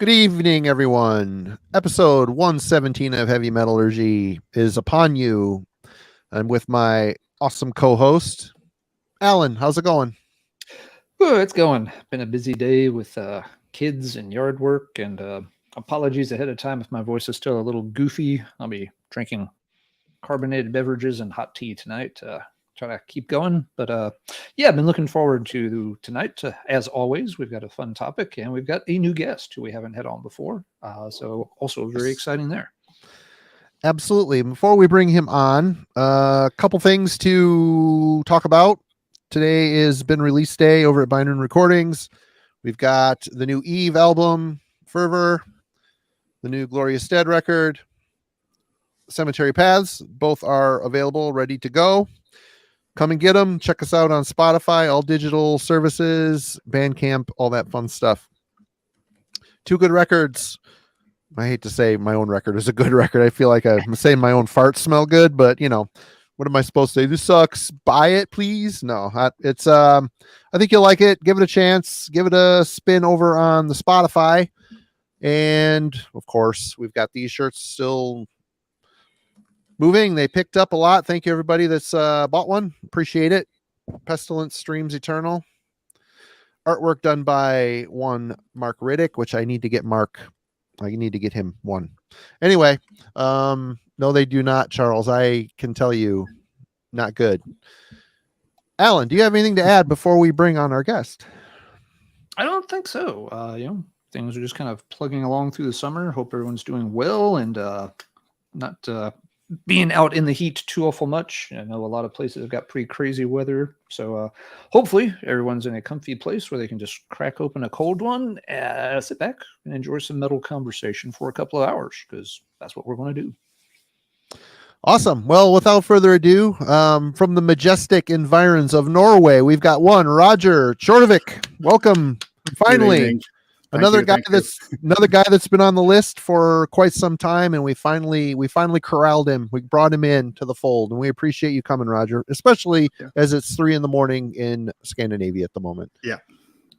Good evening, everyone. Episode 117 of Heavy Metallurgy is upon you. I'm with my awesome co-host, Alan. How's it going? Oh, it's going. Been a busy day with kids and yard work, and apologies ahead of time if my voice is still a little goofy. I'll be drinking carbonated beverages and hot tea tonight. Try to keep going, but yeah, I've been looking forward to tonight. As always, we've got a fun topic, and we've got a new guest who we haven't had on before. So also very exciting there. Absolutely. Before we bring him on, a couple things to talk about. Today is been release day over at Byron Recordings. We've got the new Eve album, Fervor, the new Glorious Dead record, Cemetery Paths. Both are available, ready to go. Come and get them. Check us out on Spotify, all digital services, Bandcamp, all that fun stuff. Two good records. I hate to say my own record is a good record. I feel like I'm saying my own farts smell good, but you know, what am I supposed to say? This sucks. Buy it, please. No, it's I think you'll like it. Give it a chance. Give it a spin over on the Spotify. And of course, we've got these shirts still moving. They picked up a lot. Thank you, everybody that's bought one. Appreciate it. Pestilence Streams Eternal. Artwork done by one Mark Riddick, which I need to get Mark. I need to get him one. Anyway, no, they do not, Charles. I can tell you, not good. Alan, do you have anything to add before we bring on our guest? I don't think so. Things are just kind of plugging along through the summer. Hope everyone's doing well and not being out in the heat too awful much. I know a lot of places have got pretty crazy weather. So hopefully everyone's in a comfy place where they can just crack open a cold one, sit back and enjoy some metal conversation for a couple of hours, because that's what we're going to do. Awesome. Well, without further ado, from the majestic environs of Norway, we've got one Roger Kjørvik. Welcome. Finally. Another guy that's been on the list for quite some time, and we finally corralled him. We brought him in to the fold, and we appreciate you coming, Roger, especially as it's 3 a.m. in Scandinavia at the moment. Yeah,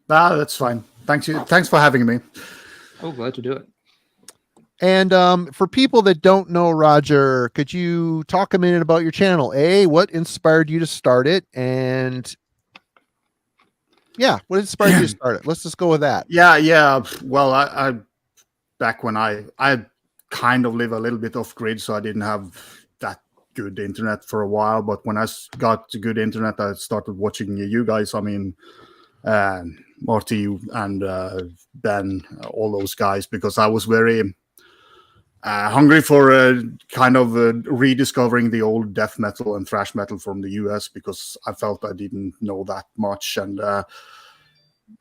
that's fine. Thanks for having me. Oh, glad to do it. And for people that don't know Roger, could you talk a minute about your channel? What inspired you to start it? And yeah, what inspired you to start it? Let's just go with that. Yeah. Well, I back when I kind of live a little bit off grid, so I didn't have that good internet for a while. But when I got good internet, I started watching you guys. I mean, Marty and Ben, all those guys, because I was very hungry for kind of rediscovering the old death metal and thrash metal from the US, because I felt I didn't know that much. And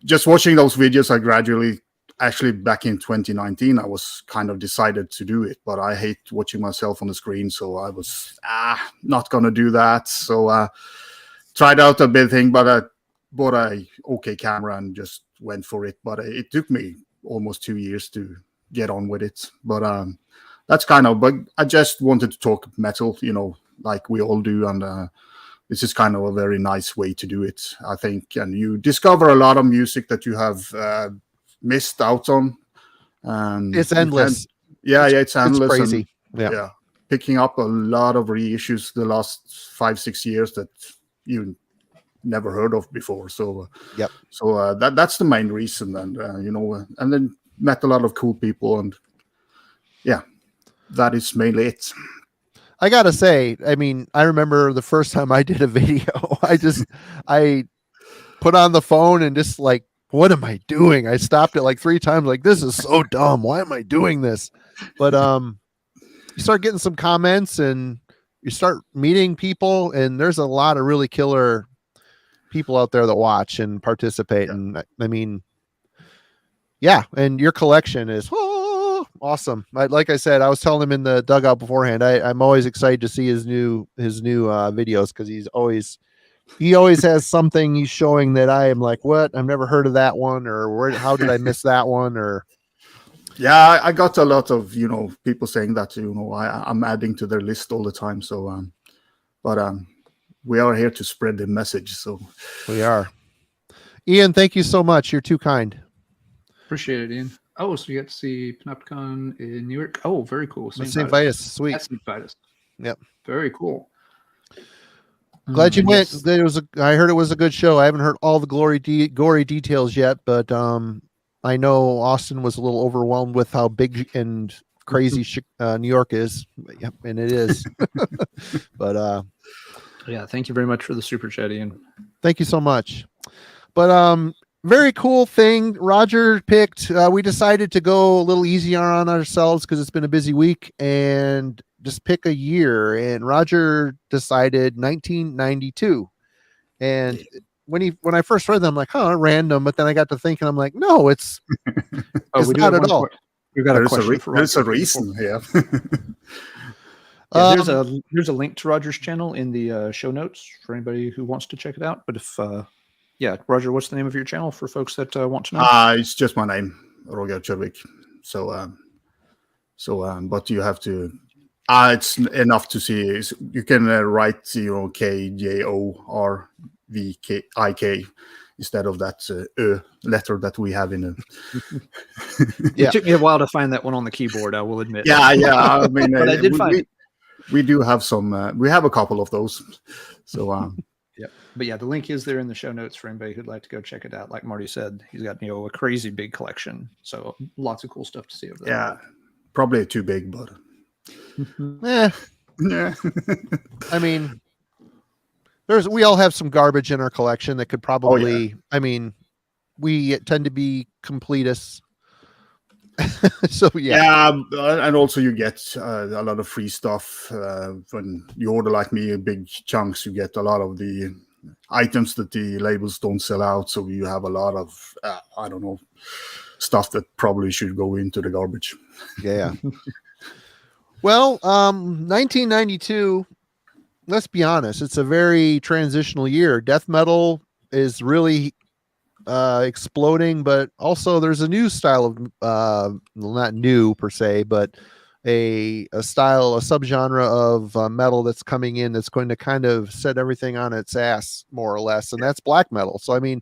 just watching those videos, I gradually, actually back in 2019, I was kind of decided to do it, but I hate watching myself on the screen. So I was not going to do that. So tried out a bit thing, but I bought a okay camera and just went for it. But it took me almost 2 years to get on with it. But that's kind of, but I just wanted to talk metal, like we all do. And this is kind of a very nice way to do it, I think. And you discover a lot of music that you have missed out on. And it's endless. It's endless. It's crazy. And, yeah. Picking up a lot of reissues the last 5-6 years that you never heard of before. So, So that's the main reason. And, and then met a lot of cool people, and that is mainly it. I gotta say, I mean, I remember the first time I did a video, I put on the phone and just like, what am I doing? I stopped it like 3 times, like, this is so dumb. Why am I doing this? But you start getting some comments and you start meeting people, and there's a lot of really killer people out there that watch and participate. Yeah. And I mean, and your collection is awesome. Like I said, I was telling him in the dugout beforehand, I'm always excited to see his new videos, because he always has something he's showing that I am like, what? I've never heard of that one, or how did I miss that one? Or I got a lot of people saying that I'm adding to their list all the time. So but we are here to spread the message. So we are. Ian, thank you so much. You're too kind. Appreciate it, Ian. Oh, so you got to see Panopticon in New York. Oh, very cool. St. Vitus, sweet. That's St. Vitus. Yep. Very cool. Glad you went. Yes. I heard it was a good show. I haven't heard all the gory details yet, but I know Austin was a little overwhelmed with how big and crazy New York is. Yep, and it is. But yeah, thank you very much for the super chat, Ian. Thank you so much. But very cool thing Roger picked. We decided to go a little easier on ourselves because it's been a busy week and just pick a year. And Roger decided 1992. And when I first read them, I'm like, huh, random. But then I got to thinking, I'm like, no, it's we not at all. We've got a question for Roger. There's a reason here. Yeah, there's a link to Roger's channel in the show notes for anybody who wants to check it out. But if yeah, Roger, what's the name of your channel for folks that want to know? It's just my name, Roger Kjørvik. But you have to. It's enough to see. You can write KJORVIK instead of that letter that we have in it. It took me a while to find that one on the keyboard, I will admit. Yeah. I mean, but I did find it. We do have some. We have a couple of those. So. Yeah, but yeah, the link is there in the show notes for anybody who'd like to go check it out. Like Marty said, he's got a crazy big collection, so lots of cool stuff to see over there. Yeah, probably too big, but yeah. I mean, we all have some garbage in our collection that could probably. Oh, yeah. I mean, we tend to be completists. So yeah, and also you get a lot of free stuff when you order like me big chunks. You get a lot of the items that the labels don't sell out, so you have a lot of I don't know, stuff that probably should go into the garbage. Yeah. Well, 1992. Let's be honest; it's a very transitional year. Death metal is really exploding, but also there's a new style of not new per se, but a subgenre of metal that's coming in that's going to kind of set everything on its ass more or less, and that's black metal. So I mean,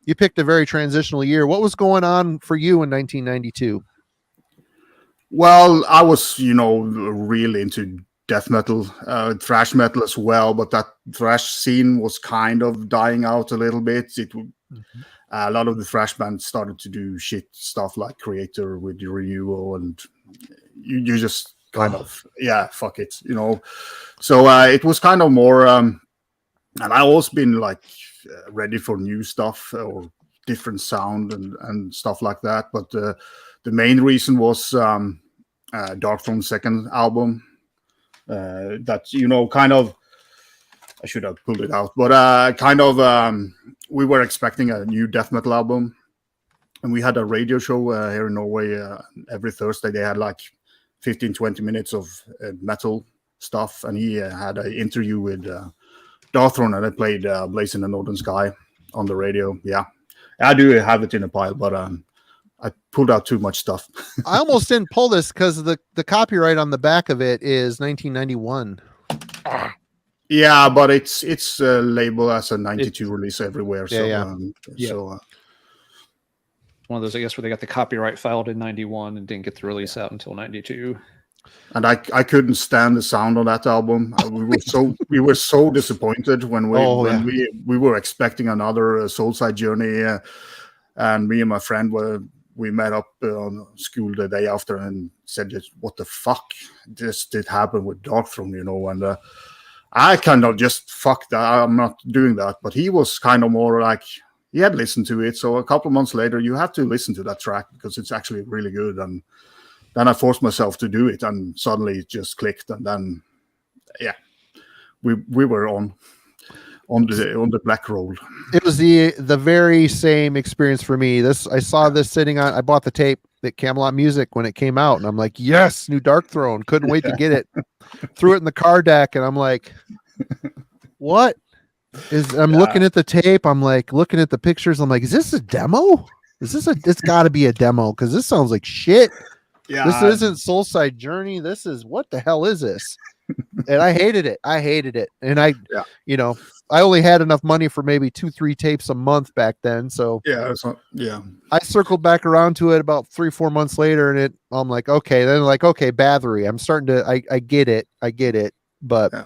you picked a very transitional year. What was going on for you in 1992? Well, I was really into death metal, thrash metal as well, but that thrash scene was kind of dying out a little bit. A lot of the thrash bands started to do shit stuff like Creator with Renewal, and you just kind of fuck it, So it was kind of more, and I always been like ready for new stuff or different sound and stuff like that. But the main reason was Darkthrone second album. That kind of. I should have pulled it out, but we were expecting a new death metal album, and we had a radio show here in Norway every Thursday. They had like 15-20 minutes of metal stuff, and he had an interview with Darkthrone, and I played Blaze in the Northern Sky on the radio. Yeah, I do have it in a pile, but I pulled out too much stuff. I almost didn't pull this because the copyright on the back of it is 1991. Yeah, but it's labeled as a 92 release everywhere. So, So one of those, I guess, where they got the copyright filed in 91 and didn't get the release out until 92. And I couldn't stand the sound of that album. We were so disappointed when we were expecting another Soulside Journey, and me and my friend we met up on school the day after and said, "What the fuck? This did happen with Darkthrone," and. I kind of just fuck that. I'm not doing that. But he was kind of more like he had listened to it. So a couple of months later, you have to listen to that track because it's actually really good. And then I forced myself to do it, and suddenly it just clicked. And then, we were on the black roll. It was the very same experience for me. I saw this sitting on. I bought the tape at Camelot Music when it came out, and I'm like, yes, new Darkthrone. Couldn't wait to get it. Threw it in the car deck, and I'm like, what is? I'm looking at the tape. I'm like looking at the pictures. I'm like, is this a demo? It's got to be a demo because this sounds like shit. Yeah, this isn't Soulside Journey. This is what the hell is this? And I hated it. And I, Yeah. you know, I only had enough money for maybe 2-3 tapes a month back then. So Yeah, I circled back around to it about 3-4 months later, and I'm like, okay, then like, okay, Bathory. I'm starting to, I get it, but Yeah.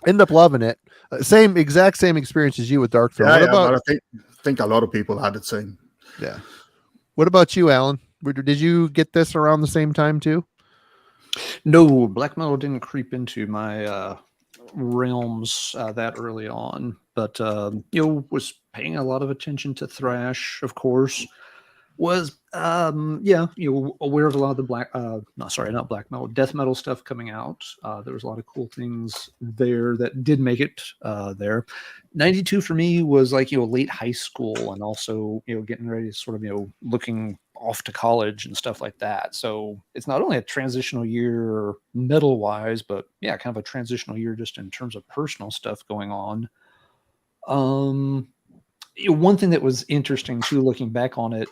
end up loving it. Exact same experience as you with Dark Throne. Yeah, What about? but I think a lot of people had the same. Yeah. What about you, Alan? Did you get this around the same time too? No, black metal didn't creep into my realms that early on, but was paying a lot of attention to thrash, of course. Was aware of a lot of the not black metal, death metal stuff coming out. There was a lot of cool things there that did make it there. 92 for me was like late high school, and also getting ready to sort of looking off to college and stuff like that. So it's not only a transitional year metal wise, but yeah, kind of a transitional year just in terms of personal stuff going on. One thing that was interesting too, looking back on it,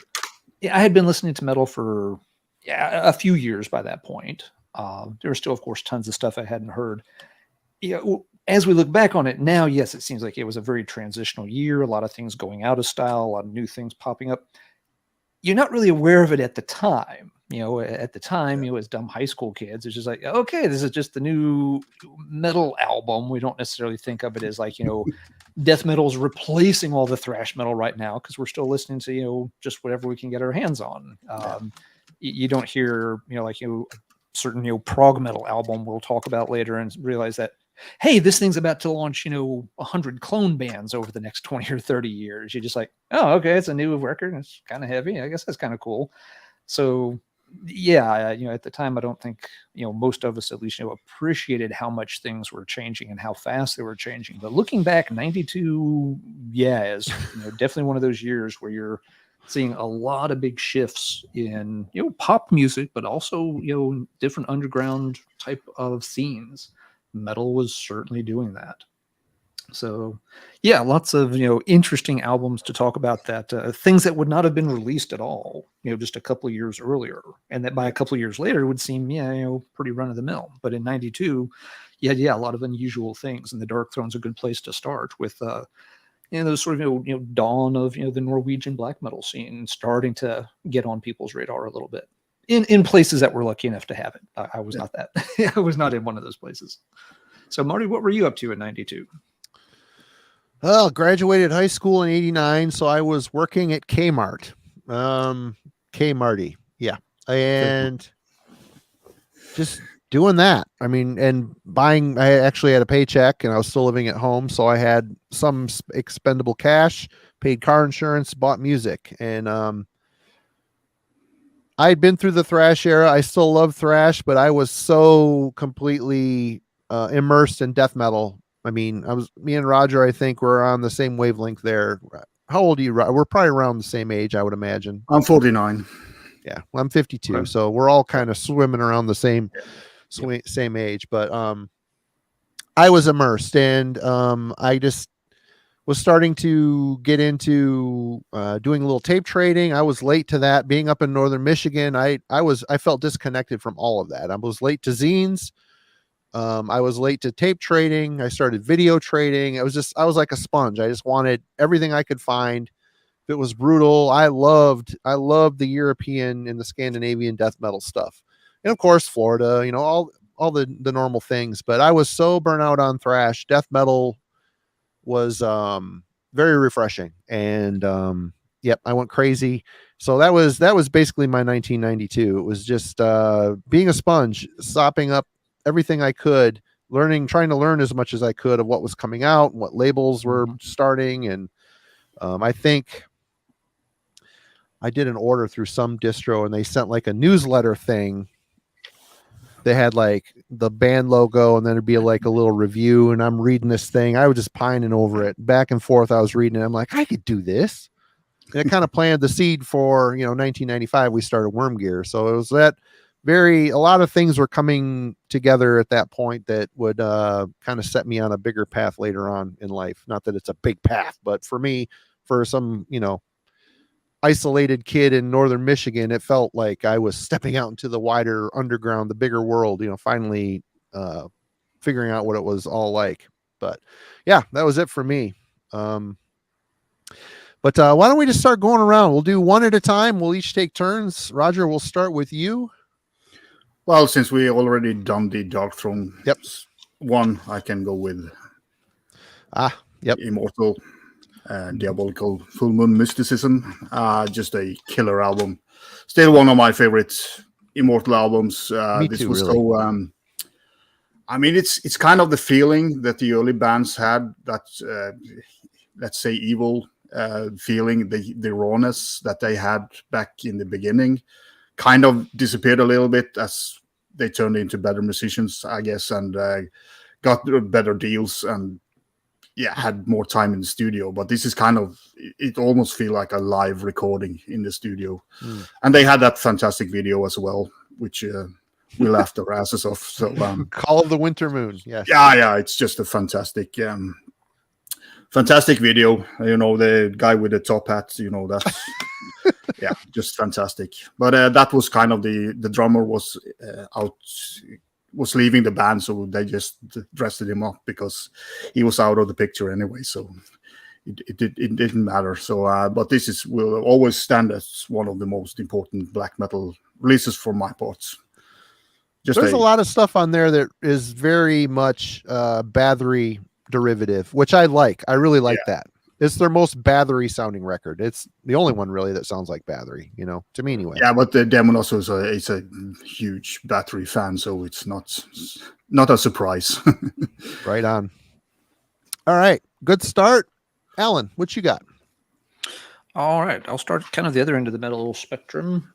I had been listening to metal for a few years by that point. There were still, of course, tons of stuff I hadn't heard. As we look back on it now, yes, it seems like it was a very transitional year, a lot of things going out of style, a lot of new things popping up. You're not really aware of it at the time. At the time, as dumb high school kids, it's just like, okay, this is just the new metal album. We don't necessarily think of it as like, death metal is replacing all the thrash metal right now, because we're still listening to, just whatever we can get our hands on. You don't hear, certain, prog metal album we'll talk about later and realize that, hey, this thing's about to launch, 100 clone bands over the next 20 or 30 years. You're just like, oh, okay, it's a new record. It's kind of heavy. I guess that's kind of cool. So, yeah, at the time, I don't think, most of us at least, appreciated how much things were changing and how fast they were changing. But looking back, 92, is definitely one of those years where you're seeing a lot of big shifts in, pop music, but also, different underground type of scenes. Metal was certainly doing that. So, yeah, lots of interesting albums to talk about, that things that would not have been released at all, just a couple of years earlier, and that by a couple of years later would seem pretty run of the mill. But in 92, a lot of unusual things, and the Dark Throne's a good place to start with. Those sort of dawn of the Norwegian black metal scene starting to get on people's radar a little bit in places that we're lucky enough to have it. I was not that. I was not in one of those places. So, Marty, what were you up to in 92? Well, graduated high school in 89, so I was working at Kmart. Kmarty, yeah. And just doing that. I mean, and buying, I actually had a paycheck and I was still living at home, so I had some expendable cash, paid car insurance, bought music. And I'd been through the thrash era. I still love thrash, but I was so completely immersed in death metal. I mean, me and Roger, I think we're on the same wavelength there. How old are you? We're probably around the same age, I would imagine. I'm 49. Yeah, well, I'm 52. Okay. So we're all kind of swimming around the same age. But I was immersed, and I just was starting to get into doing a little tape trading. I was late to that. Being up in northern Michigan, I felt disconnected from all of that. I was late to zines. I was late to tape trading. I started video trading. I was like a sponge. I just wanted everything I could find. If it was brutal, I loved the European and the Scandinavian death metal stuff. And of course, Florida, all the normal things. But I was so burnt out on thrash. Death metal was very refreshing. And I went crazy. So that was basically my 1992. It was just being a sponge, sopping up everything I could, trying to learn as much as I could of what was coming out and what labels were starting. And I think I did an order through some distro, and they sent like a newsletter thing. They had like the band logo, and then it'd be like a little review, and I'm reading this thing. I was just pining over it. Back and forth, I was reading it. I'm like, I could do this. And it kind of planted the seed for, 1995, we started Worm Gear. So it was that a lot of things were coming together at that point that would kind of set me on a bigger path later on in life. Not that it's a big path, but for me, for some, isolated kid in northern Michigan, it felt like I was stepping out into the wider underground, the bigger world, finally figuring out what it was all like. But yeah, that was it for me. But why don't we just start going around? We'll do one at a time. We'll each take turns. Roger, we'll start with you. Well, since we already done the Dark Throne Yep. one, I can go with Yep. Immortal, Diabolical Full Moon Mysticism. Just a killer album. Still one of my favorite Immortal albums. Me this too, was really. so. I mean, it's kind of the feeling that the early bands had. That let's say evil feeling, the rawness that they had back in the beginning, kind of disappeared a little bit as they turned into better musicians, I guess, and got better deals and had more time in the studio. But this is kind of, it almost feel like a live recording in the studio. And they had that fantastic video as well, which we laughed our asses off. So Call of the Winter Moon. Yes. yeah, it's just a fantastic fantastic video. You know, the guy with the top hat, you know, that's just fantastic. But that was kind of the drummer was leaving the band, so they just dressed him up because he was out of the picture anyway, so it didn't matter. So but this will always stand as one of the most important black metal releases for my parts. There's a lot of stuff on there that is very much Bathory derivative, which I like. I really like that. It's their most Bathory sounding record. It's the only one really that sounds like Bathory, you know, to me anyway. Yeah, but Demon also is a huge Bathory fan, so it's not a surprise. Right on. All right, good start. Alan, what you got? All right, I'll start kind of the other end of the metal spectrum.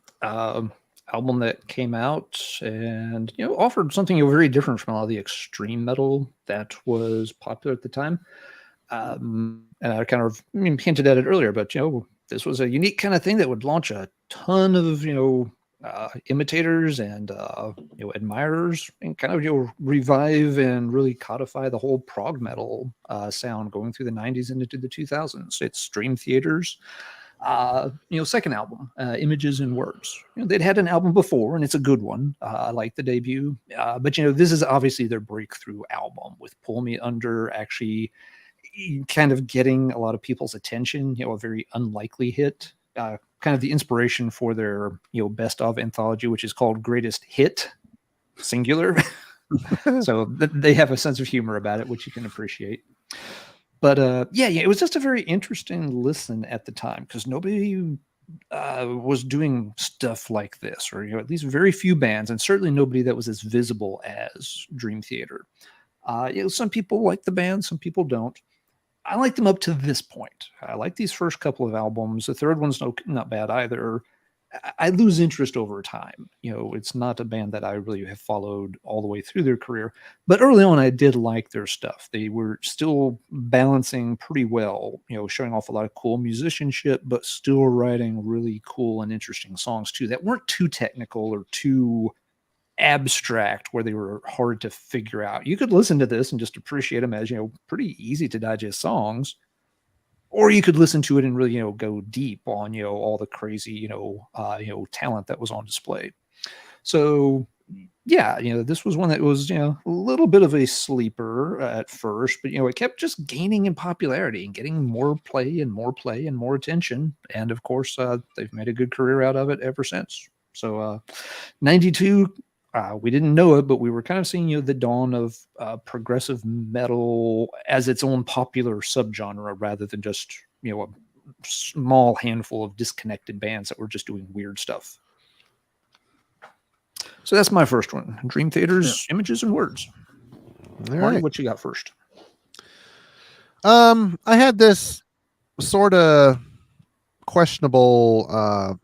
Album that came out and offered something very different from a lot of the extreme metal that was popular at the time. And I kind of hinted at it earlier, but this was a unique kind of thing that would launch a ton of imitators and admirers, and kind of revive and really codify the whole prog metal sound going through the 90s and into the 2000s. It's Dream Theater's second album, Images and Words. They'd had an album before, and it's a good one. I like the debut, but this is obviously their breakthrough album, with Pull Me Under actually kind of getting a lot of people's attention. A very unlikely hit, kind of the inspiration for their best of anthology, which is called Greatest Hit, singular. So they have a sense of humor about it, which you can appreciate. But it was just a very interesting listen at the time, because nobody was doing stuff like this, or at least very few bands, and certainly nobody that was as visible as Dream Theater. Some people like the band, some people don't. I like them up to this point. I like these first couple of albums. The third one's not bad either. I lose interest over time. It's not a band that I really have followed all the way through their career. But early on, I did like their stuff. They were still balancing pretty well, showing off a lot of cool musicianship, but still writing really cool and interesting songs too, that weren't too technical or too abstract, where they were hard to figure out. You could listen to this and just appreciate them as pretty easy to digest songs, or you could listen to it and really go deep on all the crazy talent that was on display. So this was one that was a little bit of a sleeper at first, but it kept just gaining in popularity and getting more play and more attention, and of course they've made a good career out of it ever since. So 92, we didn't know it, but we were kind of seeing the dawn of progressive metal as its own popular subgenre, rather than just a small handful of disconnected bands that were just doing weird stuff. So that's my first one, Dream Theater's Images and Words. All Marty, right. what you got first? I had this sort of questionable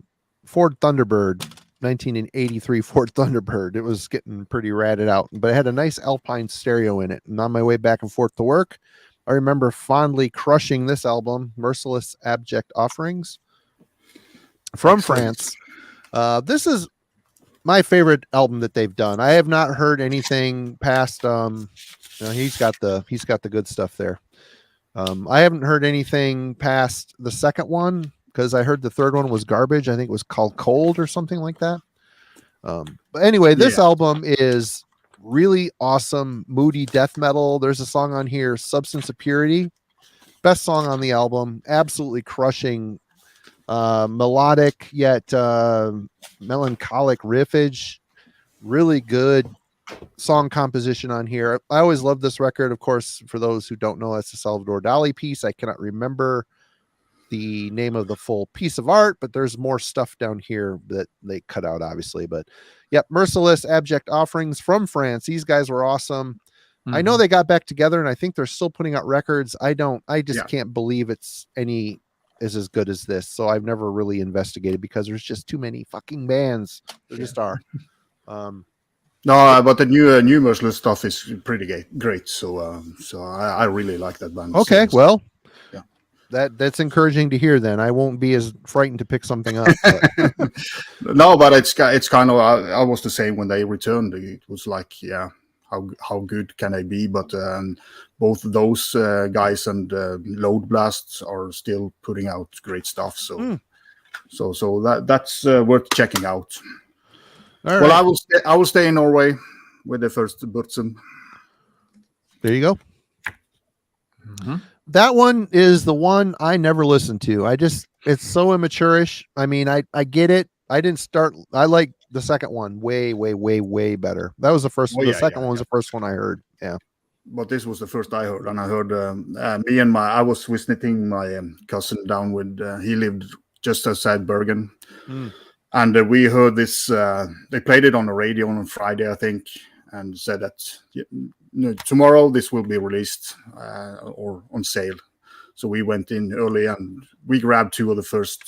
Ford Thunderbird, 1983 Ford Thunderbird. It was getting pretty ratted out, but it had a nice Alpine stereo in it. And on my way back and forth to work, I remember fondly crushing this album, Merciless Abject Offerings, from France. This is my favorite album that they've done. I have not heard anything past he's got the good stuff there. I haven't heard anything past the second one, because I heard the third one was garbage. I think it was called Cold or something like that. But anyway, this album is really awesome, moody death metal. There's a song on here, Substance of Purity. Best song on the album. Absolutely crushing, melodic yet melancholic riffage. Really good song composition on here. I always love this record. Of course, for those who don't know, it's a Salvador Dali piece. I cannot remember the name of the full piece of art, but there's more stuff down here that they cut out, obviously. But yep, Merciless, Abject Offerings from France. These guys were awesome. I know they got back together, and I think they're still putting out records. I just can't believe it's as good as this. So I've never really investigated because there's just too many fucking bands. There just are. No, but the new Merciless stuff is pretty great. So I really like that band. Okay, well, yeah, that's encouraging to hear. Then I won't be as frightened to pick something up. But. No, but it's kind of I was the same when they returned. It was like, yeah, how good can they be? But both of those guys and Load Blast are still putting out great stuff. So that's worth checking out. All well, right. I will stay in Norway with the first Burtzen. There you go. That one is the one I never listened to. It's so immature-ish. I mean, I get it. I like the second one way better. That was the first one. The second one was the first one I heard. Yeah. But this was the first I heard, and I heard I was visiting my cousin down with, he lived just outside Bergen. And we heard this, they played it on the radio on Friday, I think, and said that tomorrow this will be released or on sale. So we went in early and we grabbed 2 of the first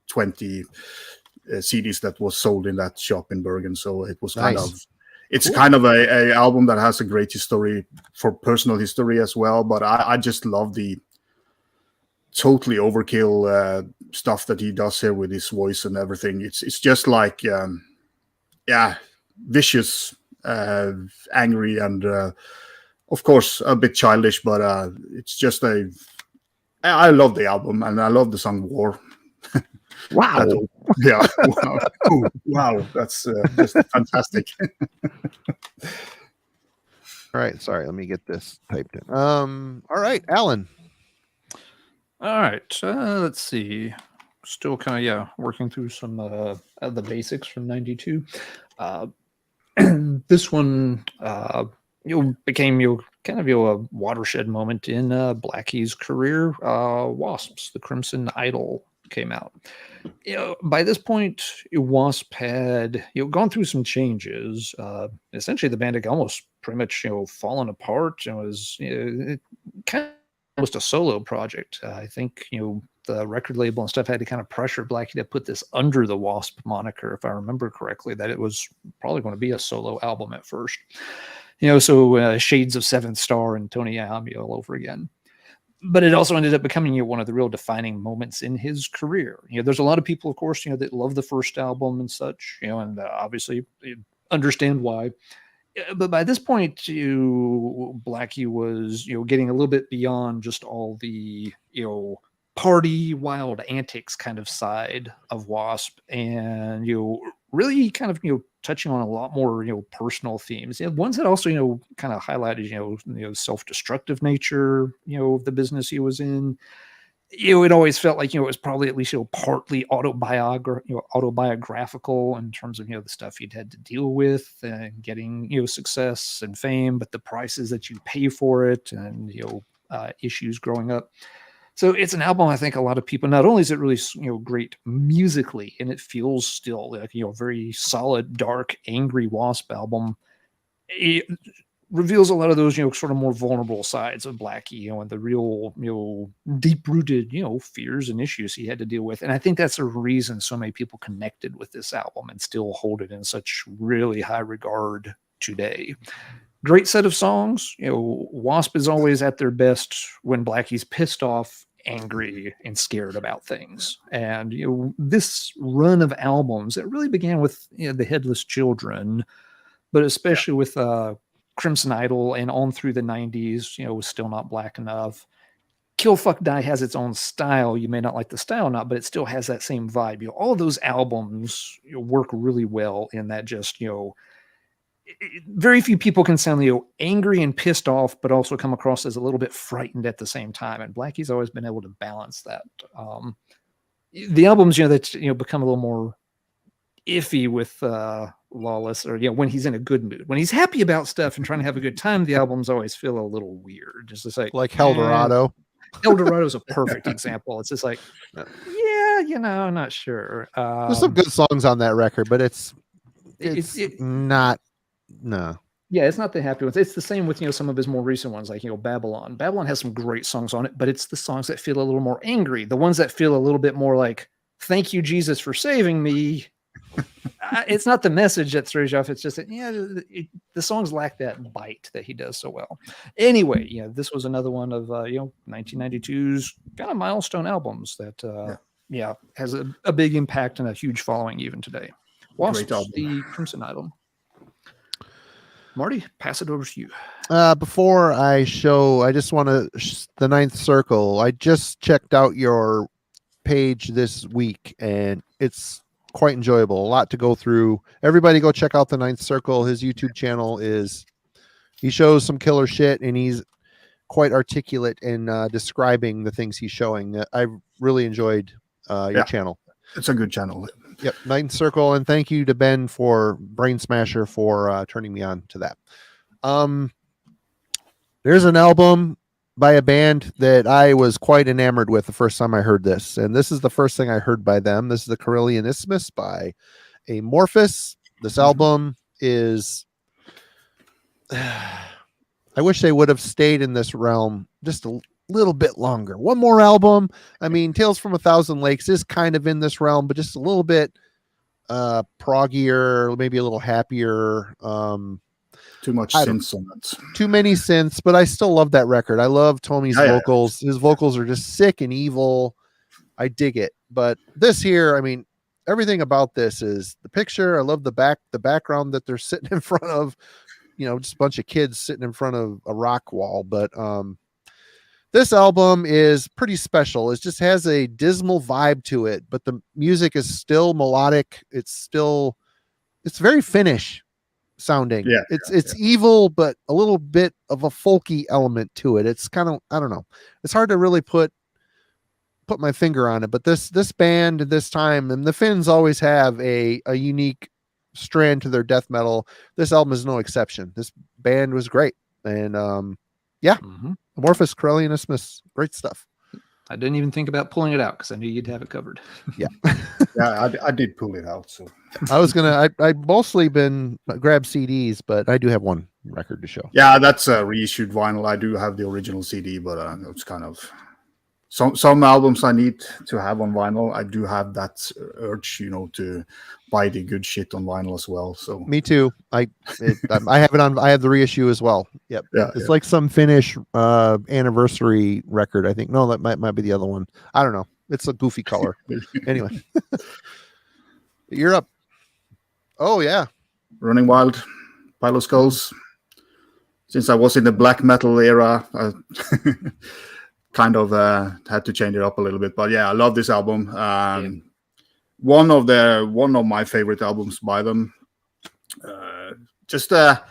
20 CDs that was sold in that shop in Bergen. So it was kind of, it's kind of a album that has a great history for personal history as well. But I just love the totally overkill stuff that he does here with his voice and everything. It's just like vicious, angry, and of course a bit childish, but it's just I love the album, and I love the song War. Wow. Yeah. Wow. Ooh, wow. That's just fantastic. All right. Sorry. Let me get this typed in. All right, Alan. All right, let's see. Still kind of working through some of the basics from '92. This one became kind of a watershed moment in Blackie's career. Wasps, The Crimson Idol came out. By this point, Wasp had gone through some changes. Essentially, the band had almost pretty much fallen apart. It was kind of almost a solo project. I think the record label and stuff had to kind of pressure Blackie to put this under the Wasp moniker, if I remember correctly, that it was probably going to be a solo album at first. So shades of Seventh Star and Tony Iommi all over again. But it also ended up becoming one of the real defining moments in his career. There's a lot of people, of course, that love the first album and such, and obviously understand why. But by this point, Blackie was, getting a little bit beyond just all the, party wild antics kind of side of Wasp, and really kind of touching on a lot more personal themes, ones that also kind of highlighted self-destructive nature of the business he was in. It always felt like it was probably at least partly autobiographical in terms of the stuff he'd had to deal with and getting success and fame, but the prices that you pay for it and issues growing up. So it's an album I think a lot of people, not only is it really great musically, and it feels still like very solid, dark, angry Wasp album. It reveals a lot of those sort of more vulnerable sides of Blackie, and the real deep-rooted fears and issues he had to deal with. And I think that's a reason so many people connected with this album and still hold it in such really high regard today. Great set of songs. Wasp is always at their best when Blackie's pissed off, angry, and scared about things. And this run of albums that really began with the Headless Children, but especially with Crimson Idol and on through the 90s, was Still Not Black Enough. Kill Fuck Die has its own style. You may not like the style, but it still has that same vibe. All of those albums work really well in that just very few people can sound angry and pissed off, but also come across as a little bit frightened at the same time. And Blackie's always been able to balance that. The albums, that become a little more iffy with Lawless, or when he's in a good mood. When he's happy about stuff and trying to have a good time, the albums always feel a little weird. Just like Eldorado. Eldorado's a perfect example. It's just like, I'm not sure. There's some good songs on that record, but it's not. No. Yeah, it's not the happy ones. It's the same with some of his more recent ones, like Babylon. Babylon has some great songs on it, but it's the songs that feel a little more angry. The ones that feel a little bit more like, "Thank you, Jesus, for saving me." It's not the message that throws you off. It's just that the songs lack that bite that he does so well. Anyway, this was another one of 1992's kind of milestone albums that has a big impact and a huge following even today. Wasp, the Crimson Idol. Marty, pass it over to you. Before I show, I just want to the Ninth Circle. I just checked out your page this week, and it's quite enjoyable. A lot to go through. Everybody go check out the Ninth Circle. His YouTube channel he shows some killer shit, and he's quite articulate in describing the things he's showing. I really enjoyed your channel. It's a good channel. Yep, Ninth Circle, and thank you to Ben for Brain Smasher for turning me on to that. There's an album by a band that I was quite enamored with the first time I heard this, and this is the first thing I heard by them. This is the Carillion Isthmus by Amorphous. This album is I wish they would have stayed in this realm just a little bit longer. One more album. I mean, Tales from a Thousand Lakes is kind of in this realm, but just a little bit proggier, maybe a little happier. Too much synths on it. Too many synths, but I still love that record. I love Tommy's vocals. His vocals are just sick and evil. I dig it. But this here, I mean, everything about this is the picture. I love the background that they're sitting in front of, just a bunch of kids sitting in front of a rock wall. But this album is pretty special. It just has a dismal vibe to it, but the music is still melodic. It's very Finnish sounding. It's evil, but a little bit of a folky element to it. It's kind of, I don't know. It's hard to really put my finger on it, but this band at this time, and the Finns always have a unique strand to their death metal. This album is no exception. This band was great. And Amorphous, Carillion Isthmus, great stuff. I didn't even think about pulling it out because I knew you'd have it covered. Yeah. I did pull it out. So I mostly been grab CDs, but I do have one record to show. Yeah, that's a reissued vinyl. I do have the original CD, but it's kind of some albums I need to have on vinyl. I do have that urge, to buy the good shit on vinyl as well. So me too. I have it on. I have the reissue as well. Yep. Yeah, it's like some Finnish anniversary record. I think no, that might be the other one. I don't know. It's a goofy color. Anyway, you're up. Oh yeah, Running Wild, Pile of Skulls. Since I was in the black metal era, I kind of had to change it up a little bit. But yeah, I love this album. One of my favorite albums by them. Just a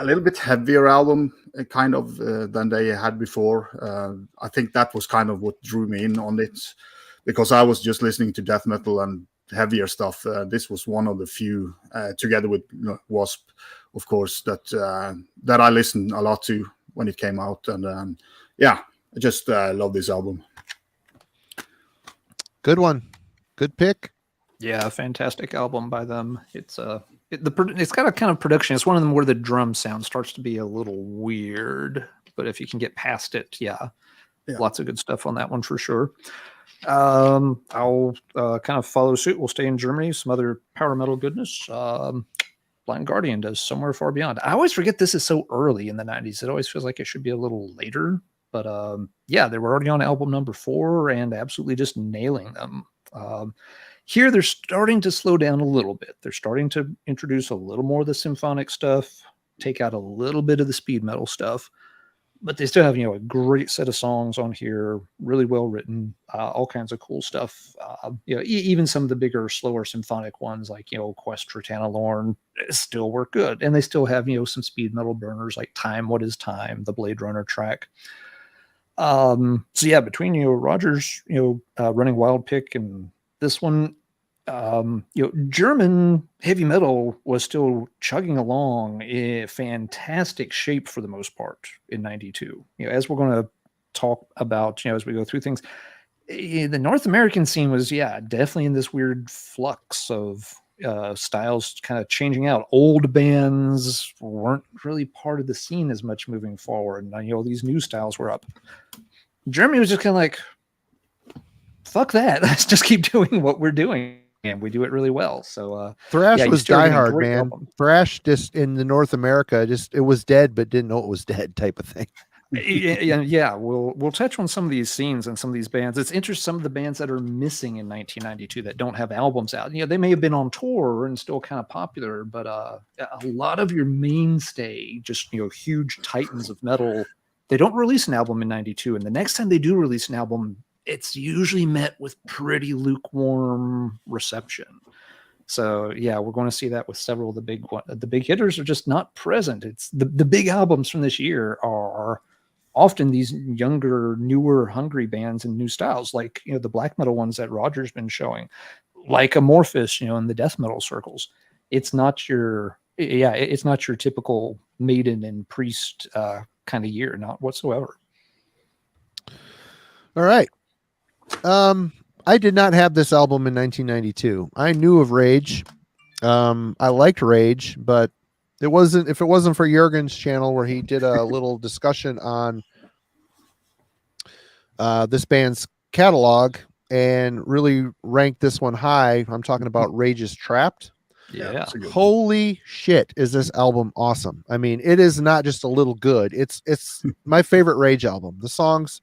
little bit heavier album, kind of than they had before. I think that was kind of what drew me in on it, because I was just listening to death metal and heavier stuff. This was one of the few, together with Wasp, of course, that I listened a lot to when it came out. And I just love this album. Good one. Good pick. Yeah, fantastic album by them. It's it's got a kind of production. It's one of them where the drum sound starts to be a little weird, but if you can get past it, lots of good stuff on that one for sure. I'll kind of follow suit. We'll stay in Germany. Some other power metal goodness. Blind Guardian does Somewhere Far Beyond. I always forget this is so early in the 90s. It always feels like it should be a little later. But they were already on album number 4 and absolutely just nailing them. Here, they're starting to slow down a little bit. They're starting to introduce a little more of the symphonic stuff, take out a little bit of the speed metal stuff. but they still have, a great set of songs on here, really well written, all kinds of cool stuff. Even some of the bigger, slower symphonic ones like, Quest for Tanalorn still work good. And they still have, some speed metal burners like Time, What Is Time, the Blade Runner track. So yeah, between, Rogers, Running Wild pick and this one, German heavy metal was still chugging along in fantastic shape for the most part in 92. As we're going to talk about, as we go through things, the North American scene was, definitely in this weird flux of styles kind of changing out. Old bands weren't really part of the scene as much moving forward. And, these new styles were up. Germany was just kind of like, fuck that. Let's just keep doing what we're doing. And we do it really well. So thrash was diehard, man. Album. Thrash just in the North America, it was dead, but didn't know it was dead type of thing. Yeah, we'll touch on some of these scenes and some of these bands. It's interesting, some of the bands that are missing in 1992 that don't have albums out. They may have been on tour and still kind of popular, but a lot of your mainstay, just huge titans of metal, they don't release an album in 92, and the next time they do release an album, it's usually met with pretty lukewarm reception. So yeah, we're going to see that with several of the big hitters are just not present. It's the big albums from this year are often these younger, newer, hungry bands and new styles, like the black metal ones that Roger's been showing, like Amorphis, in the death metal circles. It's not your typical Maiden and Priest kind of year, not whatsoever. All right. I did not have this album in 1992. I knew of Rage. I liked Rage, but if it wasn't for Jürgen's channel where he did a little discussion on this band's catalog and really ranked this one high. I'm talking about Rage's Trapped. Yeah. Holy shit, is this album awesome. I mean, it is not just a little good. It's my favorite Rage album. The songs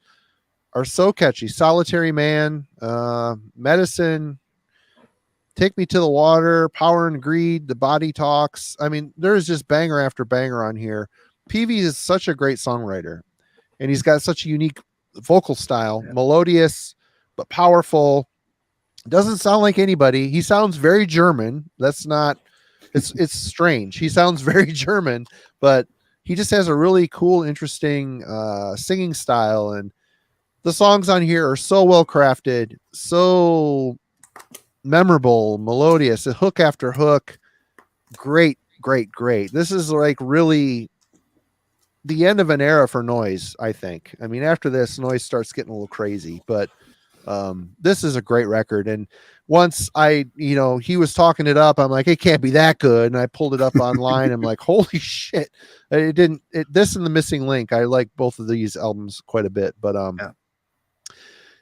are so catchy. Solitary Man, Medicine, Take Me to the Water, Power and Greed, The Body Talks. I mean, there's just banger after banger on here. Peavy is such a great songwriter, and he's got such a unique vocal style, melodious but powerful. Doesn't sound like anybody. He sounds very German. That's not, it's strange. He sounds very German, but he just has a really cool, interesting singing style, and the songs on here are so well crafted, so memorable, melodious, hook after hook. Great. This is like really the end of an era for Noise, I think. I mean, after this, Noise starts getting a little crazy, but this is a great record. And once he was talking it up, I'm like, it can't be that good. And I pulled it up online. I'm like, holy shit. This and The Missing Link. I like both of these albums quite a bit, but yeah.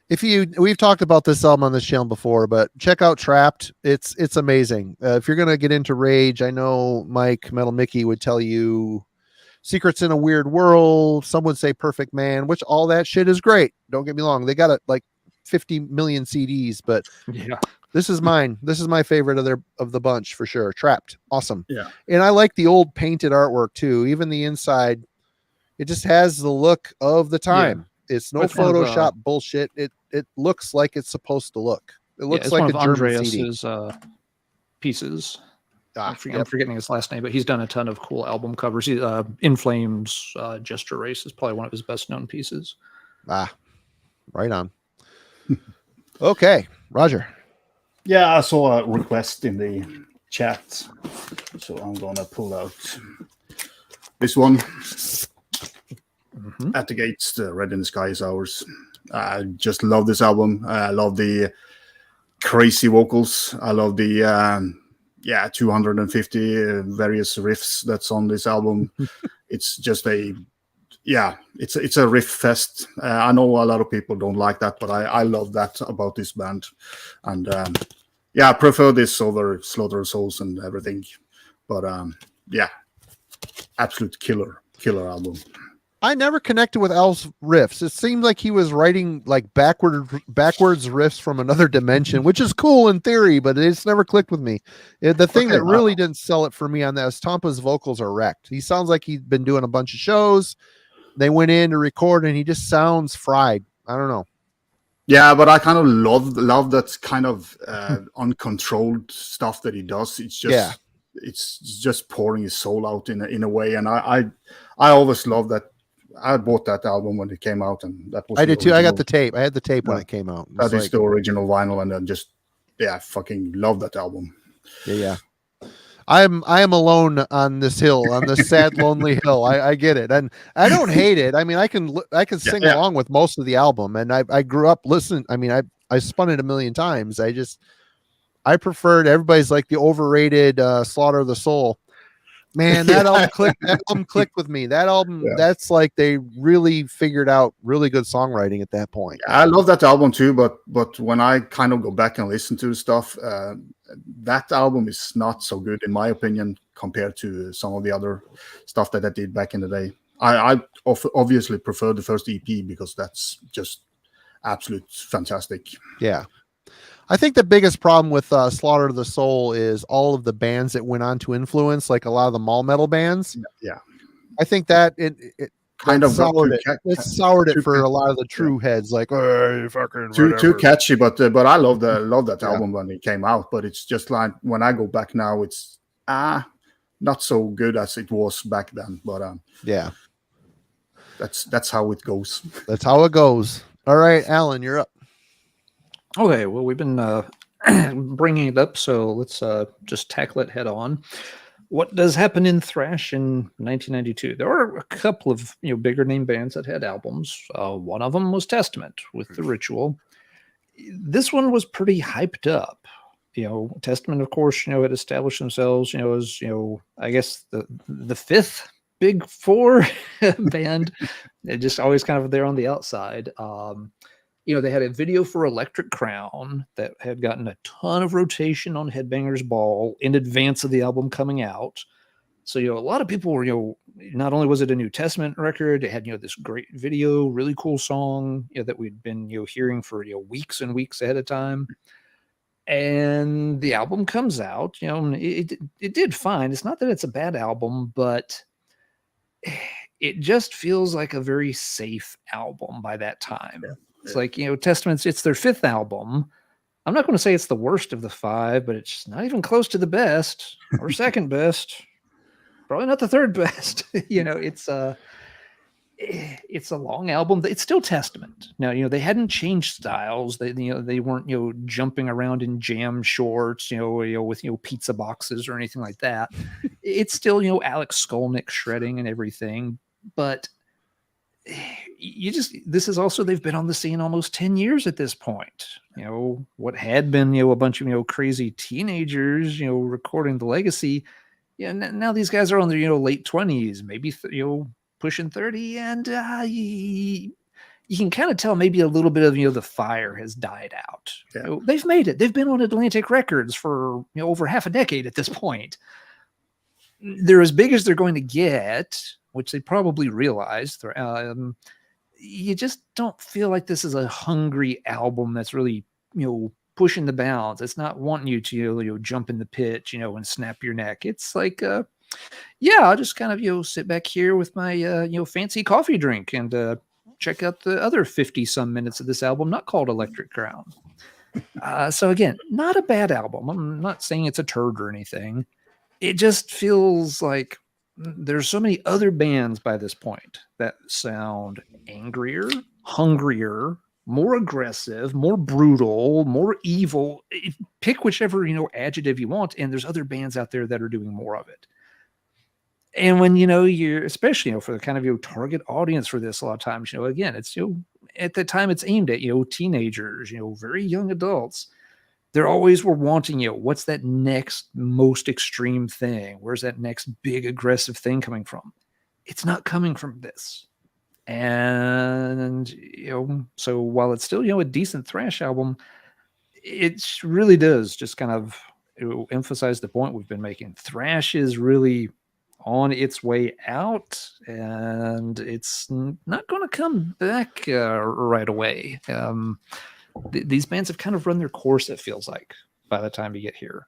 We've talked about this album on this channel before, but check out Trapped. It's amazing. If you're going to get into Rage, I know Mike Metal Mickey would tell you Secrets in a Weird World. Some would say Perfect Man, which all that shit is great. Don't get me wrong. They got like 50 million CDs, but yeah, this is mine. This is my favorite of the bunch for sure. Trapped. Awesome. Yeah. And I like the old painted artwork too. Even the inside, it just has the look of the time. Yeah. It's no Photoshop bullshit. It looks like it's supposed to look. It looks like a German CD. Pieces. I'm forgetting his last name, but he's done a ton of cool album covers. In Flames, Just a Race is probably one of his best known pieces. Right on. Okay, Roger. Yeah, I saw a request in the chat, so I'm gonna pull out this one. At the Gates, the Red in the Sky is Ours. I just love this album. I love the crazy vocals. I love the 250 various riffs that's on this album. It's just it's a riff fest. I know a lot of people don't like that, but I love that about this band. And I prefer this over Slaughter of Souls and everything. But absolute killer album. I never connected with Al's riffs. It seemed like he was writing like backwards riffs from another dimension, which is cool in theory, but it's never clicked with me. The thing that really didn't sell it for me on that is Tampa's vocals are wrecked. He sounds like he's been doing a bunch of shows. they went in to record, and he just sounds fried. I don't know. Yeah, but I kind of love that kind of uncontrolled stuff that he does. It's just it's just pouring his soul out in a way, and I always love that. I bought that album when it came out, and that was I did too. I got original. the tape. I had the tape when it came out. That is the original vinyl, and then just I fucking love that album. Yeah. I am alone on this hill, on this sad, lonely hill. I get it, and I don't hate it. I mean, I can sing along with most of the album, and I grew up listening. I mean, I spun it a million times. I preferred, everybody's like the overrated Slaughter of the Soul. Man, that album clicked. That album clicked with me. That album, that's like they really figured out really good songwriting at that point. I love that album too, but when I kind of go back and listen to the stuff, that album is not so good in my opinion compared to some of the other stuff that I did back in the day. I obviously prefer the first EP because that's just absolute fantastic. Yeah. I think the biggest problem with Slaughter of the Soul is all of the bands that went on to influence, like a lot of the mall metal bands. Yeah. I think that it kind of soured it. It soured it for a lot of the true heads, like fucking too catchy. But I love that album when it came out. But it's just like when I go back now, it's not so good as it was back then. But yeah, that's how it goes. That's how it goes. All right, Alan, you're up. Okay, well, we've been bringing it up, so let's just tackle it head on. What does happen in thrash in 1992? There are a couple of bigger name bands that had albums. One of them was Testament with The Ritual. This one was pretty hyped up. Testament, of course, had established themselves, as I guess the fifth big four band. They're just always kind of there on the outside. They had a video for Electric Crown that had gotten a ton of rotation on Headbangers Ball in advance of the album coming out. So, a lot of people were, not only was it a new Testament record, it had, this great video, really cool song, that we'd been, hearing for, weeks and weeks ahead of time. And the album comes out, it did fine. It's not that it's a bad album, but it just feels like a very safe album by that time. Yeah. It's like, Testament's, it's their fifth album. I'm not going to say it's the worst of the five, but it's not even close to the best or second best. Probably not the third best. It's a long album. It's still Testament. Now, they hadn't changed styles. They weren't, jumping around in jam shorts, with, pizza boxes or anything like that. It's still, Alex Skolnick shredding and everything, but this is also, they've been on the scene almost 10 years at this point. What had been, a bunch of, crazy teenagers, recording the legacy. Yeah. Now these guys are on their, late 20s, maybe, pushing 30. And you can kind of tell maybe a little bit of, the fire has died out. Yeah. They've made it. They've been on Atlantic Records for, over half a decade at this point. They're as big as they're going to get, which they probably realized. You just don't feel like this is a hungry album that's really, pushing the bounds. It's not wanting you to, jump in the pit, and snap your neck. It's like, I'll just kind of, sit back here with my, fancy coffee drink and check out the other 50 some minutes of this album, not called Electric Crown. So again, not a bad album. I'm not saying it's a turd or anything. It just feels like there's so many other bands by this point that sound angrier, hungrier, more aggressive, more brutal, more evil. Pick whichever, adjective you want. And there's other bands out there that are doing more of it. And when, you're, especially, for the kind of, target audience for this, a lot of times, again, it's, at the time it's aimed at, teenagers, very young adults. They're always were wanting, what's that next most extreme thing? Where's that next big aggressive thing coming from? It's not coming from this. And, so while it's still, a decent thrash album, it really does just kind of emphasize the point we've been making. Thrash is really on its way out, and it's not going to come back right away. These bands have kind of run their course, it feels like, by the time you get here.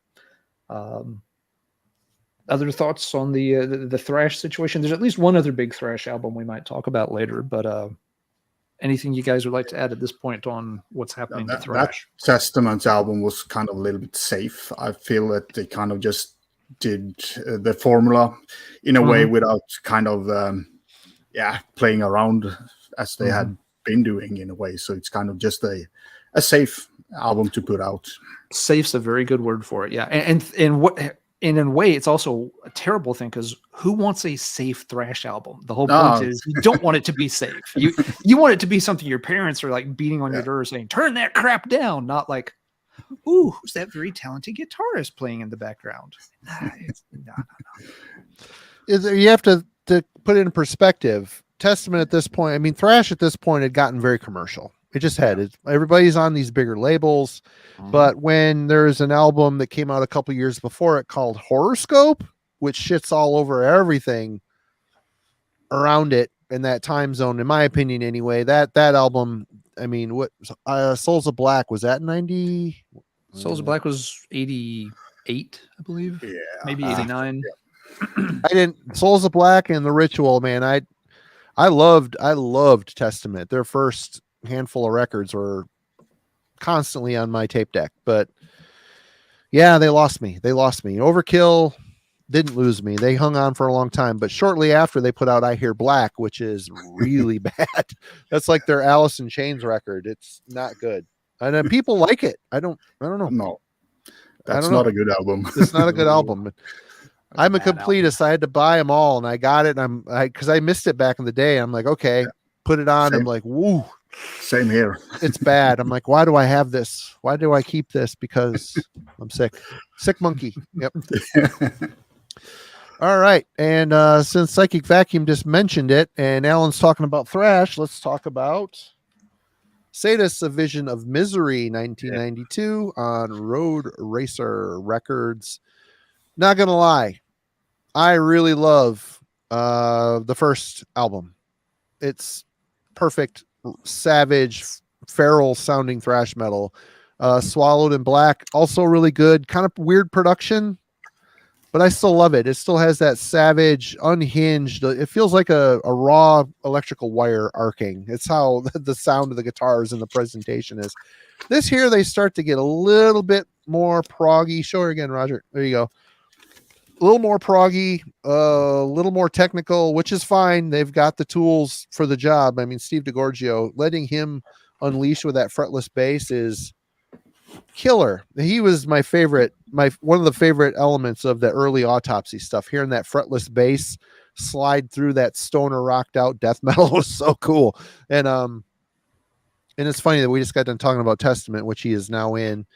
other thoughts on the thrash situation? There's at least one other big thrash album we might talk about later, but anything you guys would like to add at this point on what's happening to thrash? That Testament album was kind of a little bit safe. I feel that they kind of just did the formula in a way without kind of playing around as they had been doing in a way. So it's kind of just a safe album to put out. Safe's a very good word for it. Yeah. And what, in a way, it's also a terrible thing because who wants a safe thrash album? The whole point is you don't want it to be safe. You want it to be something your parents are like beating on your door saying, turn that crap down. Not like, ooh, who's that very talented guitarist playing in the background? No. You have to put it in perspective. Testament at this point, I mean, thrash at this point had gotten very commercial. It just had it. Everybody's on these bigger labels. But when there's an album that came out a couple years before it called Horoscope, which shits all over everything around it in that time zone, in my opinion, anyway, that album, I mean, what Souls of Black, was that 90? Souls of Black was 88, I believe. Yeah. Maybe 89. Souls of Black and The Ritual, man. I loved Testament. Their first handful of records were constantly on my tape deck, but yeah, they lost me. Overkill didn't lose me. They hung on for a long time, but shortly after they put out I Hear Black, which is really bad. That's like their Alice in Chains record. It's not good. And then people like it. I don't know. No, that's not a good album. It's not a good album. I'm a completist. I had to buy them all, and I got it. And because I missed it back in the day. I'm like, okay, put it on. Same. I'm like, woo. Same here. It's bad. I'm like, why do I have this? Why do I keep this? Because I'm sick. Sick monkey. Yep. All right. And since Psychic Vacuum just mentioned it, and Alan's talking about thrash, let's talk about Sadus, A Vision of Misery, 1992 on Road Racer Records. Not gonna lie, I really love the first album. It's perfect, savage, feral sounding thrash metal. Swallowed in Black, also really good, kind of weird production, but I still love it. It still has that savage, unhinged, it feels like a raw electrical wire arcing. It's how the sound of the guitars and the presentation is. This here, they start to get a little bit more proggy. Show her again, Roger. There you go. A little more proggy, a little more technical, which is fine. They've got the tools for the job. I mean, Steve DiGiorgio, letting him unleash with that fretless bass is killer. He was my favorite, one of the favorite elements of the early Autopsy stuff. Hearing that fretless bass slide through that stoner rocked out death metal was so cool. And it's funny that we just got done talking about Testament, which he is now in.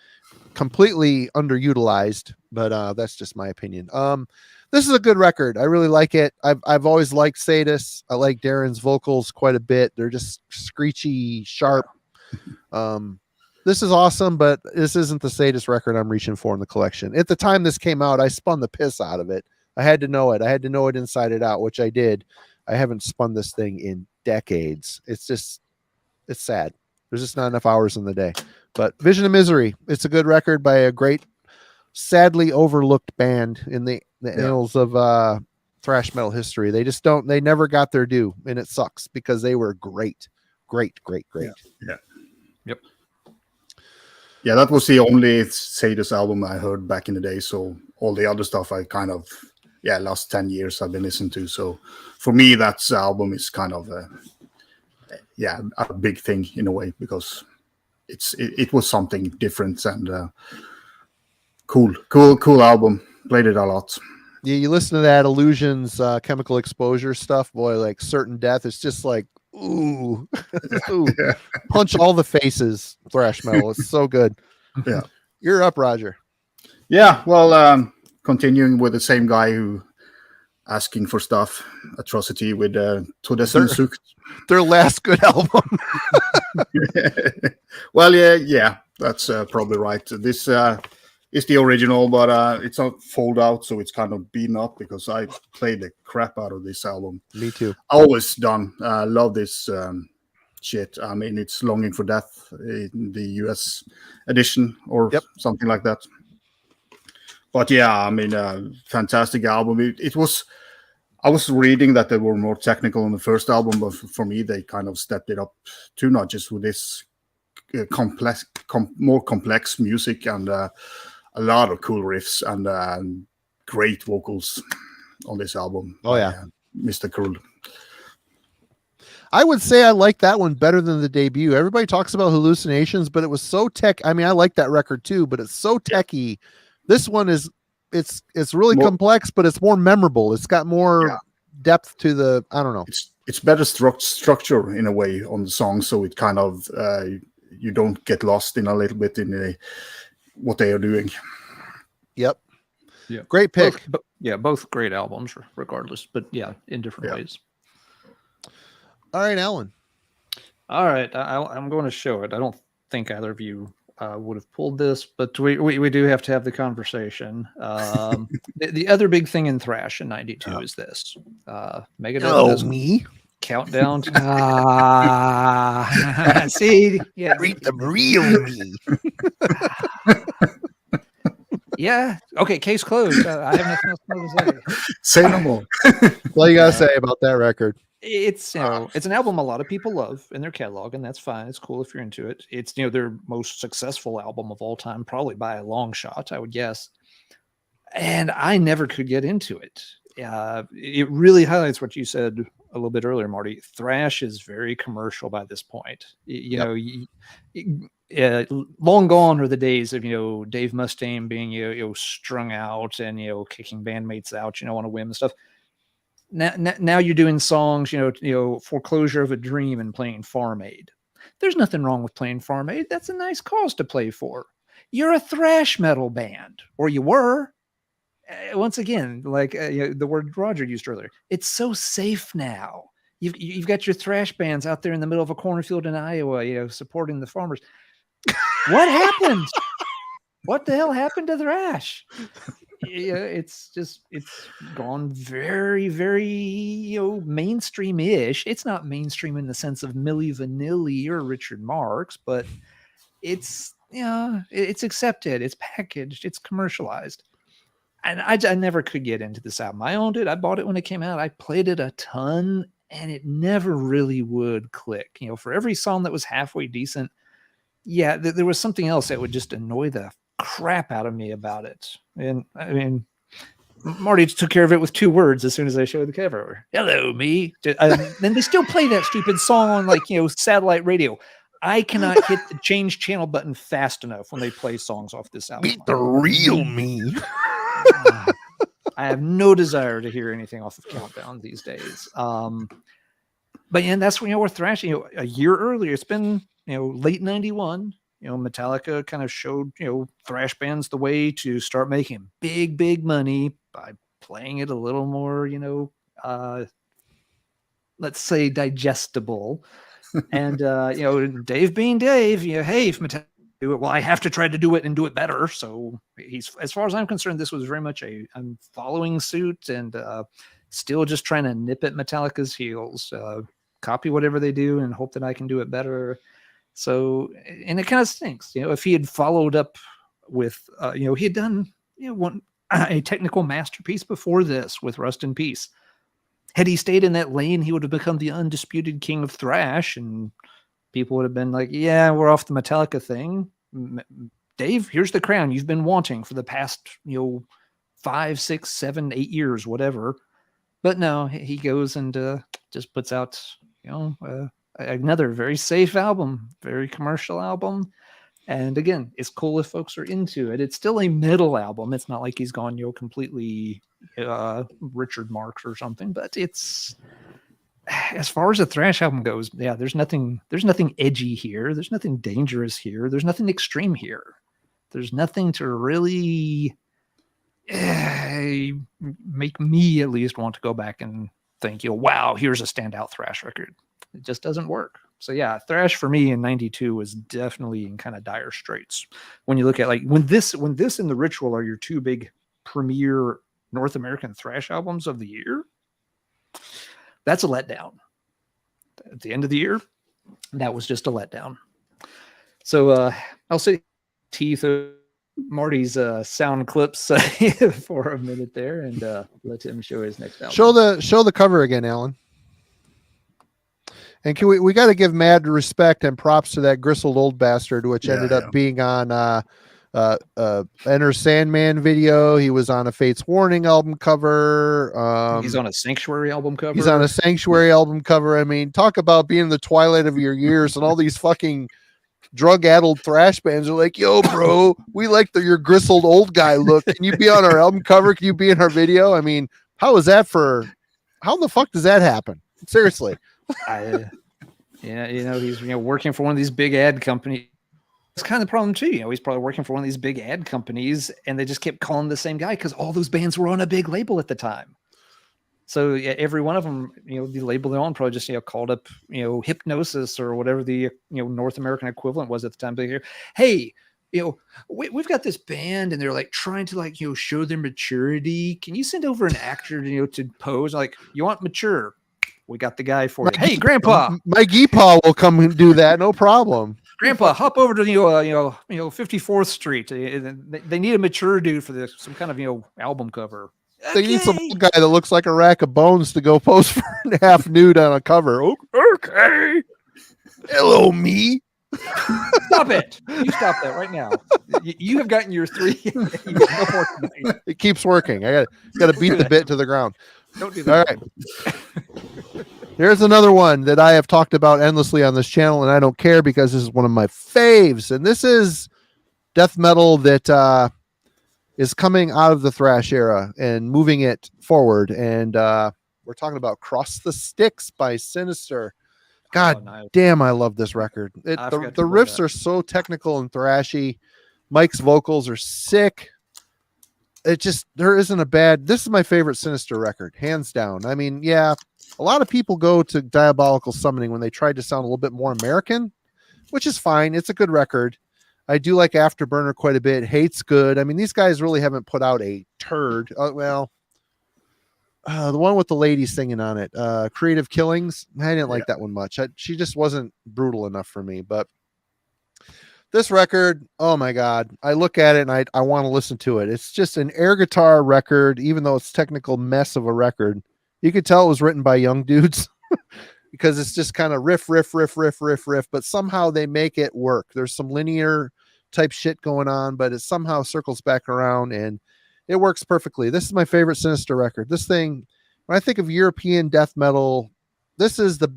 Completely underutilized, but that's just my opinion. This is a good record. I really like it. I've always liked Sadus. I like Darren's vocals quite a bit. They're just screechy, sharp. This is awesome, but this isn't the Sadus record I'm reaching for in the collection. At the time this came out, I spun the piss out of it. I had to know it. I had to know it inside and out, which I did. I haven't spun this thing in decades. It's sad. There's just not enough hours in the day. But Vision of Misery, it's a good record by a great, sadly overlooked band in the annals of thrash metal history. They never got their due, and it sucks because they were great. Yeah. Yep. Yeah, that was the only Sadus album I heard back in the day. So all the other stuff I kind of, last 10 years I've been listening to. So for me, that album is kind of a big thing in a way because it was something different and cool album. Played it a lot. Yeah, you listen to that Illusions Chemical Exposure stuff, boy, like Certain Death. It's just like, ooh, ooh. Punch all the faces, thrash metal. It's so good. Yeah. You're up, Roger. Yeah, well, continuing with the same guy who asking for stuff, Atrocity with Todesen Sucht. Their last good album. Well, yeah, that's probably right. This is the original, but it's not fold out, so it's kind of beaten up because I played the crap out of this album. Me too. Always done. Love this shit. I mean, it's Longing for Death in the US edition or something like that. But yeah, I mean, fantastic album. It was. I was reading that they were more technical on the first album, but for me, they kind of stepped it up two notches with this more complex music and a lot of cool riffs and great vocals on this album. Oh yeah, Mr. Krull. I would say I like that one better than the debut. Everybody talks about Hallucinations, but it was so tech. I mean, I like that record too, but it's so techy. This one is it's really complex, but it's more memorable. It's got more depth to the. I don't know. It's better structure in a way on the song, so it kind of you don't get lost in a little bit in what they are doing. Yep. Yeah. Great pick. Both great albums, regardless, but yeah, in different ways. All right, Alan. All right, I'm going to show it. I don't think either of you would have pulled this, but we do have to have the conversation. The other big thing in thrash in '92 is this. Megadeth me. Countdown. See, yeah, read the real me. Yeah. Okay. Case closed. I have nothing else more to say. Say no more. What you gotta say about that record? It's it's an album a lot of people love in their catalog, and that's fine. It's cool if you're into it. It's their most successful album of all time, probably by a long shot, I would guess. And I never could get into it. It really highlights what you said a little bit earlier, Marty. Thrash is very commercial by this point. Long gone are the days of Dave Mustaine being strung out and kicking bandmates out on a whim and stuff. Now you're doing songs Foreclosure of a Dream and playing Farm Aid. There's nothing wrong with playing Farm Aid. That's a nice cause to play for. You're a thrash metal band, or you were. Once again, like the word Roger used earlier, it's so safe now. You've got your thrash bands out there in the middle of a cornfield in Iowa, supporting the farmers. What happened? What the hell happened to thrash? It's gone very, very mainstream-ish. It's not mainstream in the sense of Milli Vanilli or Richard Marx, but it's it's accepted, it's packaged, it's commercialized. And I never could get into this album. I owned it. I bought it when it came out. I played it a ton, and it never really would click. For every song that was halfway decent, there was something else that would just annoy the crap out of me about it. And I mean, Marty took care of it with 2 words as soon as I showed the cover. Hello, me. And they still play that stupid song on satellite radio. I cannot hit the change channel button fast enough when they play songs off this album. Meet the real me. I have no desire to hear anything off of Countdown these days. But that's when we're thrashing. A year earlier, it's been late '91. Metallica kind of showed thrash bands the way to start making big money by playing it a little more let's say digestible. And Dave being Dave, hey, if Metallica do it, well, I have to try to do it and do it better. So he's, as far as I'm concerned, this was very much I'm following suit and still just trying to nip at Metallica's heels, copy whatever they do and hope that I can do it better. So, and it kind of stinks, if he had followed up with, he had done, a technical masterpiece before this with Rust in Peace. Had he stayed in that lane, he would have become the undisputed king of thrash, and people would have been like, yeah, we're off the Metallica thing. Dave, here's the crown you've been wanting for the past, 5, 6, 7, 8 years, whatever. But no, he goes and just puts out, another very safe album, very commercial album. And again, it's cool if folks are into it. It's still a metal album. It's not like he's gone, completely Richard Marx or something, but it's, as far as a thrash album goes, there's nothing edgy here. There's nothing dangerous here. There's nothing extreme here. There's nothing to really make me at least want to go back and think, wow, here's a standout thrash record. It just doesn't work. So thrash for me in '92 was definitely in kind of dire straits. When you look at when this and The Ritual are your 2 big premier North American thrash albums of the year, that's a letdown. At the end of the year, that was just a letdown. So I'll say teeth Marty's sound clips for a minute there, and let him show his next album. Show the cover again, Alan. And can we got to give mad respect and props to that gristled old bastard, which ended up being on Enter Sandman video. He was on a Fates Warning album cover. He's on a Sanctuary album cover. He's on a Sanctuary album cover. I mean, talk about being in the twilight of your years, and all these fucking drug-addled thrash bands are like, yo, bro, we like your gristled old guy look. Can you be on our album cover? Can you be in our video? I mean, how the fuck does that happen? Seriously. He's working for one of these big ad companies. It's kind of the problem too. He's probably working for one of these big ad companies, and they just kept calling the same guy because all those bands were on a big label at the time. So every one of them, the label they're on probably just called up Hypnosis or whatever the North American equivalent was at the time. They hear, hey, we've got this band, and they're like trying to show their maturity. Can you send over an actor to pose? Like, you want mature? We got the guy for you. Hey, Grandpa. My Geepaw will come and do that. No problem. Grandpa, hop over to 54th Street. They need a mature dude for this, some kind of album cover. They need some guy that looks like a rack of bones to go pose for half nude on a cover. Okay. Hello, me. Stop it. You stop that right now. You have gotten your 3. It keeps working. I got to beat the bit to the ground. Don't do that. All right. Here's another one that I have talked about endlessly on this channel, and I don't care because this is one of my faves. And this is death metal that is coming out of the thrash era and moving it forward. And we're talking about Cross the Sticks by Sinister. God damn, I love this record. The riffs are so technical and thrashy. Mike's vocals are sick. There isn't a bad. This is my favorite Sinister record, hands down. I mean, yeah, a lot of people go to Diabolical Summoning when they tried to sound a little bit more American, which is fine. It's a good record. I do like Afterburner quite a bit. Hate's good. I mean, these guys really haven't put out a turd. The one with the ladies singing on it, Creative Killings. I didn't like that one much. She just wasn't brutal enough for me, but this record, oh my God, I look at it and I want to listen to it. It's just an air guitar record, even though it's technical mess of a record. You could tell it was written by young dudes because it's just kind of riff, but somehow they make it work. There's some linear type shit going on, but it somehow circles back around and it works perfectly. This is my favorite Sinister record. This thing, when I think of European death metal, this is the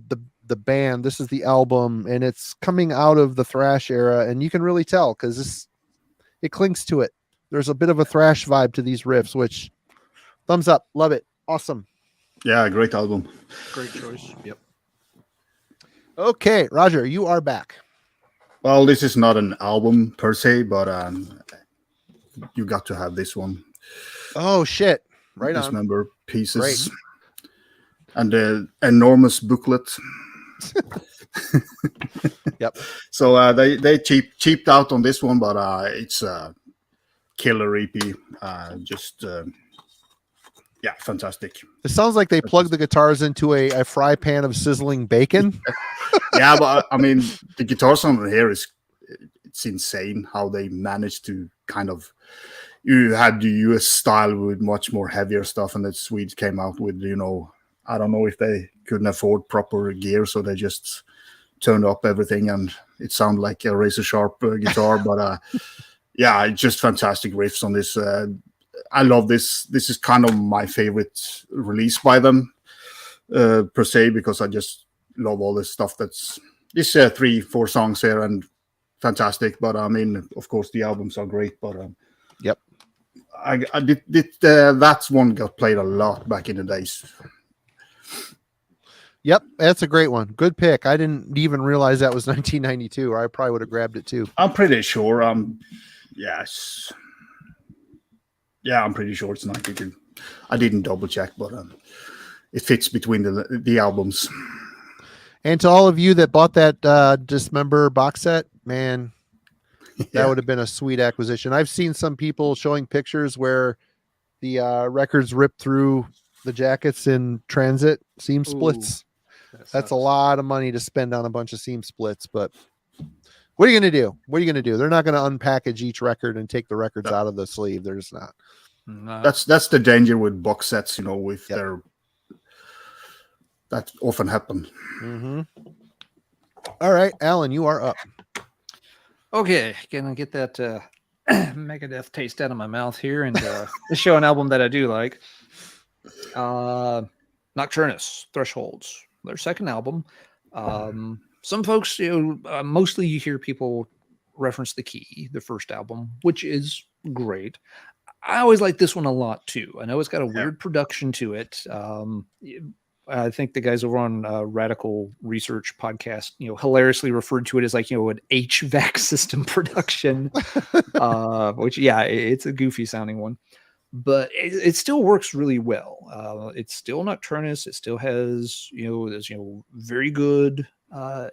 band, this is the album, and it's coming out of the thrash era, and you can really tell because it clings to it. There's a bit of a thrash vibe to these riffs, which thumbs up, love it, awesome. Yeah, great album. Great choice. Yep. Okay, Roger, you are back. Well, this is not an album per se, but you got to have this one. Oh shit! Right on. Dismember pieces. Great. And the enormous booklet. Yep. So they cheaped out on this one, but it's a killer EP. Fantastic. It sounds like they plugged the guitars into a fry pan of sizzling bacon. Yeah, but I mean, the guitar sound here it's insane how they managed to kind of. You had the US style with much more heavier stuff, and the Swedes came out with, I don't know if they couldn't afford proper gear, so they just turned up everything, and it sounded like a razor sharp guitar. But it's just fantastic riffs on this. I love this. This is kind of my favorite release by them, per se, because I just love all this stuff. This 3-4 songs here and fantastic. But I mean, of course, the albums are great. But yep. I did that one got played a lot back in the days. Yep, that's a great one. Good pick. I didn't even realize that was 1992, or I probably would have grabbed it too. I'm pretty sure. Yes. Yeah, I'm pretty sure it's 92. I didn't double check, but it fits between the albums. And to all of you that bought that Dismember box set, man, that would have been a sweet acquisition. I've seen some people showing pictures where the records ripped through the jackets in transit seam splits. That's a lot of money to spend on a bunch of seam splits, but What are you going to do? What are you going to do? They're not going to unpackage each record and take the records No. out of the sleeve. They're just not. No. That's the danger with box sets, with Yep. their that often happen. Mm-hmm. All right, Alan, you are up. Okay, gonna get that Megadeth taste out of my mouth here, and let's show an album that I do like. Nocturnus, Thresholds, their second album. Some folks, mostly you hear people reference The Key, the first album, which is great. I always like this one a lot too. I know it's got a weird production to it. I think the guys over on Radical Research podcast, hilariously referred to it as like, an HVAC system production, which, it's a goofy sounding one, but it still works really well. It's still Nocturnus. It still has, this, very good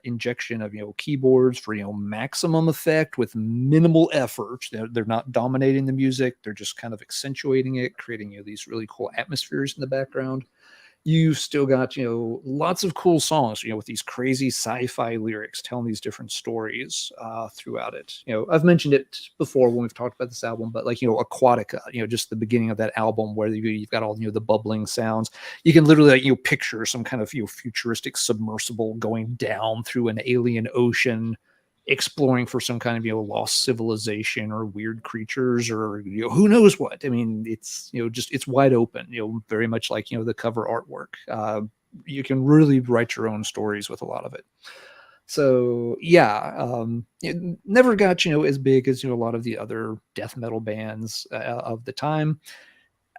injection of, keyboards for, maximum effect with minimal effort. They're not dominating the music. They're just kind of accentuating it, creating, these really cool atmospheres in the background. You've still got, lots of cool songs, with these crazy sci-fi lyrics telling these different stories throughout it. I've mentioned it before when we've talked about this album, but like, Aquatica, just the beginning of that album where you've got all, the bubbling sounds. You can literally, like, picture some kind of, futuristic submersible going down through an alien ocean, exploring for some kind of, lost civilization or weird creatures or, who knows what. I mean, it's, it's wide open, very much like, the cover artwork. You can really write your own stories with a lot of it. So it never got, as big as, a lot of the other death metal bands of the time.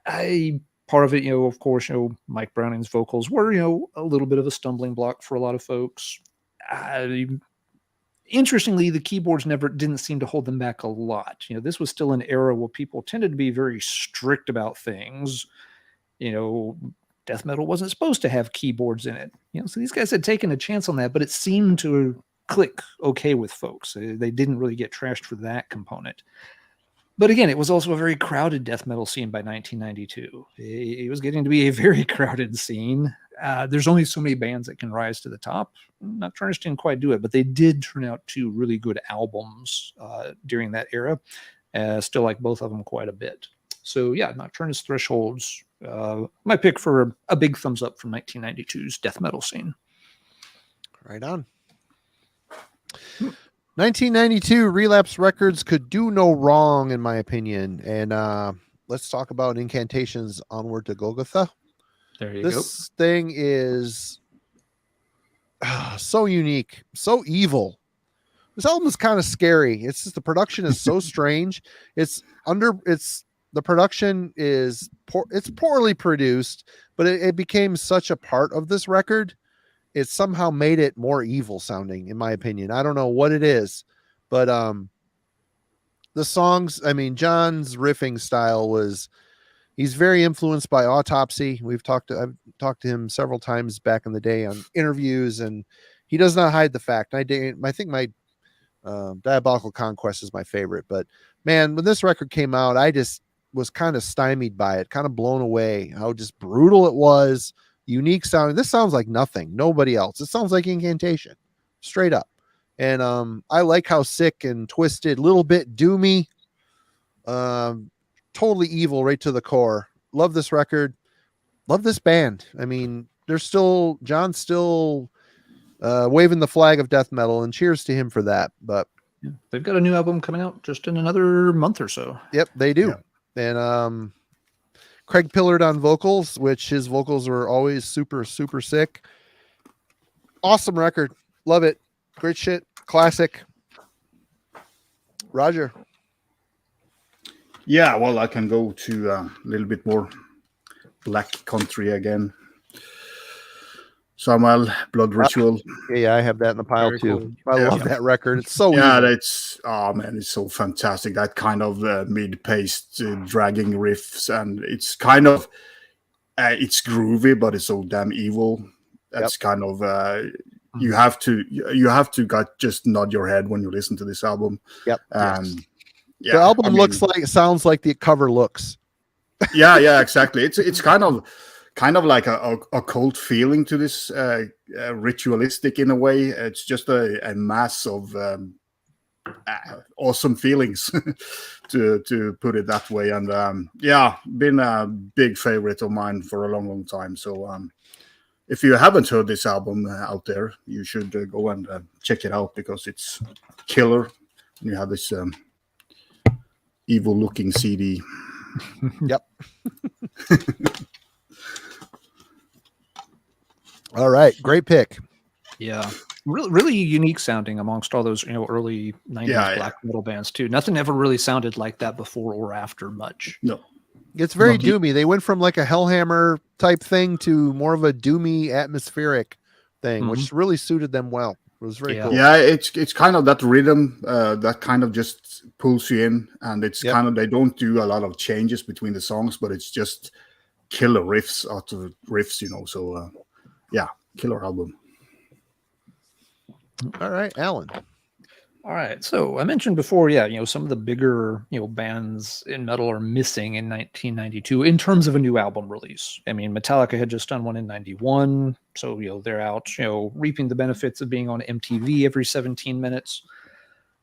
Part of it, of course, Mike Browning's vocals were, a little bit of a stumbling block for a lot of folks. Interestingly, the keyboards didn't seem to hold them back a lot. This was still an era where people tended to be very strict about things. Death metal wasn't supposed to have keyboards in it. So these guys had taken a chance on that, but it seemed to click okay with folks. They didn't really get trashed for that component. But again, it was also a very crowded death metal scene by 1992. It was getting to be a very crowded scene. There's only so many bands that can rise to the top. Nocturnus didn't quite do it, but they did turn out 2 really good albums during that era. Still like both of them quite a bit. So Nocturnus, Thresholds, my pick for a big thumbs up from 1992's death metal scene. Right on. 1992 Relapse Records could do no wrong, in my opinion. And let's talk about Incantation's Onward to Golgotha. There you go. This thing is so unique, so evil. This album is kind of scary. It's just the production is so strange. The production is it's poorly produced, but it became such a part of this record. It somehow made it more evil sounding, in my opinion. I don't know what it is, but the songs, I mean, John's riffing style he's very influenced by Autopsy. I've talked to him several times back in the day on interviews, and he does not hide the fact. I think my Diabolical Conquest is my favorite, but man, when this record came out, I just was kind of stymied by it, kind of blown away how just brutal it was. Unique sounding. This sounds like nothing. Nobody else. It sounds like Incantation, straight up. And I like how sick and twisted, little bit doomy, totally evil right to the core. Love this record. Love this band. I mean, John's still waving the flag of death metal, and cheers to him for that. But they've got a new album coming out just in another month or so. Yep, they do. Yeah. And Craig Pillard on vocals, which his vocals were always super, super sick. Awesome record. Love it. Great shit. Classic. Roger. Yeah, well, I can go to a little bit more black country again. Samuel, Blood Ritual. Yeah, I have that in the pile Very too. cool. I love that record. It's so yeah, easy. it's so fantastic. That kind of mid-paced dragging riffs, and it's kind of it's groovy, but it's so damn evil. That's kind of you have to just nod your head when you listen to this album. Yep. Yeah, the album sounds like the cover looks. yeah, exactly. It's kind of like a occult feeling to this, ritualistic in a way. It's just a mass of awesome feelings, to put it that way. And yeah, been a big favorite of mine for a long time. So if you haven't heard this album out there, you should go and check it out, because it's killer. And you have this evil looking CD. Yep. All right, great pick. Yeah, really unique sounding amongst all those early 90s black metal bands too. Nothing ever really sounded like that before or after much. No, it's very doomy. They went from like a Hellhammer type thing to more of a doomy atmospheric thing, which really suited them well. It was very cool. Yeah, it's kind of that rhythm that kind of just pulls you in, and it's kind of, they don't do a lot of changes between the songs, but it's just killer riffs out of riffs, So yeah, killer album. All right, Alan. All right, so I mentioned before, some of the bigger bands in metal are missing in 1992 in terms of a new album release. I mean, Metallica had just done one in 91, so they're out reaping the benefits of being on MTV every 17 minutes.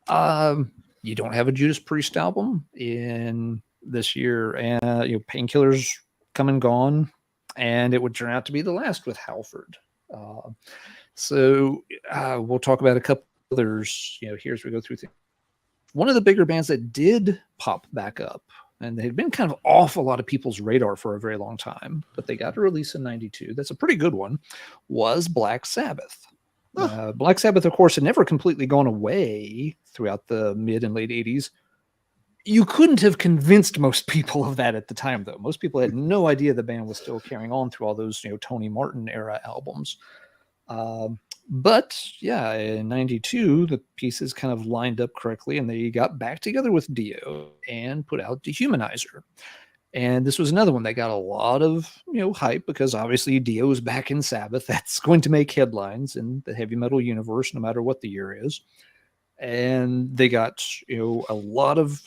You don't have a Judas Priest album in this year, and Painkillers come and gone, and it would turn out to be the last with Halford. So we'll talk about a couple others, here as we go through things. One of the bigger bands that did pop back up, and they had been kind of off a lot of people's radar for a very long time, but they got a release in 92. That's a pretty good one, was Black Sabbath. Black Sabbath, of course, had never completely gone away throughout the mid and late 80s. You couldn't have convinced most people of that at the time, though. Most people had no idea the band was still carrying on through all those, Tony Martin era albums. But yeah, in 92, the pieces kind of lined up correctly, and they got back together with Dio and put out Dehumanizer. And this was another one that got a lot of, hype, because obviously Dio is back in Sabbath. That's going to make headlines in the heavy metal universe, no matter what the year is. And they got, a lot of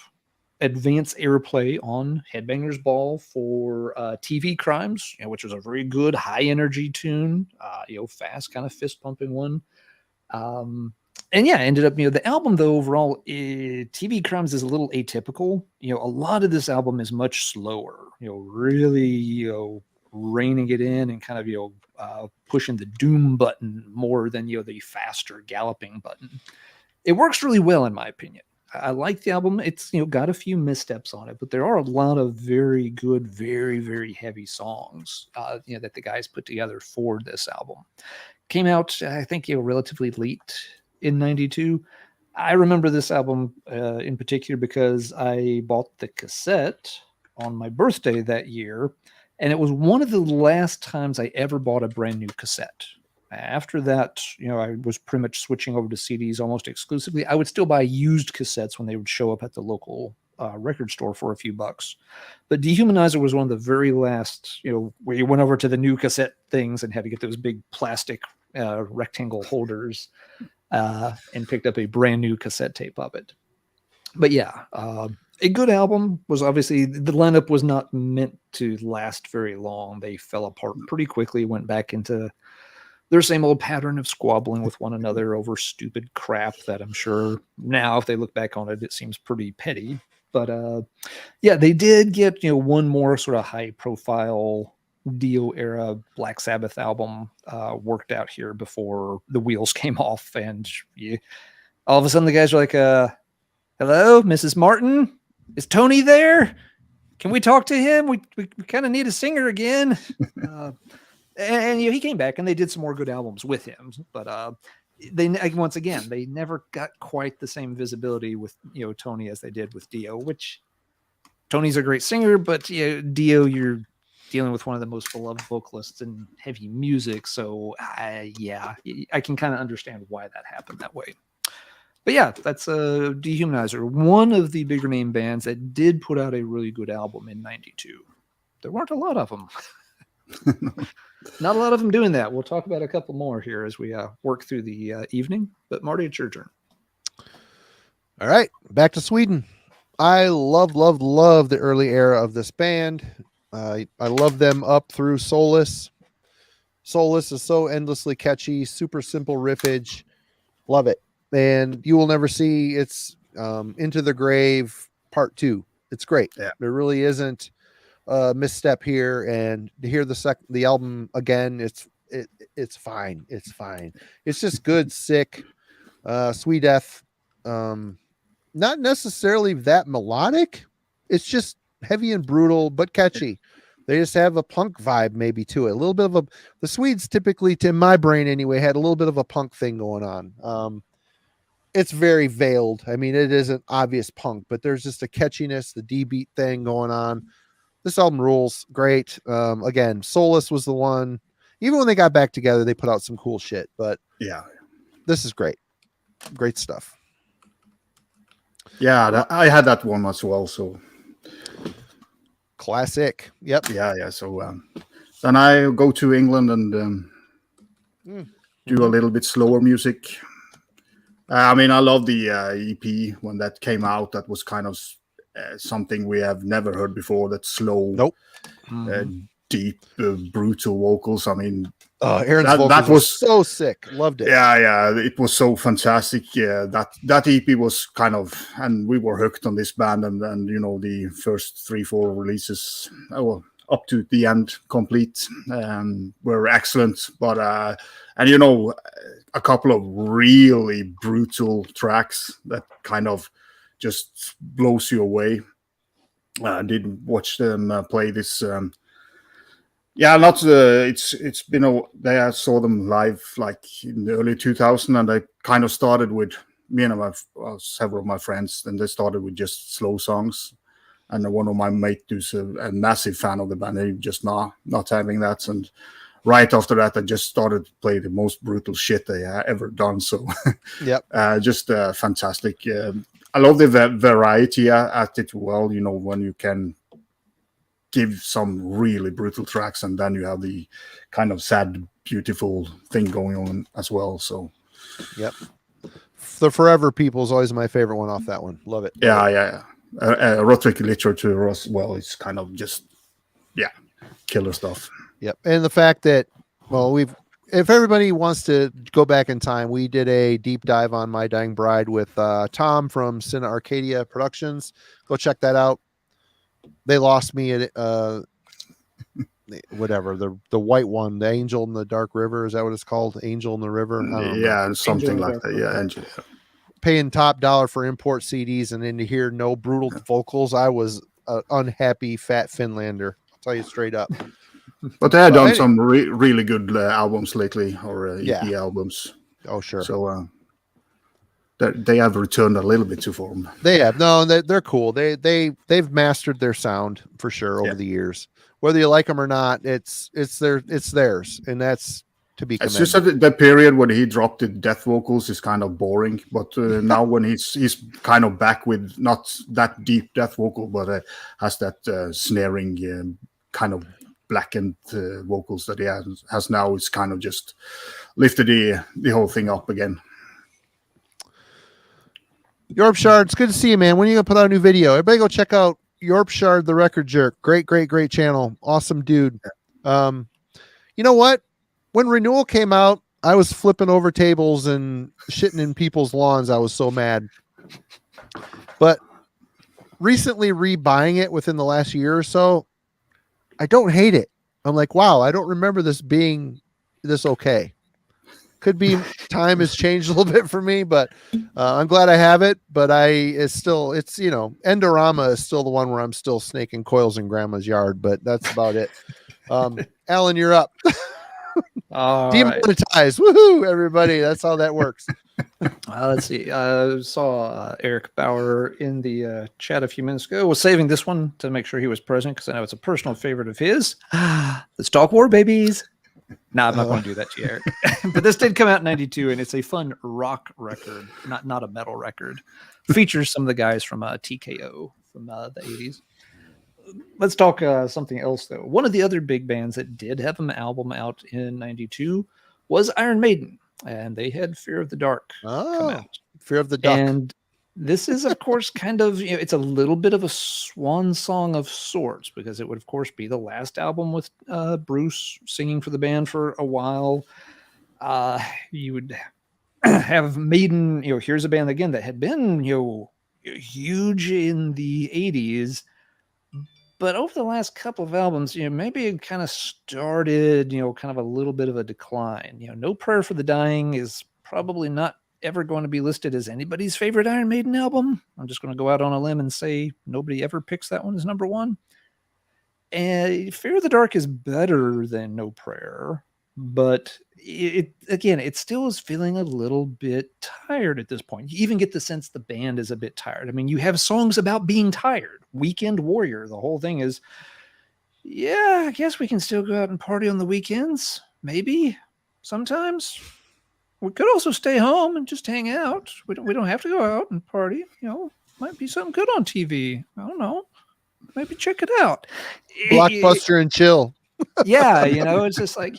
advanced airplay on Headbangers Ball for TV Crimes, which was a very good high energy tune, fast kind of fist pumping one. And yeah, ended up, the album though, overall, TV Crimes is a little atypical. A lot of this album is much slower, really, reining it in and kind of, pushing the doom button more than, the faster galloping button. It works really well, in my opinion. I like the album. It's, got a few missteps on it, but there are a lot of very good, very, very heavy songs, that the guys put together for this album. Came out, I think, relatively late in 92. I remember this album in particular because I bought the cassette on my birthday that year, and it was one of the last times I ever bought a brand new cassette. After that, I was pretty much switching over to CDs almost exclusively. I would still buy used cassettes when they would show up at the local record store for a few bucks. But Dehumanizer was one of the very last, where you went over to the new cassette things and had to get those big plastic rectangle holders and picked up a brand new cassette tape of it. But yeah, a good album. Was obviously, the lineup was not meant to last very long. They fell apart pretty quickly, went back into their same old pattern of squabbling with one another over stupid crap that I'm sure now, if they look back on it, it seems pretty petty. But yeah, they did get, one more sort of high profile Dio era Black Sabbath album worked out here before the wheels came off. And all of a sudden the guys are like, hello, Mrs. Martin, is Tony there? Can we talk to him? We kind of need a singer again. And he came back and they did some more good albums with him, but they never got quite the same visibility with Tony as they did with Dio. Which Tony's a great singer, but Dio, you're dealing with one of the most beloved vocalists in heavy music, so I can kind of understand why that happened that way. But yeah, that's Dehumanizer, one of the bigger name bands that did put out a really good album in 92. There weren't a lot of them. Not a lot of them doing that. We'll talk about a couple more here as we work through the evening. But Marty, it's your turn. All right, back to Sweden. I love the early era of this band. I love them up through Solus. Solus is so endlessly catchy, super simple riffage. Love it. and you will never see it's Into the Grave Part 2. It's great. Yeah. There really isn't a misstep here, and to hear the album again, it's fine. It's fine. It's just good, sick, Sweet Death. Not necessarily that melodic. It's just heavy and brutal, but catchy. They just have a punk vibe maybe to it. A little bit of the Swedes typically, to my brain anyway, had a little bit of a punk thing going on. It's very veiled. I mean, it isn't obvious punk, but there's just a catchiness, the D beat thing going on. This album rules. Great. Again, Solus was the one. Even when they got back together, they put out some cool shit, but yeah, this is great. Great stuff. Yeah, I had that one as well. So classic. Yep. Yeah. So then I go to England and do a little bit slower music. I mean, I love the EP when that came out. That was kind of something we have never heard before. That slow, nope, deep, brutal vocals. I mean, Aaron's vocals was so sick. Loved it. Yeah, it was so fantastic. Yeah, that EP was kind of, and we were hooked on this band, and the first 3-4 releases, up to the end, complete, were excellent. But and a couple of really brutal tracks that kind of just blows you away. I did watch them play this. It's been I saw them live like in the early 2000s, and I kind of started with me and several of my friends, and they started with just slow songs. And one of my mates who's a massive fan of the band, he just not having that. And right after that, I just started to play the most brutal shit they ever done. So, yep, just fantastic. I love the variety at it. Well, when you can give some really brutal tracks, and then you have the kind of sad, beautiful thing going on as well. So, yep, the Forever People is always my favorite one off that one. Love it. Yeah. Erotic literature as well. It's kind of just, killer stuff. Yep. And the fact that, if everybody wants to go back in time, we did a deep dive on My Dying Bride with Tom from Cine Arcadia Productions. Go check that out. They lost me at whatever, the white one, the Angel in the Dark River. Is that what it's called? Angel in the River? Yeah, something like that. Yeah, Angel. Paying top dollar for import CDs, and then to hear no brutal vocals, I was an unhappy fat Finlander. I'll tell you straight up. But they have done some really good albums lately, or EP albums. Oh, sure. So they have returned a little bit to form. They have. No, they're cool. They've mastered their sound for sure over the years. Whether you like them or not, it's theirs, and that's to be commended. It's just that the period when he dropped the death vocals is kind of boring, but now when he's kind of back with not that deep death vocal, but has that snaring kind of blackened vocals that he has now, it's kind of just lifted the whole thing up again. Yorkshire, it's good to see you, man. When are you gonna put out a new video? Everybody go check out Yorkshire the Record Jerk. Great channel. Awesome dude. You know what? When Renewal came out, I was flipping over tables and shitting in people's lawns. I was so mad. But recently rebuying it within the last year or so, I don't hate it. I'm like, wow, I don't remember this being this okay. Could be time has changed a little bit for me, but I'm glad I have it. But Endorama is still the one where I'm still snaking coils in grandma's yard, but that's about it. Alan, you're up. Demonetized. Right. Woohoo, everybody. That's how that works. Let's see. I saw Eric Bauer in the chat a few minutes ago. Was saving this one to make sure he was present because I know it's a personal favorite of his. Let's talk war, babies. No, I'm not going to do that to you, Eric. But this did come out in 92, and it's a fun rock record, not a metal record. Features some of the guys from TKO from the 80s. Let's talk something else, though. One of the other big bands that did have an album out in 92 was Iron Maiden, and they had Fear of the Dark come out. Fear of the Dark. And this is, of course, kind of, it's a little bit of a swan song of sorts, because it would, of course, be the last album with Bruce singing for the band for a while. You would have Maiden, here's a band again that had been, huge in the 80s, but over the last couple of albums, maybe it kind of started, kind of a little bit of a decline. No Prayer for the Dying is probably not ever going to be listed as anybody's favorite Iron Maiden album. I'm just going to go out on a limb and say nobody ever picks that one as number one. And Fear of the Dark is better than No Prayer, but it still is feeling a little bit tired at this point. You even get the sense the band is a bit tired. I mean, you have songs about being tired. Weekend Warrior, the whole thing is, yeah, I guess we can still go out and party on the weekends. Maybe sometimes we could also stay home and just hang out. We don't have to go out and party. Might be something good on TV. I don't know. Maybe check it out. Blockbuster and chill. Yeah, it's just like,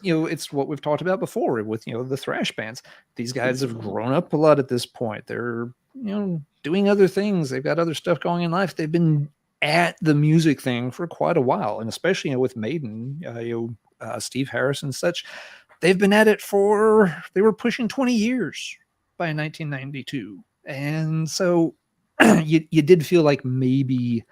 it's what we've talked about before with, the thrash bands. These guys have grown up a lot at this point. They're, doing other things. They've got other stuff going in life. They've been at the music thing for quite a while. And especially, with Maiden, Steve Harris and such, they've been at it they were pushing 20 years by 1992. And so you did feel like maybe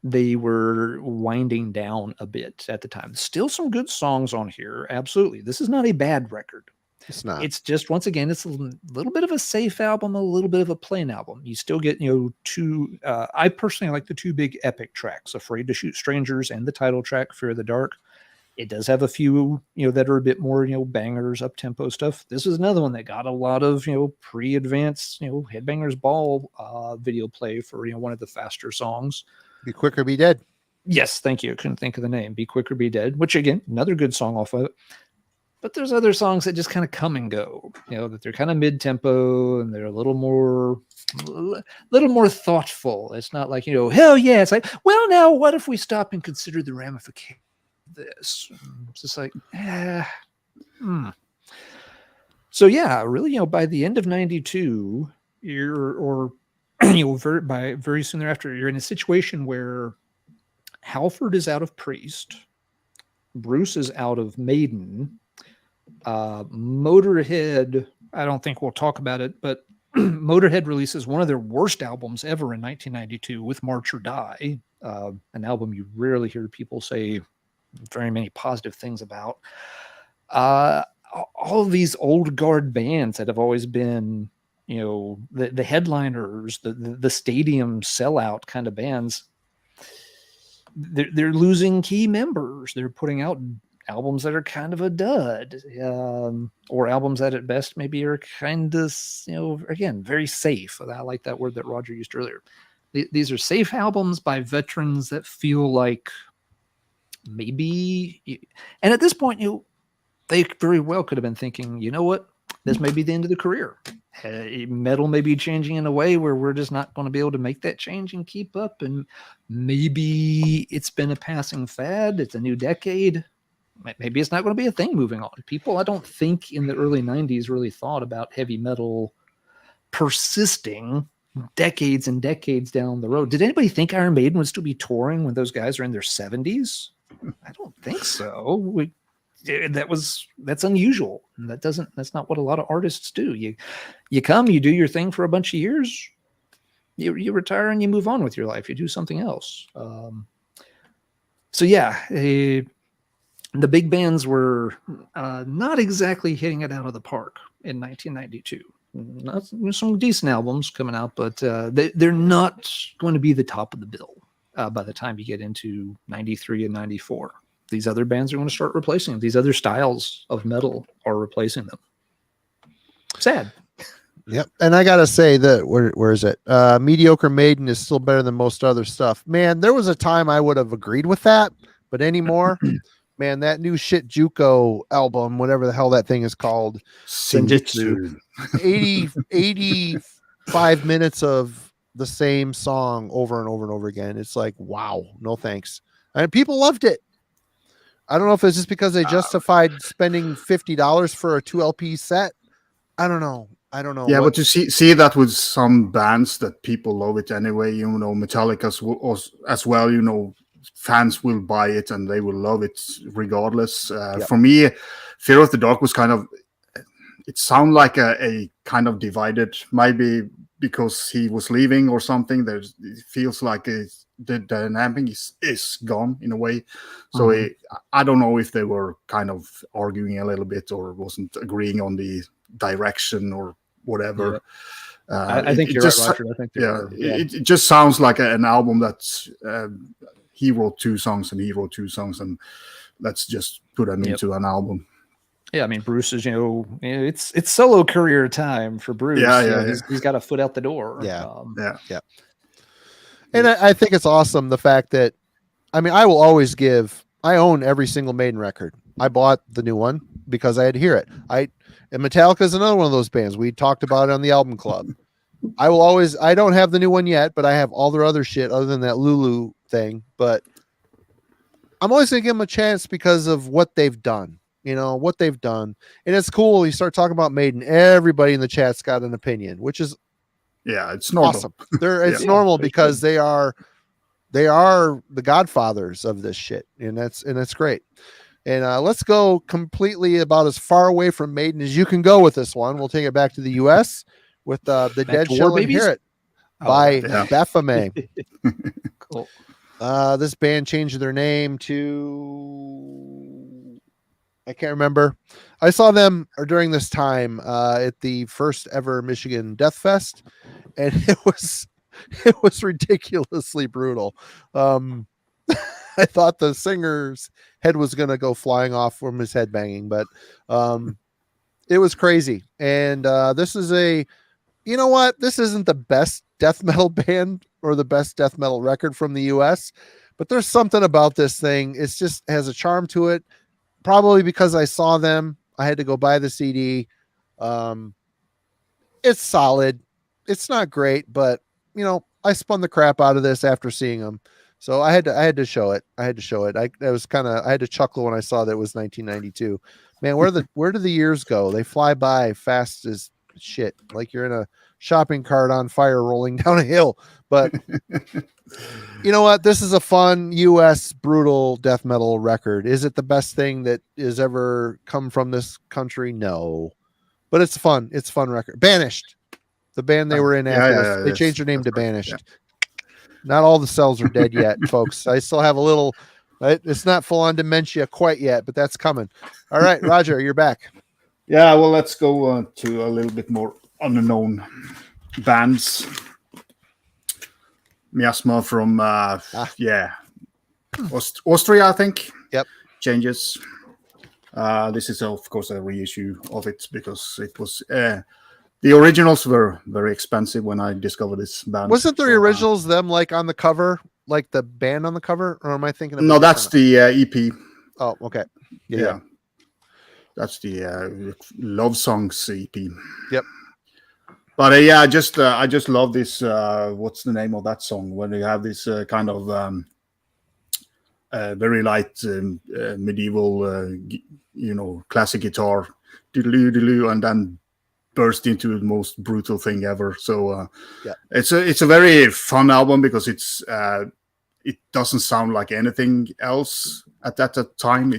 they were winding down a bit at the time. Still some good songs on here. Absolutely. This is not a bad record. It's not. It's just, once again, it's a little bit of a safe album, a little bit of a plain album. You still get, two, I personally like the two big epic tracks, Afraid to Shoot Strangers and the title track, Fear of the Dark. It does have a few, that are a bit more, bangers, up-tempo stuff. This is another one that got a lot of, pre-advanced, Headbangers Ball video play for, one of the faster songs. Be Quick or Be Dead. Yes, thank you. I couldn't think of the name. Be Quick or Be Dead, which, again, another good song off of it. But there's other songs that just kind of come and go, that they're kind of mid-tempo and they're a little more thoughtful. It's not like, hell yeah. It's like, well, now what if we stop and consider the ramifications of this? It's just like, So yeah, really, by the end of 92, very soon thereafter, you're in a situation where Halford is out of Priest, Bruce is out of Maiden, Motorhead, I don't think we'll talk about it, but Motorhead releases one of their worst albums ever in 1992 with March or Die, an album you rarely hear people say very many positive things about. All of these old guard bands that have always been, the headliners, the stadium sellout kind of bands, they're losing key members. They're putting out albums that are kind of a dud, or albums that at best maybe are kind of, again, very safe. I like that word that Roger used earlier. These are safe albums by veterans that feel like maybe, and at this point, they very well could have been thinking, you know what, this may be the end of the career. Metal may be changing in a way where we're just not going to be able to make that change and keep up. And maybe it's been a passing fad. It's a new decade. Maybe it's not going to be a thing moving on. People, I don't think in the early 90s really thought about heavy metal persisting decades and decades down the road. Did anybody think Iron Maiden would still be touring when those guys are in their 70s? I don't think so. That's unusual. That's not what a lot of artists do. You come, you do your thing for a bunch of years, you retire and you move on with your life. You do something else. So yeah, the big bands were not exactly hitting it out of the park in 1992. Not some decent albums coming out, but they're not going to be the top of the bill by the time you get into 93 and 94. These other bands are going to start replacing them. These other styles of metal are replacing them. Sad. Yep. And I got to say that, where is it? Mediocre Maiden is still better than most other stuff. Man, there was a time I would have agreed with that, but anymore, man, that new shit Juco album, whatever the hell that thing is called, Senjutsu. 85 minutes of the same song over and over and over again. It's like, wow, no thanks. And people loved it. I don't know if it's just because they justified spending $50 for a 2 LP set. I don't know. Yeah, but you see that with some bands that people love it anyway. Metallica as well. Fans will buy it and they will love it regardless. Yep. For me, Fear of the Dark was kind of it sounded like a kind of divided, maybe because he was leaving or something. It feels like the dynamic is gone in a way. So I don't know if they were kind of arguing a little bit or wasn't agreeing on the direction or whatever. Yeah. I think you're right, Roger. I think it just sounds like an album that's he wrote 2 songs and he wrote 2 songs, and let's just put them into an album. Yeah, I mean, Bruce is, it's solo career time for Bruce. He's got a foot out the door. Yeah. And I think it's awesome, the fact that, I mean, I own every single Maiden record. I bought the new one because I had to hear it. And Metallica is another one of those bands. We talked about it on the album club. I don't have the new one yet, but I have all their other shit other than that Lulu thing. But I'm always going to give them a chance because of what they've done. What they've done. And it's cool. You start talking about Maiden, everybody in the chat's got an opinion, which is it's normal. Awesome. It's normal because they are the godfathers of this shit. And that's great. And let's go completely about as far away from Maiden as you can go with this one. We'll take it back to the US with the Dead Shall Inherit it by Baphomet. Cool. This band changed their name to, I can't remember. I saw them during this time at the first ever Michigan Death Fest, and it was ridiculously brutal. I thought the singer's head was going to go flying off from his head banging, but it was crazy. And this is this isn't the best death metal band or the best death metal record from the US, but there's something about this thing. It's just has a charm to it. Probably because I saw them, I had to go buy the CD. It's solid. It's not great, but I spun the crap out of this after seeing them. So I had to show it. I had to chuckle when I saw that it was 1992. Man, where do the years go? They fly by fast as shit. Like you're in a shopping cart on fire rolling down a hill. But you know what? This is a fun US brutal death metal record. Is it the best thing that has ever come from this country? No. But it's fun. It's a fun record. Banished. The band they were in after this. They changed their name to Banished. Yeah. Not all the cells are dead yet, folks. I still have a little. It's not full on dementia quite yet, but that's coming. All right, Roger, you're back. Yeah, well, let's go to a little bit more unknown bands. Miasma from Austria, I think. Yep. Changes. This is of course a reissue of it because it was the originals were very expensive when I discovered this band. Wasn't the originals them like on the cover, like the band on the cover, or am I thinking of? No, that's the EP. Oh, okay. Yeah. That's the Love Songs EP. Yep. But I just love this. What's the name of that song? When you have this kind of very light medieval, classic guitar, doodaloo, and then burst into the most brutal thing ever. So it's a very fun album because it doesn't sound like anything else at that time.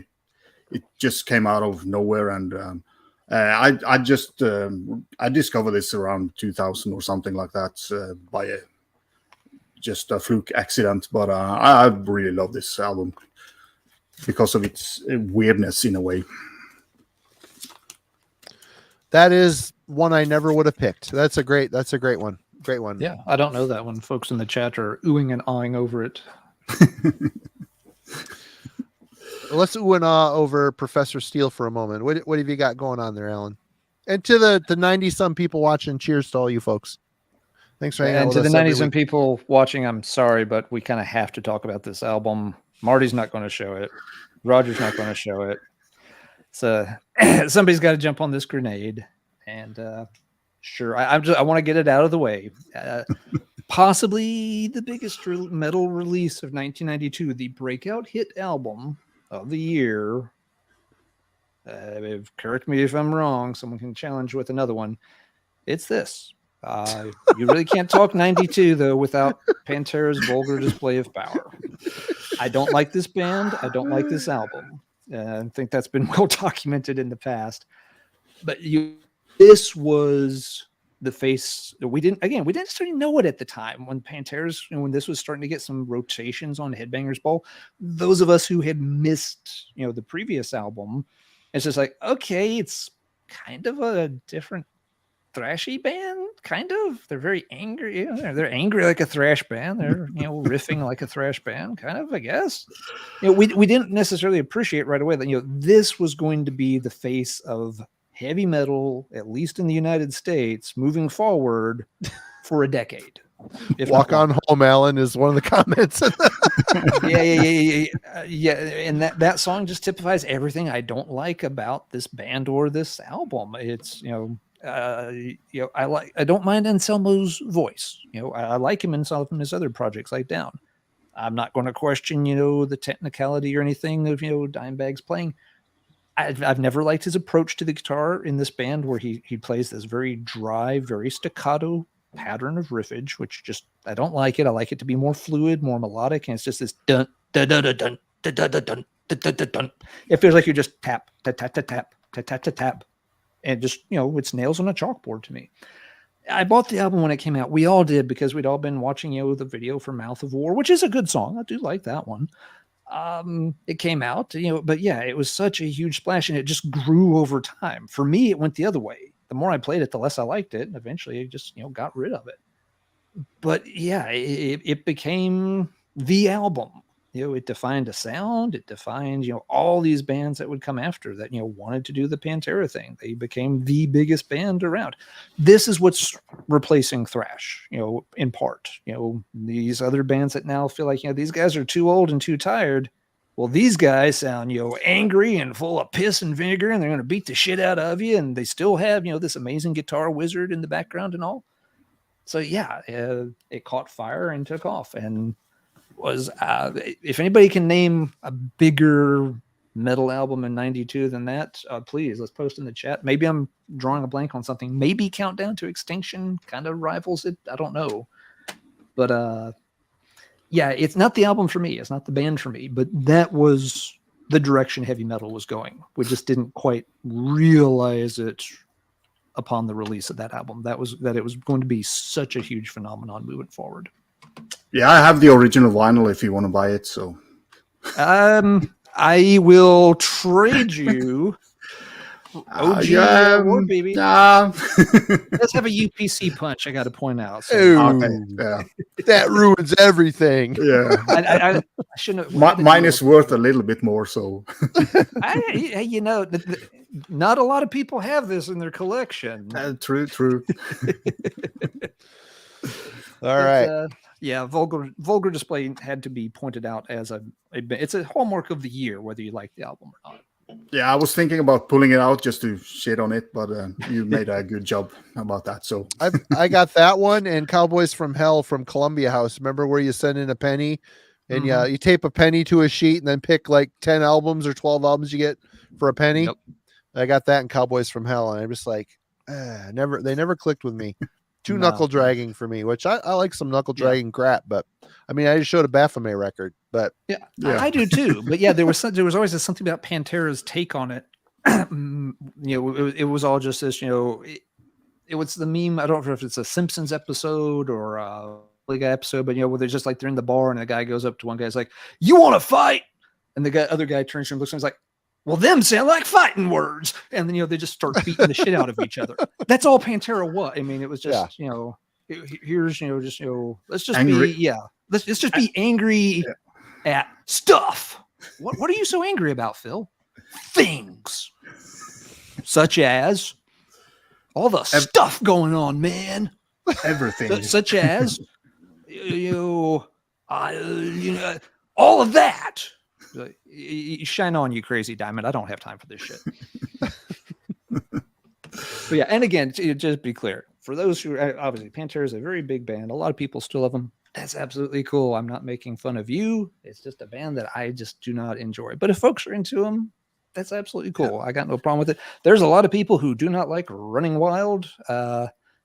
It just came out of nowhere, and I discovered this around 2000 or something like that by just a fluke accident. But I really love this album because of its weirdness in a way. That is one I never would have picked. That's a great one. Great one. Yeah, I don't know that one. Folks in the chat are oohing and awing over it. Let's ooh and ah over Professor Steele for a moment. What have you got going on there, Alan? And to the 90-some people watching, cheers to all you folks. Thanks for hanging out with us. And to the 90-some people watching, I'm sorry, but we kind of have to talk about this album. Marty's not going to show it. Roger's not going to show it. So somebody's got to jump on this grenade. And sure, I want to get it out of the way. Possibly the biggest metal release of 1992, the breakout hit album of the year. Correct me if I'm wrong. Someone can challenge with another one. It's this. You really can't talk 92 though without Pantera's vulgar display of power. I don't like this band. I don't like this album. I think that's been well documented in the past. But you this was the face. We didn't necessarily know it at the time when Pantera's, when this was starting to get some rotations on Headbangers Ball. Those of us who had missed, the previous album, it's just like, okay, it's kind of a different thrashy band, kind of. They're very angry. They're angry like a thrash band. They're riffing like a thrash band, kind of, I guess. We didn't necessarily appreciate right away that this was going to be the face of heavy metal, at least in the United States, moving forward for a decade. Walk on home, Alan, is one of the comments. Yeah. And that song just typifies everything I don't like about this band or this album. It's I don't mind Anselmo's voice. I like him in some of his other projects like Down. I'm not going to question the technicality or anything of Dimebag's playing. I've never liked his approach to the guitar in this band, where he plays this very dry, very staccato pattern of riffage, which just, I don't like it. I like it to be more fluid, more melodic, and it's just this dun dun dun dun dun dun dun dun dun dun dun. It feels like you're just tap tap tap tap tap tap tap tap tap, and just it's nails on a chalkboard to me. I bought the album when it came out. We all did, because we'd all been watching the video for Mouth of War, which is a good song. I do like that one. It came out, but yeah, it was such a huge splash, and it just grew over time. For me, it went the other way. The more I played it, the less I liked it, and eventually I just got rid of it. But yeah, it became the album. It defined a sound. It defined all these bands that would come after that wanted to do the Pantera thing. They became the biggest band around. This is what's replacing thrash, in part. These other bands that now feel like these guys are too old and too tired. Well, these guys sound angry and full of piss and vinegar, and they're going to beat the shit out of you, and they still have this amazing guitar wizard in the background and all. So yeah, it caught fire and took off, and was if anybody can name a bigger metal album in 92 than that, please, let's post in the chat. Maybe I'm drawing a blank on something. Maybe Countdown to Extinction kind of rivals it. I don't know. But yeah, it's not the album for me. It's not the band for me. But that was the direction heavy metal was going. We just didn't quite realize it upon the release of that album. That it was going to be such a huge phenomenon moving forward. Yeah, I have the original vinyl if you want to buy it. So, I will trade you. OG War Baby. Let's have a UPC punch. I got to point out. So. Okay, yeah, that ruins everything. Yeah, I shouldn't have. Mine is worth a little bit more. So, not a lot of people have this in their collection. True. All right. Yeah, vulgar display had to be pointed out as it's a hallmark of the year, whether you like the album or not. Yeah, I was thinking about pulling it out just to shit on it, but you made a good job about that. So I got that one and Cowboys from Hell from Columbia House. Remember where you send in a penny and you tape a penny to a sheet and then pick like 10 albums or 12 albums you get for a penny. Yep. I got that in Cowboys from Hell, and I'm just like, they never clicked with me. Too knuckle dragging for me, which I like some knuckle dragging crap, but I mean, I just showed a Baphomet record, but yeah, I do too. But yeah, there was always something about Pantera's take on it. It was all just this, it was the meme. I don't know if it's a Simpsons episode or a Guy episode, but where they're just like, they're in the bar and the guy goes up to one guy's like, "You want to fight?" And the other guy turns to him and looks and he's like, "Well, them sound like fighting words." And then, they just start beating the shit out of each other. That's all Pantera was. I mean, it was just, here's, let's just angry. Let's just be angry at stuff. What are you so angry about, Phil? Things. Such as all the stuff going on, man. Everything. Such as, all of that. Shine on, you crazy diamond. I don't have time for this shit. But yeah, and again, just be clear, for those who obviously, Pantera is a very big band. A lot of people still love them. That's absolutely cool. I'm not making fun of you. It's just a band that I just do not enjoy. But if folks are into them, that's absolutely cool. I got no problem with it. There's a lot of people who do not like Running Wild.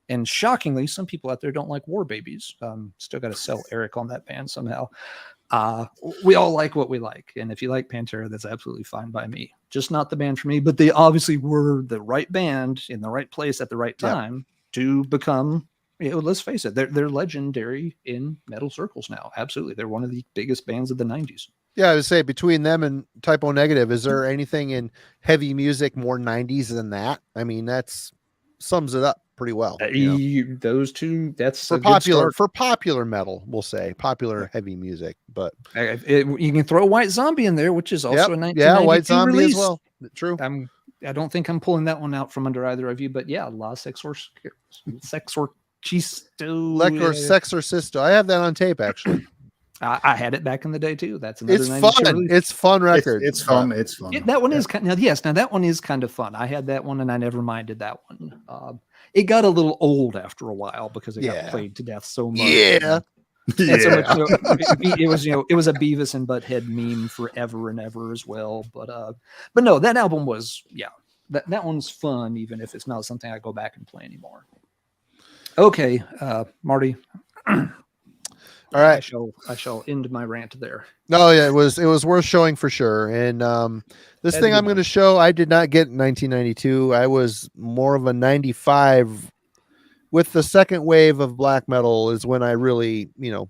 And shockingly, some people out there don't like War Babies. Still got to sell Eric on that band somehow. We all like what we like. And if you like Pantera, that's absolutely fine by me. Just not the band for me, but they obviously were the right band in the right place at the right time to become, let's face it, they're legendary in metal circles now. Absolutely. They're one of the biggest bands of the 90s. Yeah, I would say between them and Typo Negative, is there anything in heavy music more 90s than that? I mean, that's sums it up pretty well. Those two, that's for popular metal, we'll say popular heavy music, but you can throw White Zombie in there, which is also a 1992 White Zombie release as well. True. I don't think I'm pulling that one out from under either of you, but yeah, La Sexorcisto. I have that on tape actually. I had it back in the day too. That's another. It's fun. Release. It's fun record. It's fun. It's fun. That one is now. Yes, now that one is kind of fun. I had that one, and I never minded that one. It got a little old after a while because it got played to death so much. Yeah. So much, it was it was a Beavis and Butthead meme forever and ever as well. But no, that album was that one's fun, even if it's not something I go back and play anymore. Okay, Marty. All right, I shall end my rant there. No, yeah, it was worth showing for sure. And this thing I'm going to show, I did not get in 1992. I was more of a 95. With the second wave of black metal is when I really, I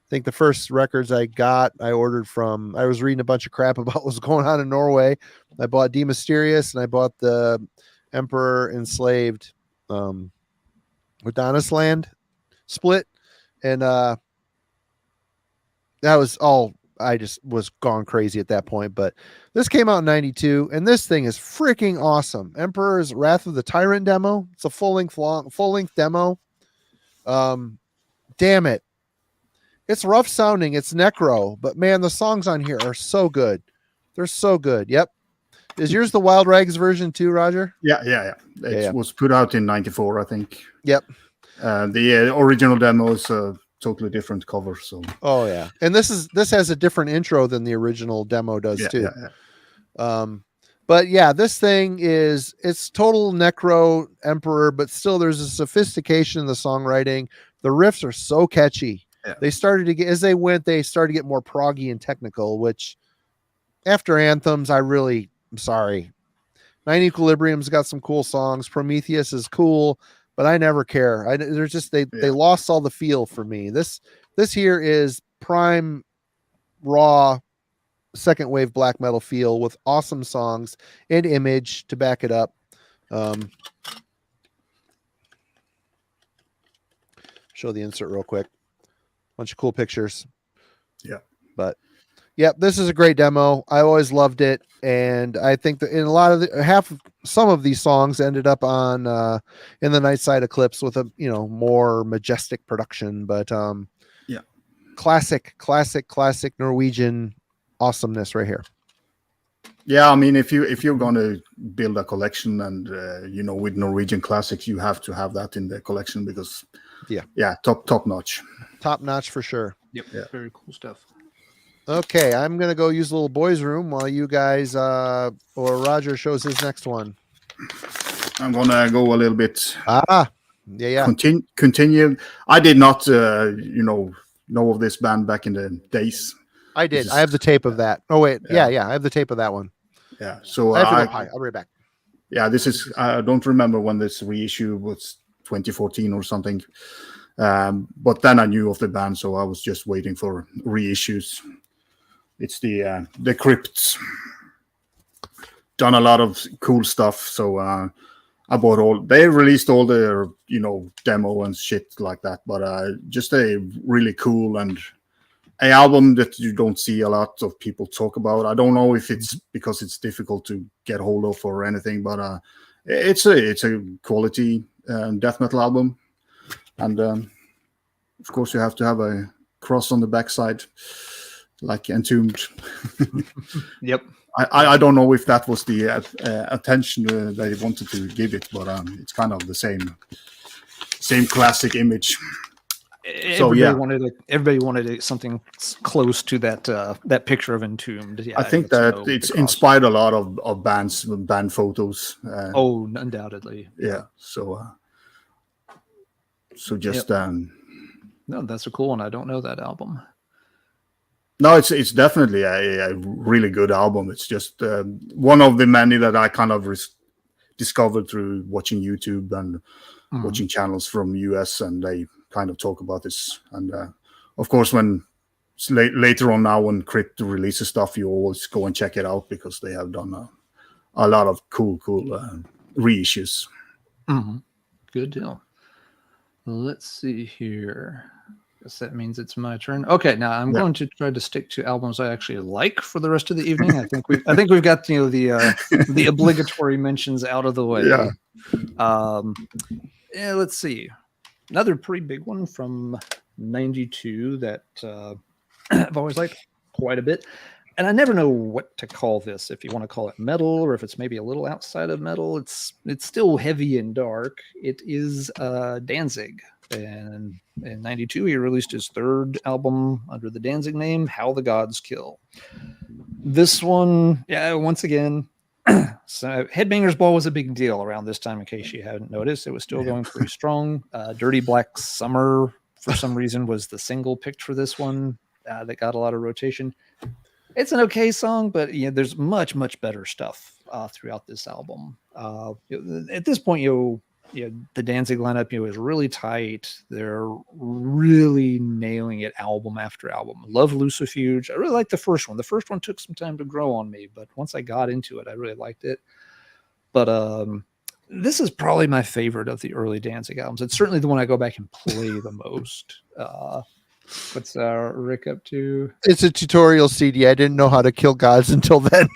think the first records I got, I ordered from. I was reading a bunch of crap about what's going on in Norway. I bought De Mysterious and I bought the Emperor Enslaved, Land split, and that was all. I just was gone crazy at that point. But this came out in 92, and this thing is freaking awesome. Emperor's Wrath of the Tyrant demo. It's a full-length demo. Damn it. It's rough sounding. It's necro, but man, the songs on here are so good. They're so good. Yep. Is yours the Wild Rags version too, Roger? Yeah. It was put out in 94, I think. Yep. The original demo is totally different cover. So and this has a different intro than the original demo does too. But yeah, this thing it's total necro Emperor, but still there's a sophistication in the songwriting. The riffs are so catchy. They started to get, as they went, they started to get more proggy and technical, which after Anthems, I'm sorry. Nine Equilibrium's got some cool songs. Prometheus is cool, but I never care. They lost all the feel for me. This here is prime raw second wave black metal feel with awesome songs and image to back it up. Show the insert real quick. Bunch of cool pictures. But this is a great demo. I always loved it, and I think that in a lot of some of these songs ended up on in the Nightside Eclipse with a more majestic production. But classic Norwegian awesomeness right here. Yeah, I mean, if you're going to build a collection and with Norwegian classics, you have to have that in the collection because top notch for sure. Yep. Very cool stuff. Okay, I'm gonna go use the little boys' room while you guys or Roger shows his next one. I'm gonna go a little bit. Continue. I did not know of this band back in the days. I did. I have the tape of that. Oh wait, I have the tape of that one. Yeah. So I'll be right back. Yeah, this is. I don't remember when this reissue was. 2014 or something. But then I knew of the band, so I was just waiting for reissues. It's the Crypts. Done a lot of cool stuff, so I bought all. They released all their demo and shit like that, but just a really cool and an album that you don't see a lot of people talk about. I don't know if it's because it's difficult to get hold of or anything, but it's a quality death metal album, and of course you have to have a cross on the backside like Entombed. Yep. I don't know if that was the attention they wanted to give it, but it's kind of the same classic image. Everybody wanted something close to that picture of Entombed. Yeah, I think that it's inspired a lot of band photos. Undoubtedly. Yeah. So just no, that's a cool one. I don't know that album. No, it's definitely a really good album. It's just one of the many that I kind of discovered through watching YouTube and watching channels from US, and they kind of talk about this. And of course, when later on now, when Crit releases stuff, you always go and check it out because they have done a lot of cool reissues. Good deal. Let's see here. Guess that means it's my turn. Okay, now I'm going to try to stick to albums I actually like for the rest of the evening. I think we've got the obligatory mentions out of the way. Yeah. Let's see. Another pretty big one from '92 that I've always liked quite a bit. And I never know what to call this, if you want to call it metal or if it's maybe a little outside of metal. It's still heavy and dark. It is Danzig. And in '92, he released his third album under the Danzig name, How the Gods Kill. This one, once again, so Headbangers Ball was a big deal around this time, in case you hadn't noticed. It was still going pretty strong. Dirty Black Summer, for some reason, was the single picked for this one that got a lot of rotation. It's an okay song, but there's much, much better stuff throughout this album. At this point, the Danzig lineup, is really tight. They're really nailing it album after album. Love Lucifuge. I really like the first one. The first one took some time to grow on me, but once I got into it, I really liked it. But this is probably my favorite of the early Danzig albums. It's certainly the one I go back and play the most. What's Rick up to? It's a tutorial CD. I didn't know how to kill gods until then.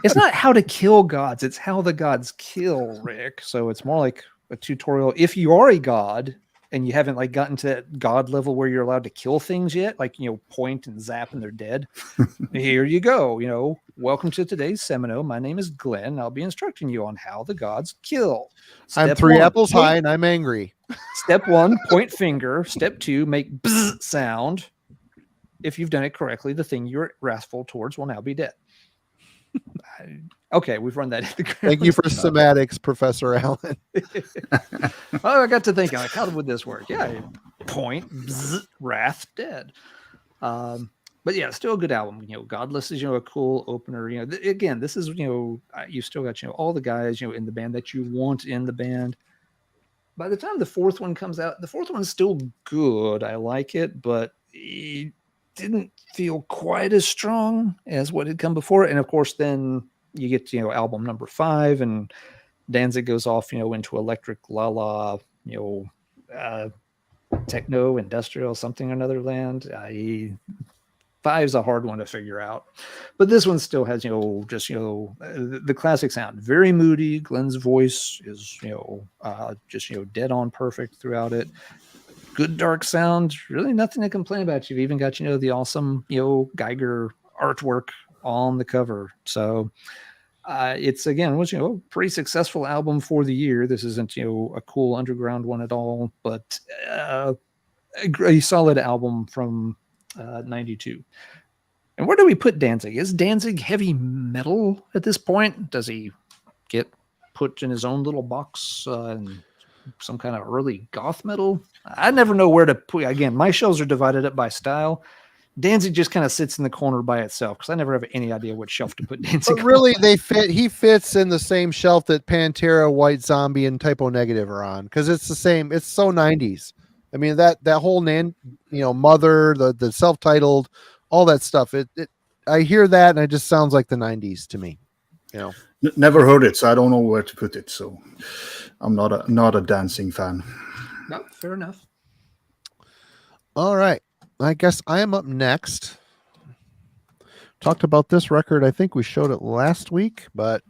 It's not how to kill gods. It's how the gods kill, Rick. So it's more like a tutorial. If you are a god and you haven't gotten to that god level where you're allowed to kill things yet, point and zap and they're dead. Here you go. Welcome to today's seminar. My name is Glenn. I'll be instructing you on how the gods kill. I'm 3 apples high and I'm angry. Step 1, point finger. Step 2, make bzz sound. If you've done it correctly, the thing you're wrathful towards will now be dead. Okay, we've run that. Thank you for semantics, Professor Allen. I got to thinking, how would this work? Yeah, point, bzz, wrath, dead. But yeah, still a good album. Godless is a cool opener. Again, this is you still got all the guys in the band that you want in the band. By the time the fourth one comes out, the fourth one's still good. I like it, but it didn't feel quite as strong as what had come before. And of course, then you get to album number 5, and Danzig goes off into electric la techno industrial something or another land. 5's a hard one to figure out, but this one still has just the classic sound. Very moody. Glenn's voice is just dead on perfect throughout it. Good dark sound. Really nothing to complain about. You've even got the awesome Geiger artwork on the cover. So it's again was a pretty successful album for the year. This isn't a cool underground one at all, but a solid album from '92. And where do we put Danzig? Is Danzig heavy metal at this point? Does he get put in his own little box and some kind of early goth metal? I never know where to put. Again, my shelves are divided up by style. Danzig just kind of sits in the corner by itself because I never have any idea what shelf to put Danzig. But really, he fits in the same shelf that Pantera, White Zombie, and Typo Negative are on because it's the same. It's so 90s. I mean that whole Mother, the self-titled, all that stuff. I hear that and it just sounds like the 90s to me. Never heard it, so I don't know where to put it. So I'm not a dancing fan. No, fair enough. All right. I guess I am up next. Talked about this record. I think we showed it last week, but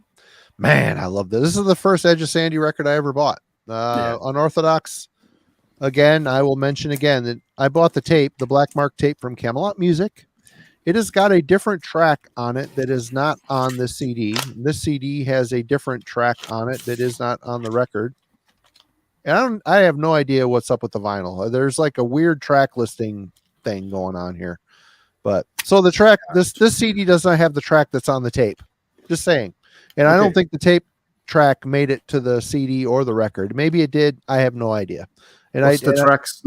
man, I love this. This is the first Edge of Sandy record I ever bought. Unorthodox. Again, I will mention again that I bought the tape, the Black Mark tape from Camelot Music. It has got a different track on it that is not on this CD. This CD has a different track on it that is not on the record. And I have no idea what's up with the vinyl. There's like a weird track listing thing going on here. But so the track, this CD does not have the track that's on the tape. Just saying. And I don't think the tape track made it to the CD or the record. Maybe it did. I have no idea. And What's the tracks?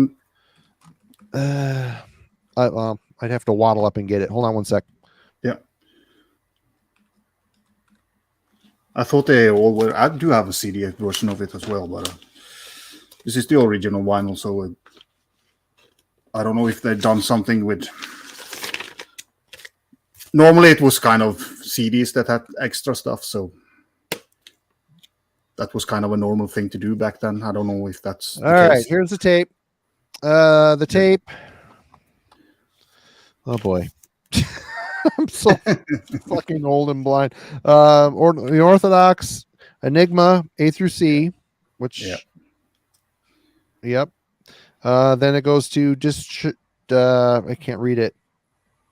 I'd have to waddle up and get it. Hold on one sec. Yeah. I thought they all were. I do have a CD version of it as well, but this is the original vinyl, so I don't know if they've done something with. Normally, it was kind of CDs that had extra stuff, so that was kind of a normal thing to do back then. I don't know if that's all right. Here's the tape. The tape. Oh boy, I'm so fucking old and blind. Or the Orthodox, Enigma, A through C, which. Yep. Then it goes to just. I can't read it.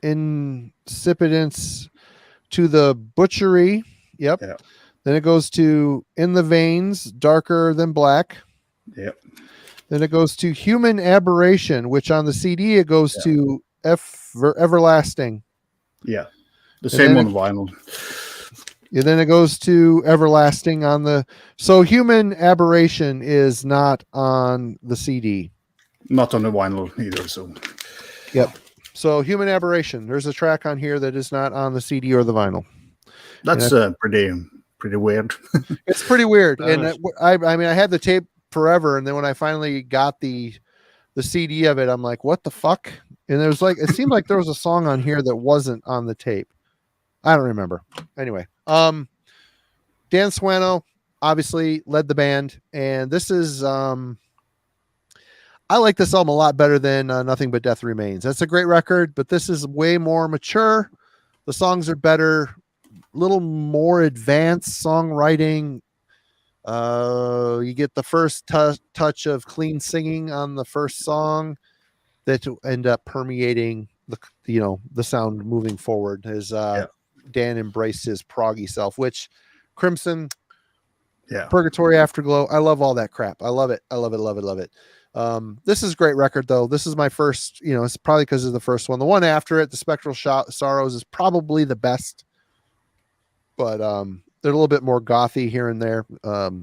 Incipitance to the butchery. Yep. Yeah. Then it goes to In the Veins, Darker Than Black. Yep. Then it goes to Human Aberration, which on the CD it goes to Everlasting. Yeah. The same on vinyl. And then it goes to Everlasting on the. So Human Aberration is not on the CD. Not on the vinyl either. So. Yep. So Human Aberration. There's a track on here that is not on the CD or the vinyl. That's pretty weird. It's pretty weird. And I mean, I had the tape forever, and then when I finally got the CD of it, I'm like, what the fuck? And it was like, it seemed like there was a song on here that wasn't on the tape. I don't remember. Anyway, Dan Sueno obviously led the band, and this is I like this album a lot better than Nothing But Death Remains. That's a great record, but this is way more mature. The songs are better, a little more advanced songwriting. You get the first touch of clean singing on the first song that end up permeating the sound moving forward as Dan embraced his proggy self, which Crimson, Purgatory, Afterglow, I love all that crap. I love it. I love it. Love it. Love it. This is a great record though. This is my first, it's probably because of the first one. The one after it, The Spectral Sorrows, is probably the best, but they're a little bit more gothy here and there. But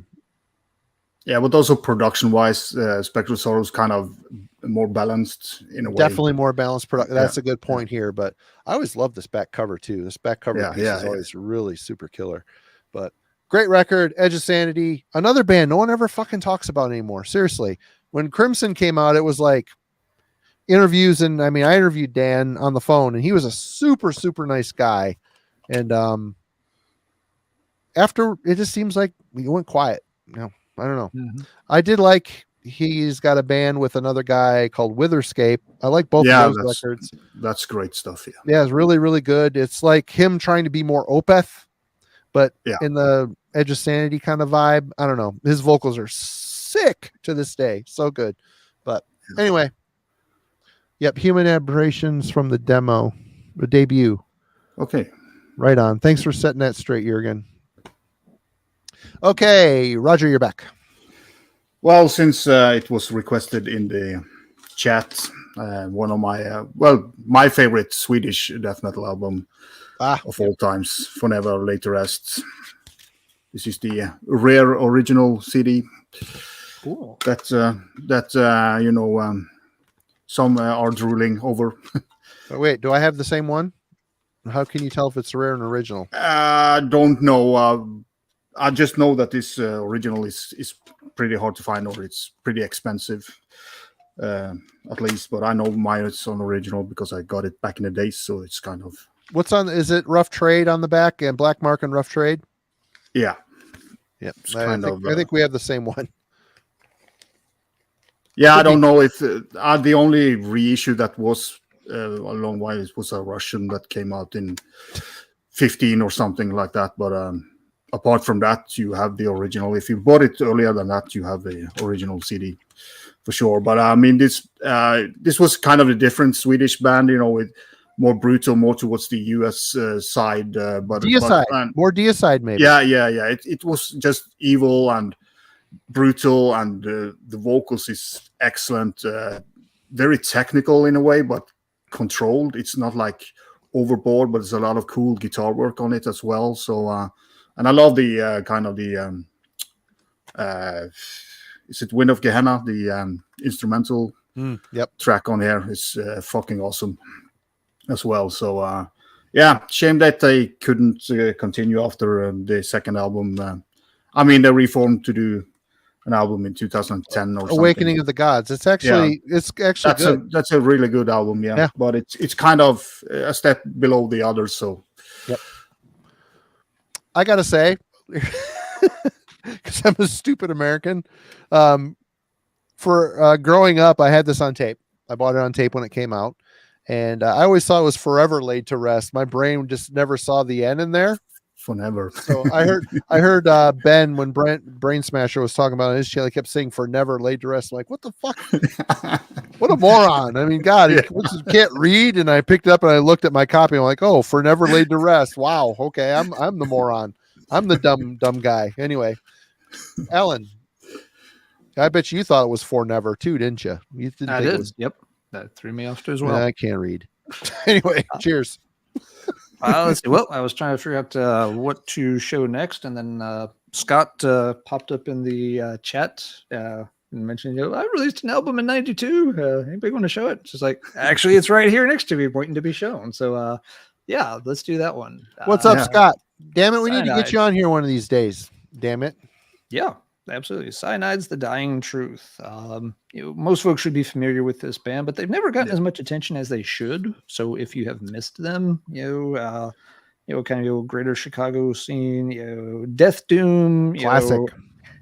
also production wise, Spectral Sorrows kind of more balanced in a way. Definitely more balanced production. That's a good point here, but I always love this back cover too. This back cover piece is always really super killer, but great record. Edge of Sanity, another band no one ever fucking talks about anymore. Seriously. When Crimson came out, it was like interviews. And I mean, I interviewed Dan on the phone, and he was a super, super nice guy. And after, it just seems like we went quiet. I don't know. Mm-hmm. I did like, he's got a band with another guy called Witherscape. I like both of those records. That's great stuff. Yeah, it's really, really good. It's like him trying to be more Opeth, but in the Edge of Sanity kind of vibe. I don't know. His vocals are sick to this day. So good. But anyway. Yep. Human Aberrations from the debut. Okay. Right on. Thanks for setting that straight, Jürgen. Okay. Roger, you're back. Well, since it was requested in the chat, one of my, my favorite Swedish death metal album of all times, For Never Later Rest. This is the rare original CD. Cool. That some are drooling over. Wait, do I have the same one? How can you tell if it's rare and original? I don't know. I just know that this original is pretty hard to find, or it's pretty expensive, at least. But I know mine is on original because I got it back in the days, so it's kind of. What's on? Is it Rough Trade on the back and Black Mark and Rough Trade? Yeah. Yep. I think we have the same one. Yeah, I don't know if the only reissue that was a long while it was a Russian that came out in 15 or something like that. But apart from that, you have the original. If you bought it earlier than that, you have the original CD for sure. But I mean, this was kind of a different Swedish band, with more brutal, more towards the US side. But deicide, more deicide, maybe. Yeah. It was just evil and brutal, and the vocals is excellent. Very technical in a way, but controlled. It's not like overboard, but there's a lot of cool guitar work on it as well. So, and I love the kind of the is it Wind of Gehenna? The instrumental track on here is fucking awesome. as well. So yeah, shame that they couldn't continue after the second album. I mean, they reformed to do an album in 2010 or Awakening something. of the Gods. It's actually good. That's a really good album, yeah. But it's kind of a step below the others. So yep. I gotta say, because I'm a stupid American, for growing up, I had this on tape. I bought it on tape when it came out, and I always thought it was Forever Laid to Rest. My brain just never saw the N in there. Forever. So I heard Ben when Brain Smasher was talking about it, his channel, he kept saying "for never laid to rest." I'm like, what the fuck? What a moron! I mean, God, he can't read. And I picked it up and I looked at my copy. I'm like, oh, "for never laid to rest." Wow. Okay, I'm the moron. I'm the dumb guy. Anyway, Alan, I bet you thought it was "for never" too, didn't you? You didn't I think did. It was... Yep, that threw me off too as well. I can't read. Anyway, cheers. Let's see. Well, I was trying to figure out what to show next, and then Scott popped up in the chat and mentioned, I released an album in '92. Anybody want to show it? Just like, actually, it's right here next to me, waiting to be shown. So, yeah, let's do that one. What's up, Scott? Damn it, we need to Cyanide. get you on here one of these days. Damn it. Yeah, absolutely. Cyanide's the dying truth. Most folks should be familiar with this band, but they've never gotten as much attention as they should. So if you have missed them, kind of greater Chicago scene, Death Doom, Classic.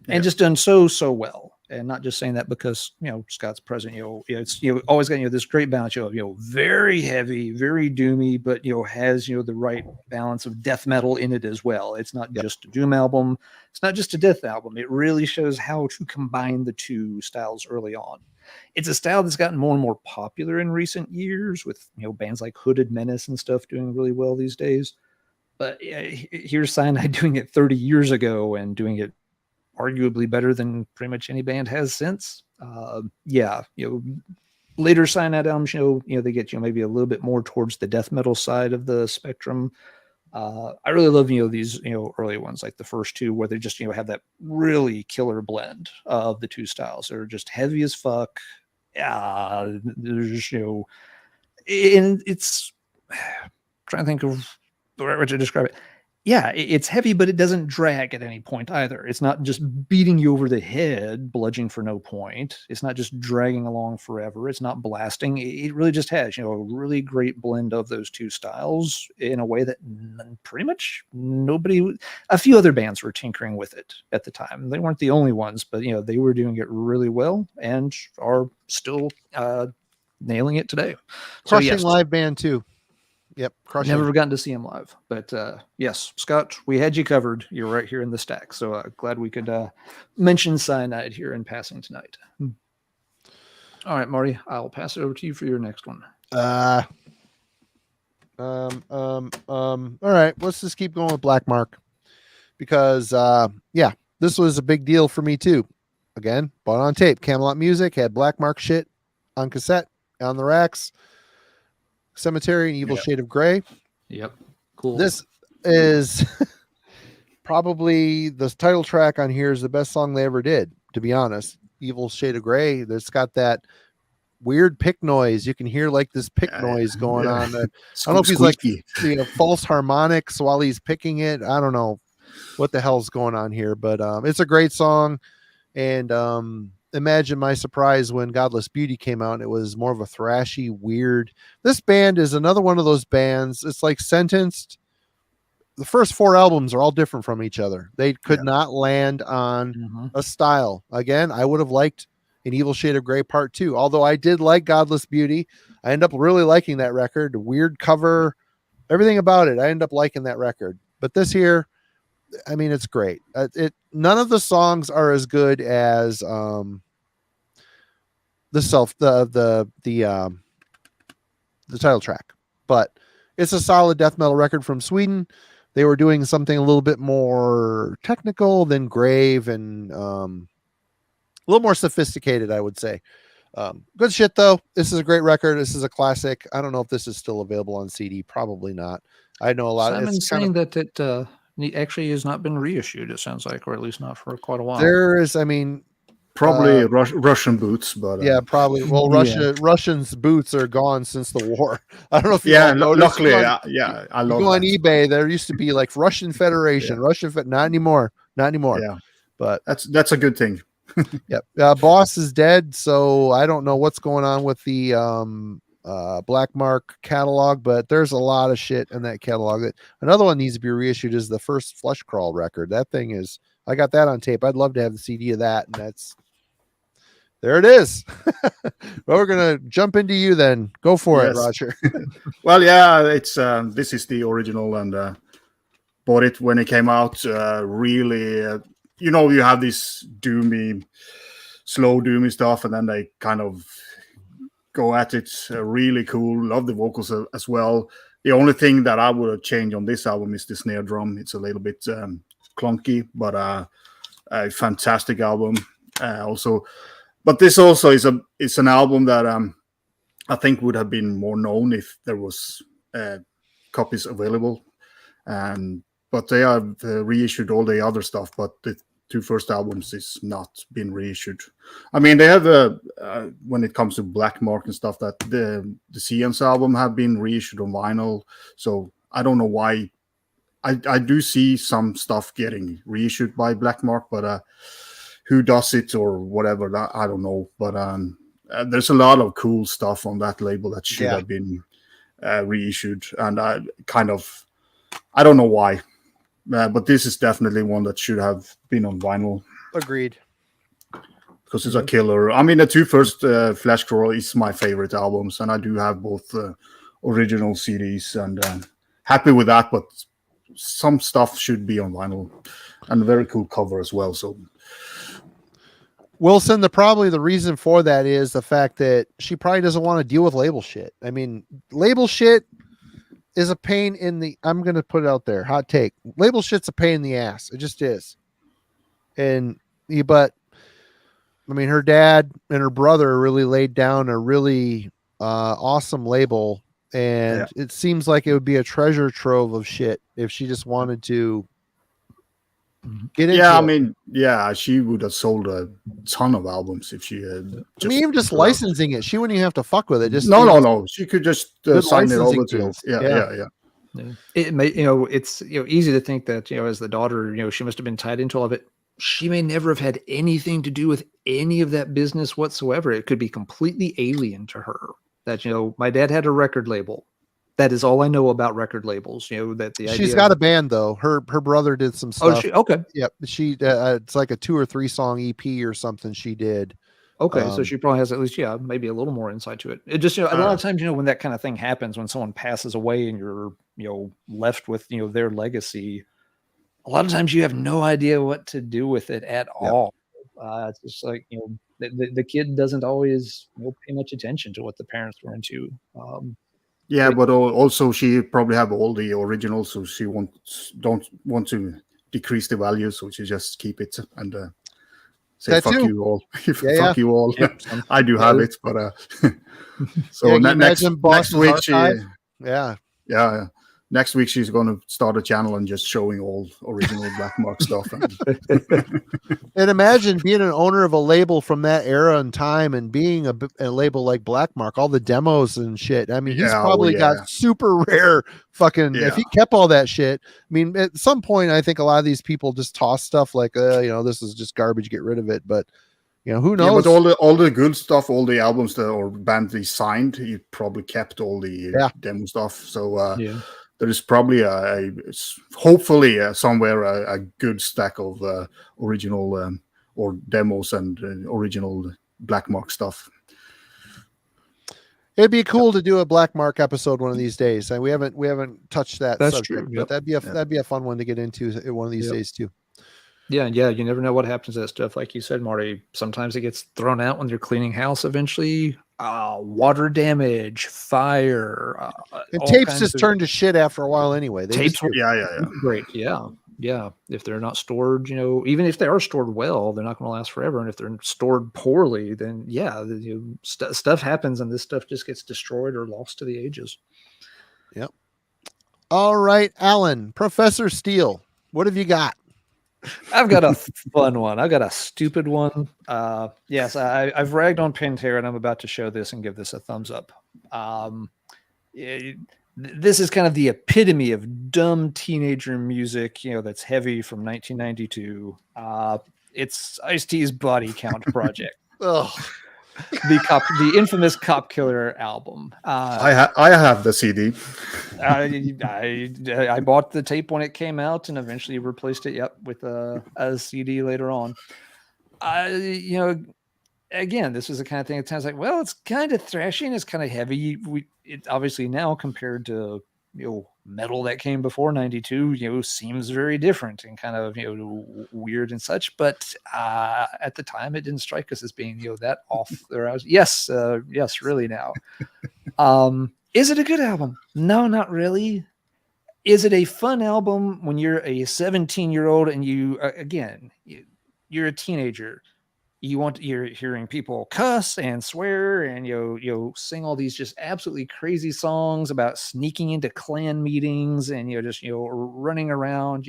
and just done so well. And not just saying that because Scott's present. It's always got this great balance. Very heavy, very doomy, but has the right balance of death metal in it as well. It's not just a doom album. It's not just a death album. It really shows how to combine the two styles early on. It's a style that's gotten more and more popular in recent years with bands like Hooded Menace and stuff doing really well these days. But here's Cyanide doing it 30 years ago and doing it arguably better than pretty much any band has since. Later Cyanide albums, they get maybe a little bit more towards the death metal side of the spectrum. I really love these early ones, like the first two, where they just have that really killer blend of the two styles. They're just heavy as fuck. There's and it's trying to think of the right way to describe it. Yeah, it's heavy, but it doesn't drag at any point either. It's not just beating you over the head, bludgeoning for no point. It's not just dragging along forever. It's not blasting. It really just has, a really great blend of those two styles in a way that pretty much a few other bands were tinkering with it at the time. They weren't the only ones, but, they were doing it really well and are still nailing it today. Crushing live band too. Yep. Crushing. Never gotten to see him live, but yes, Scott, we had you covered. You're right here in the stack. So glad we could mention Cyanide here in passing tonight. All right, Marty, I'll pass it over to you for your next one. All right, let's just keep going with Black Mark because this was a big deal for me too. Again, bought on tape. Camelot Music had Black Mark shit on cassette on the racks. Cemetery and Evil Shade of Grey. Yep. Cool. This is probably the title track on here is the best song they ever did, to be honest. Evil Shade of Grey. There's got that weird pick noise. You can hear like this pick noise going on. I don't know if he's like false harmonics while he's picking it. I don't know what the hell's going on here, but it's a great song. And imagine my surprise when Godless Beauty came out and it was more of a thrashy, weird. This band is another one of those bands. It's like Sentenced. The first 4 albums are all different from each other. They could not land on a style. Again, I would have liked an Evil Shade of Grey Part 2, although I did like Godless Beauty. I end up really liking that record. Weird cover, everything about it. I end up liking that record. But this here, I mean, it's great. None of the songs are as good as the title track, but it's a solid death metal record from Sweden. They were doing something a little bit more technical than Grave and a little more sophisticated, I would say. Good shit though. This is a great record. This is a classic. I don't know if this is still available on CD. Probably not. I know a lot. Simon's saying that it actually has not been reissued, it sounds like, or at least not for quite a while. There is, I mean, Probably Russian boots, but yeah, probably. Well, Russians' boots are gone since the war. I don't know if you all noticed. luckily, I you love go on that. eBay. There used to be like Russian Federation, not anymore, Yeah, but that's a good thing. Yep. Boss is dead, so I don't know what's going on with the Black Mark catalog, but there's a lot of shit in that catalog. Another one needs to be reissued is the first Flesh Crawl record. That thing is, I got that on tape. I'd love to have the CD of that, and there it is. Well, we're gonna jump into you then. Go for it, Roger. Well, yeah, it's this is the original, and bought it when it came out. Really, you have this slow doomy stuff, and then they kind of go at it. Really cool. Love the vocals as well. The only thing that I would change on this album is the snare drum. It's a little bit clunky, but a fantastic album. Also, but this also is an album that I think would have been more known if there was copies available. But they have reissued all the other stuff, but the two first albums is not been reissued. I mean, they have when it comes to Black Mark and stuff, that the Cian's album have been reissued on vinyl. So I don't know why. I do see some stuff getting reissued by Black Mark, but who does it or whatever, I don't know. But there's a lot of cool stuff on that label that should have been reissued, and I don't know why. But this is definitely one that should have been on vinyl. Agreed. Because it's a killer. I mean, the two first Flesh Crawl is my favorite albums, and I do have both original CDs, and happy with that. But some stuff should be on vinyl, and a very cool cover as well. So, Wilson, probably the reason for that is the fact that she probably doesn't want to deal with label shit. I mean, label shit is a pain in the, I'm going to put it out there, hot take. Label shit's a pain in the ass. It just is. But I mean, her dad and her brother really laid down a really awesome label, and it seems like it would be a treasure trove of shit if she just wanted to get into I mean, she would have sold a ton of albums if she had. Even just licensing it, she wouldn't even have to fuck with it. Just no. She could just sign it over to. Yeah. It may, it's easy to think that as the daughter, she must have been tied into all of it. She may never have had anything to do with any of that business whatsoever. It could be completely alien to her. That my dad had a record label. That is all I know about record labels. That she's got a band though. Her brother did some stuff. Okay. Yep. She it's like a 2 or 3 song EP or something she did. Okay, so she probably has at least maybe a little more insight to it. It just a lot of times when that kind of thing happens, when someone passes away and you're left with their legacy, a lot of times you have no idea what to do with it at all. It's just like the kid doesn't always pay much attention to what the parents were into. But also she probably have all the originals, so she don't want to decrease the value, so she just keep it and say that fuck too. you all. Fuck you all. Yep. I do have it, but so next week next week she's going to start a channel and just showing all original Black Mark stuff. And imagine being an owner of a label from that era and time, and being a label like Black Mark, all the demos and shit. I mean, he's probably got super rare fucking. If he kept all that shit, I mean, at some point, I think a lot of these people just toss stuff like, this is just garbage, get rid of it. But who knows? Yeah, but all the good stuff, all the albums or bands he signed, he probably kept all the demo stuff. So there is probably hopefully somewhere a good stack of original or demos and original Black Mark stuff. It'd be cool to do a Black Mark episode one of these days, and we haven't touched that subject. True. But that'd be a fun one to get into one of these days too. Yeah, you never know what happens to that stuff. Like you said, Marty, sometimes it gets thrown out when you're cleaning house eventually. Water damage, fire. And tapes just turn to shit after a while anyway. Tapes great. Yeah. If they're not stored, even if they are stored well, they're not going to last forever. And if they're stored poorly, then stuff happens, and this stuff just gets destroyed or lost to the ages. Yep. All right, Alan, Professor Steele, what have you got? I've got a fun one. I've got a stupid one. Yes, I've ragged on Pantera, and I'm about to show this and give this a thumbs up. This is kind of the epitome of dumb teenager music, that's heavy from 1992. It's Ice-T's Body Count Project. Oh, The infamous Cop Killer album. I have the CD. I bought the tape when it came out and eventually replaced it. Yep, with a CD later on. Again, this is the kind of thing that sounds like, well, it's kind of thrashy and it's kind of heavy. It obviously now compared to metal that came before 92, seems very different and kind of weird and such. But at the time, it didn't strike us as being that off there. Yes, really now. Is it a good album? No, not really. Is it a fun album when you're a 17-year-old and you're a teenager? You're hearing people cuss and swear and sing all these just absolutely crazy songs about sneaking into Klan meetings and just running around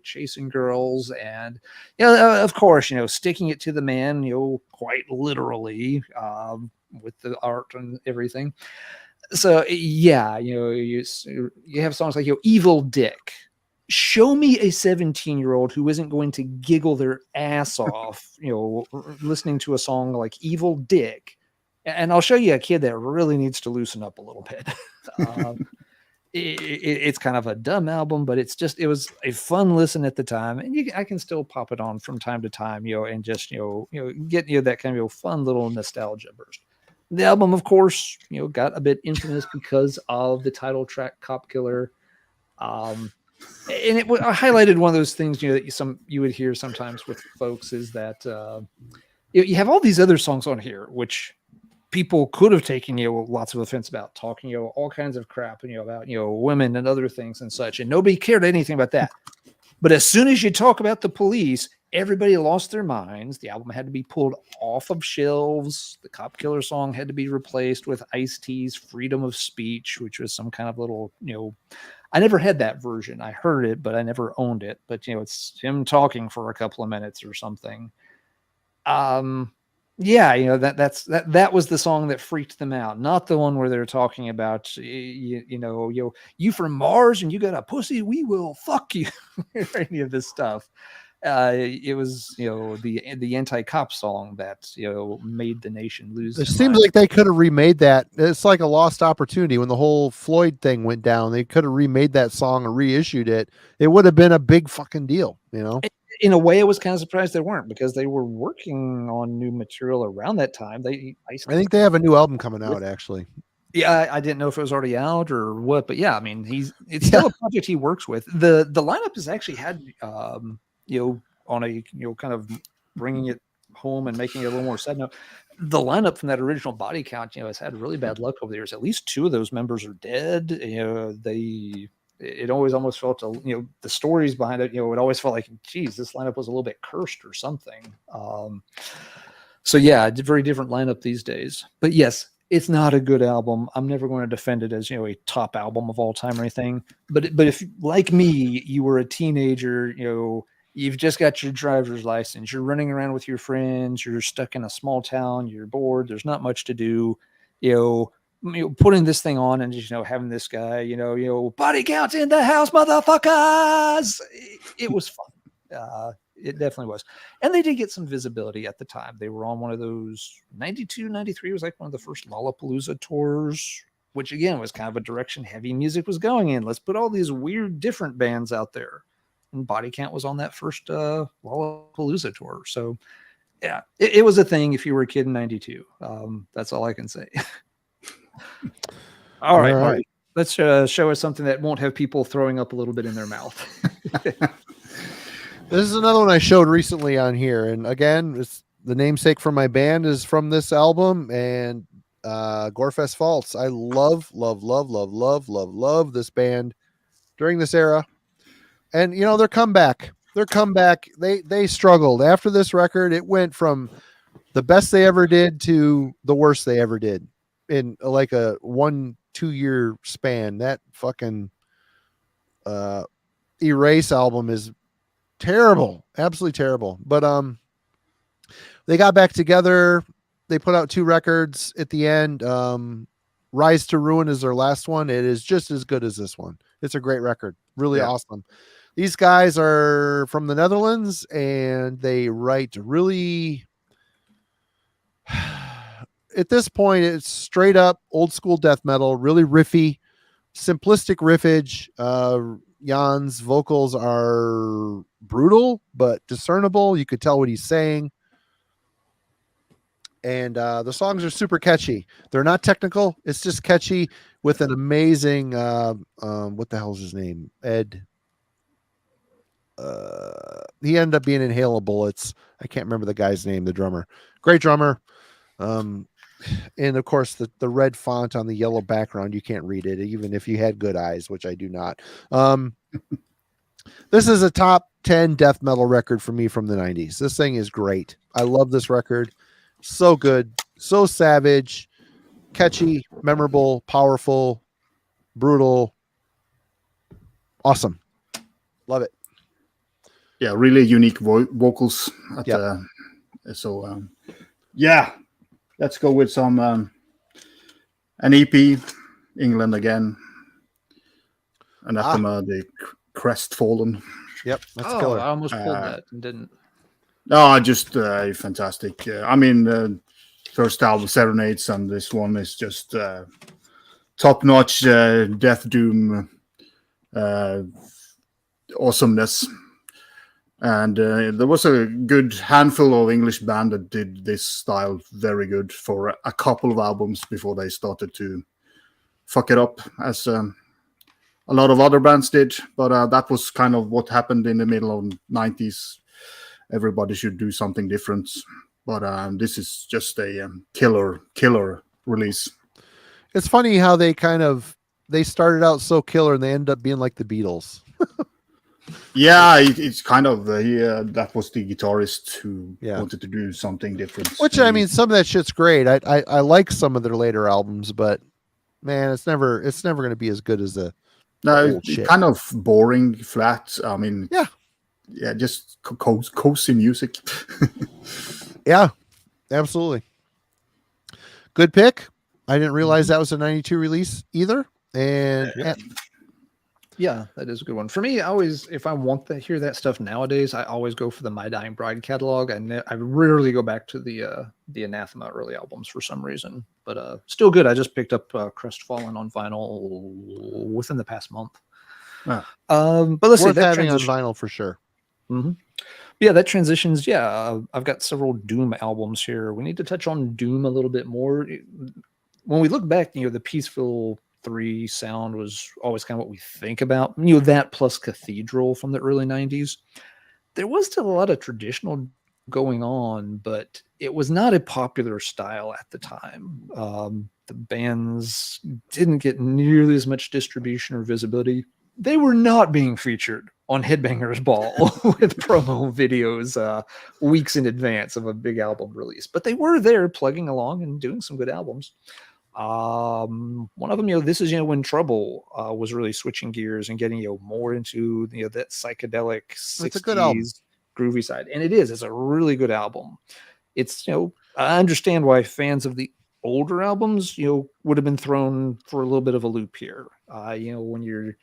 chasing girls and of course sticking it to the man quite literally with the art and everything. So yeah, you have songs like Evil Dick. Show me a 17-year-old who isn't going to giggle their ass off, listening to a song like Evil Dick. And I'll show you a kid that really needs to loosen up a little bit. It's kind of a dumb album, but it was a fun listen at the time. And I can still pop it on from time to time, and just, get that kind of fun little nostalgia burst. The album, of course, got a bit infamous because of the title track Cop Killer. And it highlighted one of those things that you would hear sometimes with folks is that you have all these other songs on here which people could have taken lots of offense about, talking all kinds of crap about women and other things and such, and nobody cared anything about that. But as soon as you talk about the police, everybody lost their minds. The album had to be pulled off of shelves. The Cop Killer song had to be replaced with Ice-T's Freedom of Speech, which was some kind of little I never had that version. I heard it, but I never owned it. But it's him talking for a couple of minutes or something. That was the song that freaked them out, not the one where they're talking about you from Mars and you got a pussy, we will fuck you, or any of this stuff. It was the anti-cop song that made the nation lose. It seems like they could have remade that. It's like a lost opportunity. When the whole Floyd thing went down, they could have remade that song or reissued it. It would have been a big fucking deal, In a way, I was kind of surprised they weren't, because they were working on new material around that time. I think they have a new album coming out, actually. Yeah, I didn't know if it was already out or what, but yeah, I mean, it's still a project he works with. The lineup has actually had on a kind of bringing it home and making it a little more sad note. The lineup from that original Body Count, has had really bad luck over the years. At least two of those members are dead. It always almost felt the stories behind it. It always felt like, geez, this lineup was a little bit cursed or something. So yeah, very different lineup these days. But yes, it's not a good album. I'm never going to defend it as a top album of all time or anything. But if, like me, you were a teenager, you've just got your driver's license, you're running around with your friends, you're stuck in a small town, you're bored, there's not much to do, putting this thing on and just having this guy, body counts in the house, motherfuckers. It was fun. It definitely was. And they did get some visibility at the time. They were on one of those 92, 93 was like one of the first Lollapalooza tours, which again was kind of a direction heavy music was going in. Let's put all these weird different bands out there. And Body Count was on that first Lollapalooza tour. So yeah, it was a thing if you were a kid in 92. That's all I can say. All right, Marty, let's show us something that won't have people throwing up a little bit in their mouth. This is another one I showed recently on here. And again, it's the namesake for my band is from this album, and Gorefest Faults. I love this band during this era. And their comeback. They struggled. After this record, it went from the best they ever did to the worst they ever did in like a 1-2 year span. That fucking Erase album is Terrible, absolutely terrible. But they got back together. They put out 2 records at the end. Rise to Ruin is their last one. It is just as good as this one. It's a great record. Really awesome. These guys are from the Netherlands, and they write really, at this point, it's straight up old school death metal, really riffy, simplistic riffage. Jan's vocals are brutal, but discernible. You could tell what he's saying. And the songs are super catchy. They're not technical. It's just catchy with an amazing, what the hell's his name? Ed. He ended up being in Hail of Bullets. I can't remember the guy's name, the drummer. Great drummer. And of course, the red font on the yellow background, you can't read it, even if you had good eyes, which I do not. This is a top 10 death metal record for me from the 90s. This thing is great. I love this record. So good, so savage, catchy, memorable, powerful, brutal, awesome. Love it. Yeah, really unique vocals. Yeah, let's go with some an EP, England again, Anathema, the Crestfallen. Yep, that's killer. I almost pulled that and didn't. No, just fantastic. I mean, first album, Serenades, and this one is just top-notch death doom awesomeness. And there was a good handful of English band that did this style very good for a couple of albums before they started to fuck it up, as a lot of other bands did. But that was kind of what happened in the middle of the 90s. Everybody should do something different. But this is just a killer release. It's funny how they started out so killer and they end up being like the Beatles. Yeah, it's kind of that was the guitarist who wanted to do something different. Which, I mean, some of that shit's great. I like some of their later albums, but man, it's never going to be as good as the old shit. Kind of boring, flat. I mean, yeah, just cozy music. Yeah, absolutely. Good pick. I didn't realize that was a 92 release either. And yeah, that is a good one. For me, if I want to hear that stuff nowadays, I always go for the My Dying Bride catalog. I rarely go back to the Anathema early albums for some reason, but still good. I just picked up Crestfallen on vinyl within the past month. But let's worth see, having on vinyl for sure. Mm-hmm. Yeah, that transitions. Yeah, I've got several Doom albums here. We need to touch on Doom a little bit more. When we look back, the Peaceful 3 sound was always kind of what we think about. That plus Cathedral from the early 90s. There was still a lot of traditional going on, but it was not a popular style at the time. The bands didn't get nearly as much distribution or visibility. They were not being featured on Headbangers Ball with promo videos weeks in advance of a big album release, but they were there plugging along and doing some good albums. One of them, this is when Trouble was really switching gears and getting more into that psychedelic 60s it's a good album. Groovy side, and it's a really good album. It's I understand why fans of the older albums would have been thrown for a little bit of a loop here. When you're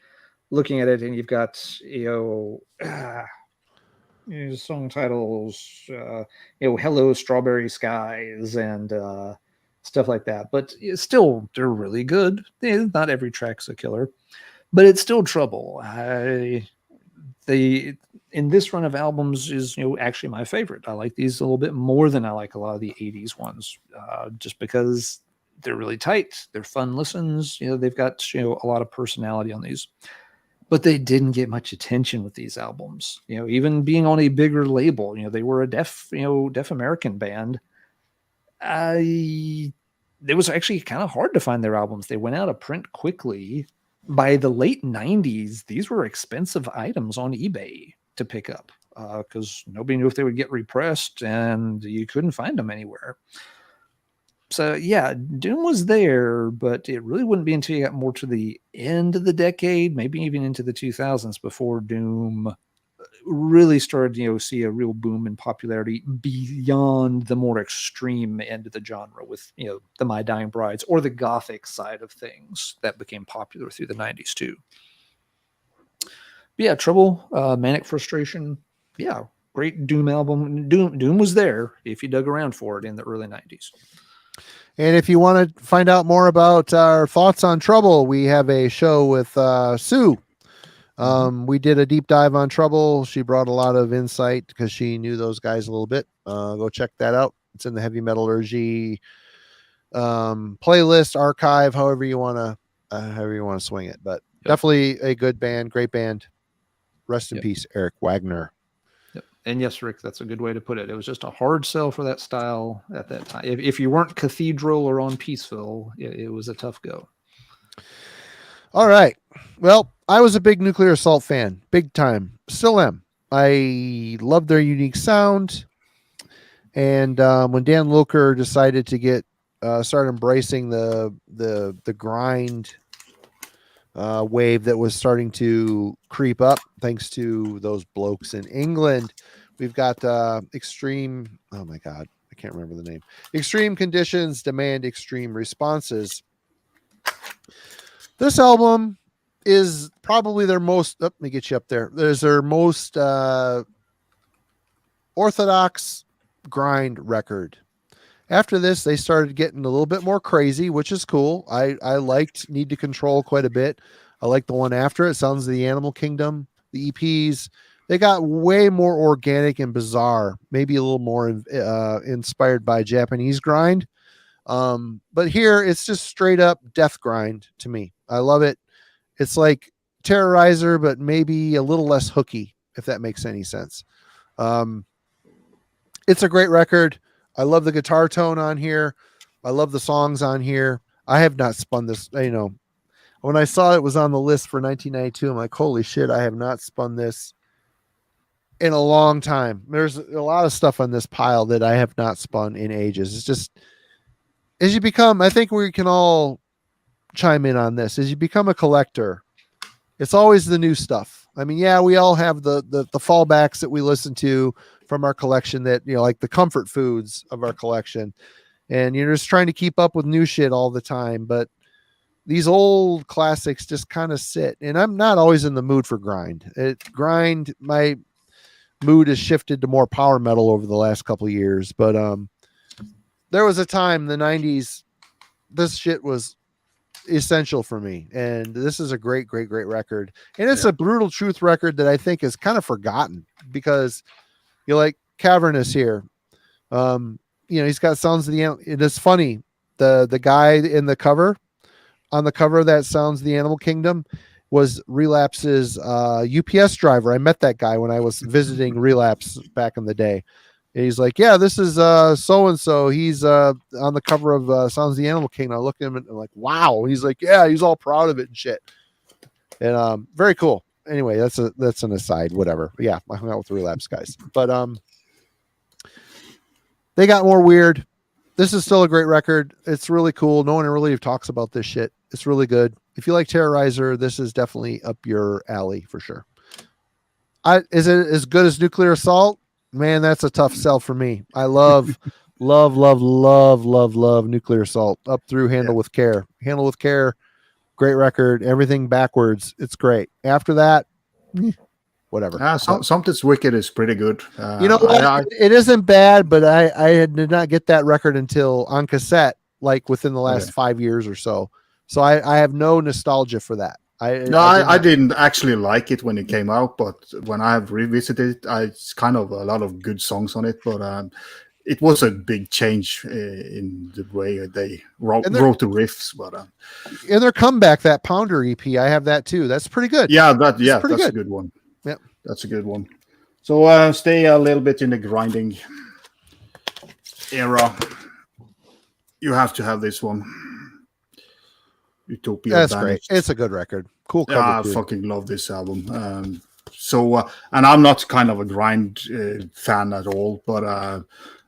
looking at it and you've got song titles, Hello Strawberry Skies and stuff like that, but still they're really good. Not every track's a killer, but it's still Trouble. In this run of albums is actually my favorite. I like these a little bit more than I like a lot of the 80s ones, just because they're really tight, they're fun listens. They've got a lot of personality on these, but they didn't get much attention with these albums. Even being on a bigger label, they were a deaf American band. It was actually kind of hard to find their albums. They went out of print quickly. By the late 90s, these were expensive items on eBay to pick up because nobody knew if they would get repressed and you couldn't find them anywhere. So yeah, Doom was there, but it really wouldn't be until you got more to the end of the decade, maybe even into the 2000s, before Doom really started to see a real boom in popularity beyond the more extreme end of the genre with the My Dying Brides or the gothic side of things that became popular through the 90s too. But yeah, Trouble, Manic Frustration, yeah, great Doom album. Doom was there if you dug around for it in the early 90s. And if you want to find out more about our thoughts on Trouble, we have a show with Sue. We did a deep dive on Trouble. She brought a lot of insight because she knew those guys a little bit. Go check that out. It's in the Heavy Metallurgy playlist, archive, however you want to swing it. But definitely a good band, great band. Rest in peace, Eric Wagner. Yep. And yes, Rick, that's a good way to put it. It was just a hard sell for that style at that time. If you weren't Cathedral or on Peaceville, it was a tough go. All right. Well, I was a big Nuclear Assault fan, big time. Still am. I love their unique sound. And when Dan Lilker decided to start embracing the grind wave that was starting to creep up, thanks to those blokes in England, we've got extreme. Oh my God, I can't remember the name. Extreme conditions demand extreme responses. This album is probably their most. Let me get you up there. There's their most orthodox grind record. After this, they started getting a little bit more crazy, which is cool. I liked Need to Control quite a bit. I like the one after it, Sounds of the Animal Kingdom, the EPs. They got way more organic and bizarre, maybe a little more inspired by Japanese grind. But here it's just straight up death grind to me. I love it. It's like Terrorizer, but maybe a little less hooky, if that makes any sense. It's a great record. I love the guitar tone on here. I love the songs on here. I have not spun this, when I saw it was on the list for 1992, I'm like, holy shit, I have not spun this in a long time. There's a lot of stuff on this pile that I have not spun in ages. It's just, as you become, I think we can all chime in on this, as you become a collector, it's always the new stuff. I mean, yeah, we all have the fallbacks that we listen to from our collection that, like the comfort foods of our collection. And you're just trying to keep up with new shit all the time. But these old classics just kind of sit. And I'm not always in the mood for grind. My mood has shifted to more power metal over the last couple of years. But there was a time in the 90s, this shit was essential for me. And this is a great, great, great record. And it's a Brutal Truth record that I think is kind of forgotten because you're like Cavernous here. He's got Sounds of the Animal. It is funny. The guy in the cover, on the cover of that Sounds of the Animal Kingdom, was Relapse's UPS driver. I met that guy when I was visiting Relapse back in the day. And he's like, yeah, this is so-and-so. He's on the cover of Sounds of the Animal Kingdom. I look at him and I'm like, wow. He's like, yeah, he's all proud of it and shit. And very cool. Anyway, that's an aside, whatever. But yeah, I hung out with the Relapse guys. But they got more weird. This is still a great record. It's really cool. No one really talks about this shit. It's really good. If you like Terrorizer, this is definitely up your alley for sure. Is it as good as Nuclear Assault? Man, that's a tough sell for me. I love Nuclear Assault up through Handle with Care. Handle with Care, great record. Everything backwards, it's great. After that, whatever. Something's Wicked is pretty good. It isn't bad, but I did not get that record until on cassette, like within the last 5 years or so. So I have no nostalgia for that. I didn't actually like it when it came out, but when I have revisited it, it's kind of a lot of good songs on it. But it was a big change in the way they wrote the riffs. But and their comeback, that Pounder EP, I have that too. That's pretty good. Yeah, that's a good one. Yeah, that's a good one. So stay a little bit in the grinding era. You have to have this one. Utopia. That's great. It's a good record. Cool cover. Yeah, I fucking love this album. And I'm not kind of a grind fan at all, but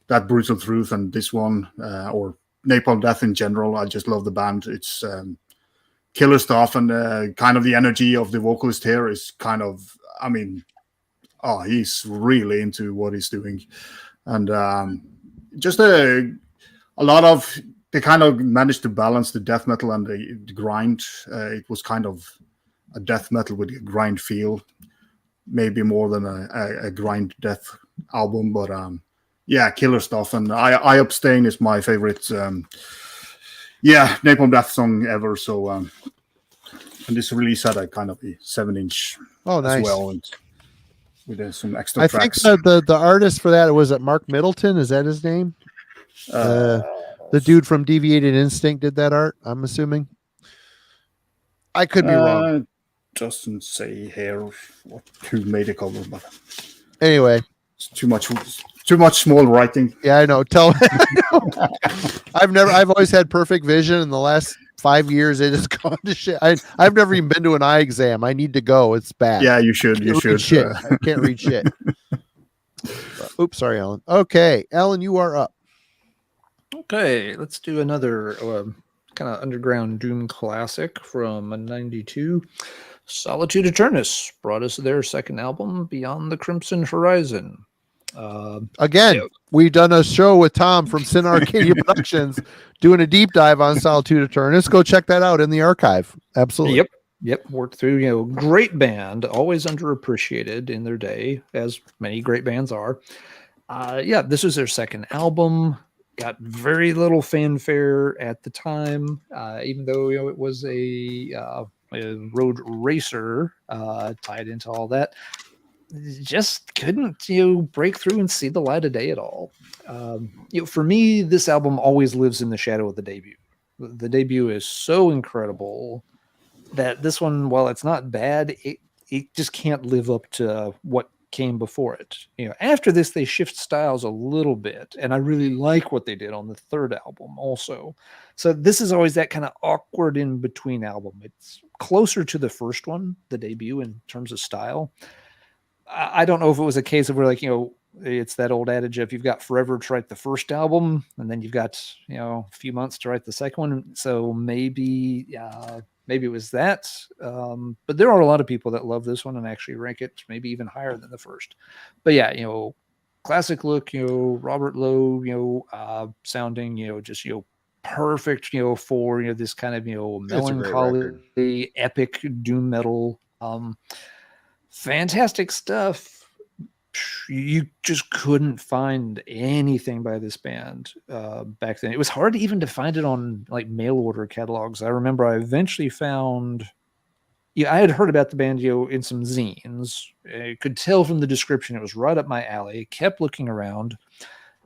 that Brutal Truth and this one, or Napalm Death in general, I just love the band. It's killer stuff, and kind of the energy of the vocalist here is kind of, he's really into what he's doing, and just a lot of they kind of managed to balance the death metal and the grind. It was kind of a death metal with a grind feel, maybe more than a grind death album, but yeah, killer stuff. And I Abstain is my favorite Napalm Death song ever. So and this release had a kind of a 7-inch nice. as well, and with some extra I tracks. think the artist for that was Mark Middleton. Is that his name? The dude from Deviated Instinct did that art, I'm assuming. I could be wrong. Doesn't say here who made the cover, but anyway, it's too much small writing. Yeah, I know. I've always had perfect vision. In the last 5 years, it has gone to shit. I've never even been to an eye exam. I need to go. It's bad. Yeah, you should. You should. Shit. I can't read shit. Oops, sorry, Alan. Okay, Alan, you are up. Okay, let's do another kind of underground doom classic from '92. Solitude Eternus brought us their second album, Beyond the Crimson Horizon. Again, we've done a show with Tom from Sin Arcadia Productions doing a deep dive on Solitude Eternus. Go check that out in the archive. Absolutely. Yep. Worked through, great band, always underappreciated in their day, as many great bands are. This was their second album. Got very little fanfare at the time, even though it was a road racer tied into all that. Just couldn't break through and see the light of day at all. For me, this album always lives in the shadow of the debut. The debut is so incredible that this one, while it's not bad, it just can't live up to what came before it. After this, they shift styles a little bit, and I really like what they did on the third album also. So this is always that kind of awkward in between album. It's closer to the first one, the debut, in terms of style. I don't know if it was a case of where, it's that old adage of you've got forever to write the first album, and then you've got a few months to write the second one. So maybe it was that. But there are a lot of people that love this one and actually rank it maybe even higher than the first. But yeah, classic look, Robert Lowe, sounding, just perfect, for this kind of melancholy, epic doom metal. Fantastic stuff. You just couldn't find anything by this band back then. It was hard even to find it on mail order catalogs. I remember I eventually found. I had heard about the band in some zines. I could tell from the description it was right up my alley. Kept looking around.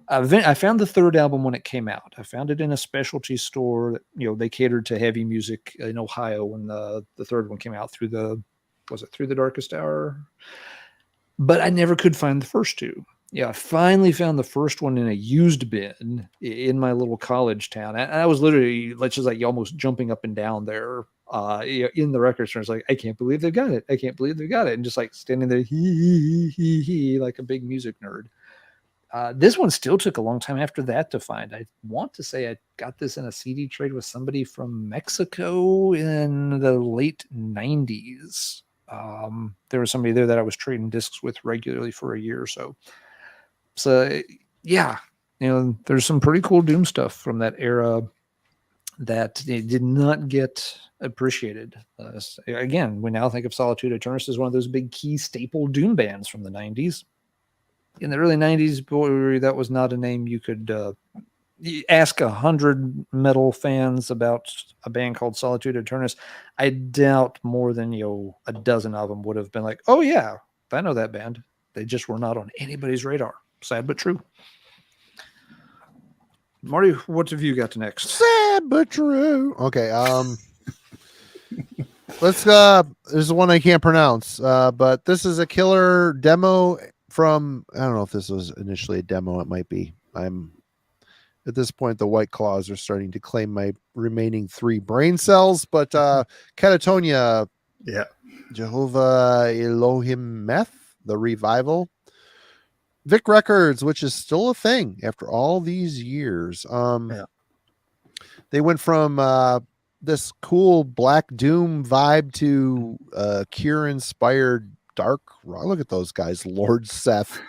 I found the third album when it came out. I found it in a specialty store that they catered to heavy music in Ohio when the third one came out through the Darkest Hour. But I never could find the first two. I finally found the first one in a used bin in my little college town. And I was literally almost jumping up and down there in the record store. It's like, I can't believe they've got it. I can't believe they've got it. And just standing there, he, like a big music nerd. This one still took a long time after that to find. I want to say I got this in a CD trade with somebody from Mexico in the late 90s. There was somebody there that I was trading discs with regularly for a year or so. So yeah, there's some pretty cool doom stuff from that era that did not get appreciated. Again, we now think of Solitude Eternus as one of those big key staple doom bands from the 90s. In the early 90s, boy, that was not a name you could ask 100 metal fans about a band called Solitude Eternus. I doubt more than a dozen of them would have been like, oh yeah, I know that band. They just were not on anybody's radar. Sad but true. Marty, what have you got next? Sad but true. Okay, let's there's one I can't pronounce, but this is a killer demo from, I don't know if this was initially a demo. It might be. At this point, the White Claws are starting to claim my remaining 3 brain cells, but Catatonia, Jehovah Elohim Meth, the revival, Vic Records, which is still a thing after all these years. They went from this cool Black Doom vibe to Cure-inspired dark rock. Look at those guys, Lord Seth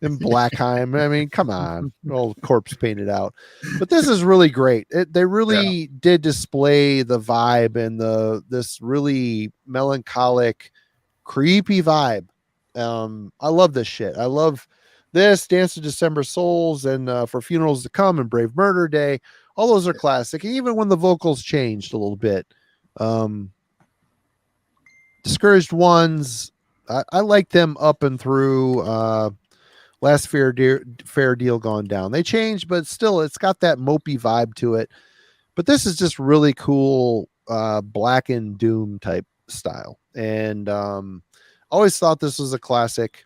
and Blackheim. I mean, come on, old corpse painted out. But this is really great. They really did display the vibe and this really melancholic, creepy vibe. I love this shit. I love this Dance to December Souls and For Funerals to Come and Brave Murder Day. All those are classic. And even when the vocals changed a little bit, Discouraged Ones, I like them up and through Last Fair Deal Gone Down. They changed, but still it's got that mopey vibe to it. But this is just really cool Black and Doom type style. And always thought this was a classic.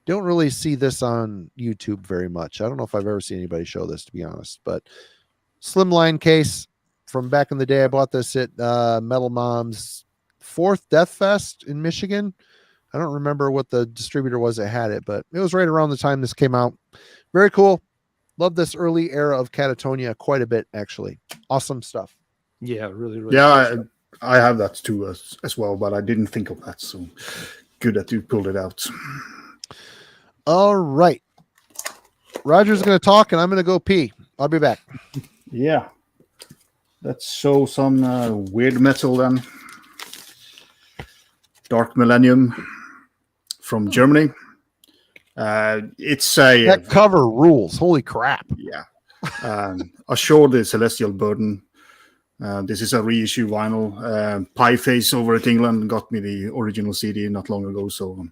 Don't really see this on YouTube very much. I don't know if I've ever seen anybody show this, to be honest. But slimline case from back in the day. I bought this at Metal Mom's 4th Death Fest in Michigan. I don't remember what the distributor was that had it, but it was right around the time this came out. Very cool. Love this early era of Catatonia quite a bit, actually. Awesome stuff. Yeah, really, really. Yeah, I have that too as well, but I didn't think of that. So good that you pulled it out. All right. Roger's going to talk, and I'm going to go pee. I'll be back. Yeah. Let's show some weird metal then. Dark Millennium from Germany. It's a... That cover rules. Holy crap. Yeah. Ashore the Celestial Burden. This is a reissue vinyl. Pie Face over at England got me the original CD not long ago, so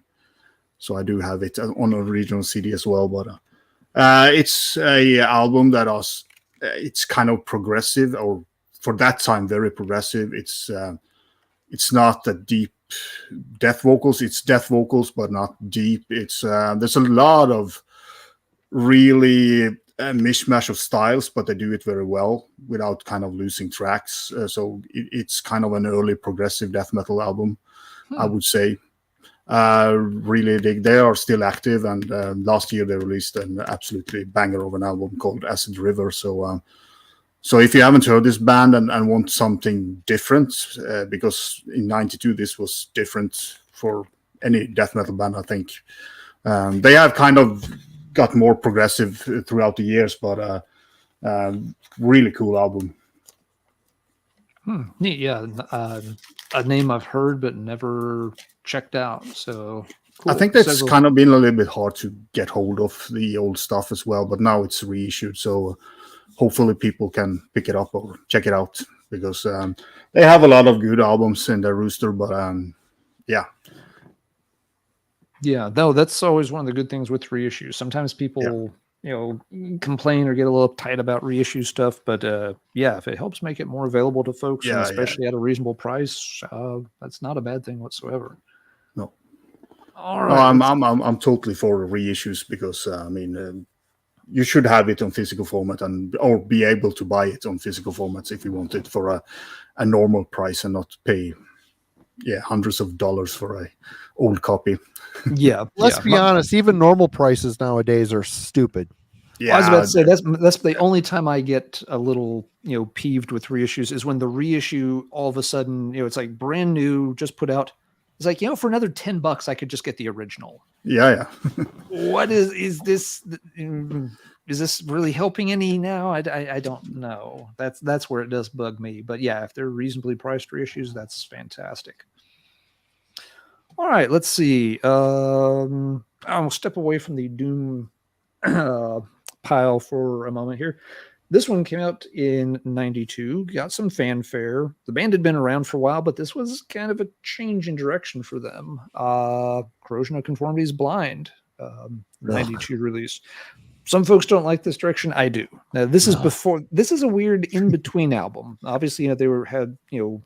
I do have it on a original CD as well. But it's a album that it's kind of progressive, or for that time very progressive. It's not a deep death vocals. It's death vocals, but not deep. It's there's a lot of really a mishmash of styles, but they do it very well without kind of losing tracks. So it's kind of an early progressive death metal album, I would say. Really dig. They are still active, and last year they released an absolutely banger of an album called Acid River. So if you haven't heard this band and want something different, because in '92 this was different for any death metal band, I think. They have kind of got more progressive throughout the years, but really cool album. Neat, yeah. A name I've heard but never checked out. So cool. I think that's kind of been a little bit hard to get hold of the old stuff as well, but now it's reissued, so hopefully people can pick it up or check it out, because they have a lot of good albums in their rooster. But yeah. Yeah, no, that's always one of the good things with reissues. Sometimes people, complain or get a little uptight about reissue stuff, but yeah, if it helps make it more available to folks, and especially at a reasonable price, that's not a bad thing whatsoever. No. All right. No, I'm totally for reissues, because you should have it on physical format or be able to buy it on physical formats if you want it for a normal price, and not pay hundreds of dollars for a old copy. Yeah. Let's be honest, even normal prices nowadays are stupid. Yeah, I was about to say that's the only time I get a little peeved with reissues is when the reissue all of a sudden it's like brand new, just put out. It's like for another $10 I could just get the original. Yeah. What is this? Is this really helping any now? I don't know. That's where it does bug me. But yeah, if they're reasonably priced reissues, that's fantastic. All right, let's see. I'll step away from the Doom pile for a moment here. This one came out in '92, got some fanfare. The band had been around for a while, but this was kind of a change in direction for them. Corrosion of Conformity's Blind, 92 release. Some folks don't like this direction. I do. Now, this is before. This is a weird in-between album. Obviously, they had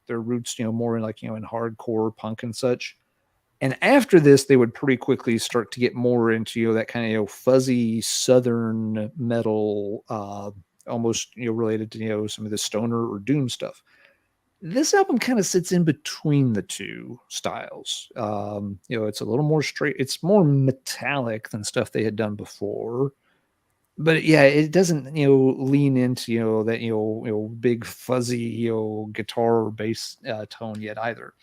their roots more in in hardcore punk and such. And after this, they would pretty quickly start to get more into that kind of fuzzy southern metal, almost related to some of the stoner or doom stuff. This album kind of sits in between the two styles. It's a little more straight. It's more metallic than stuff they had done before. But yeah, it doesn't lean into that big fuzzy guitar or bass tone yet either.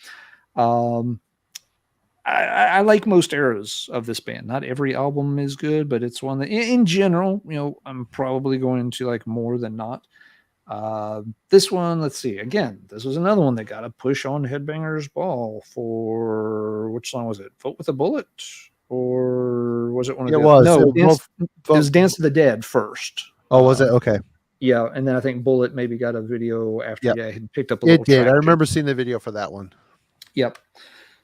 I like most eras of this band. Not every album is good, but it's one that, in general, I'm probably going to like more than not. This one, let's see. Again, this was another one that got a push on Headbangers Ball for which song was it? Vote with a Bullet, or was it one of the? No, it was Dance of the Dead first. Oh, was it? Okay. Yeah, and then I think Bullet maybe got a video after. Yep. Yeah, had picked up a little. It did. I remember seeing the video for that one. Yep.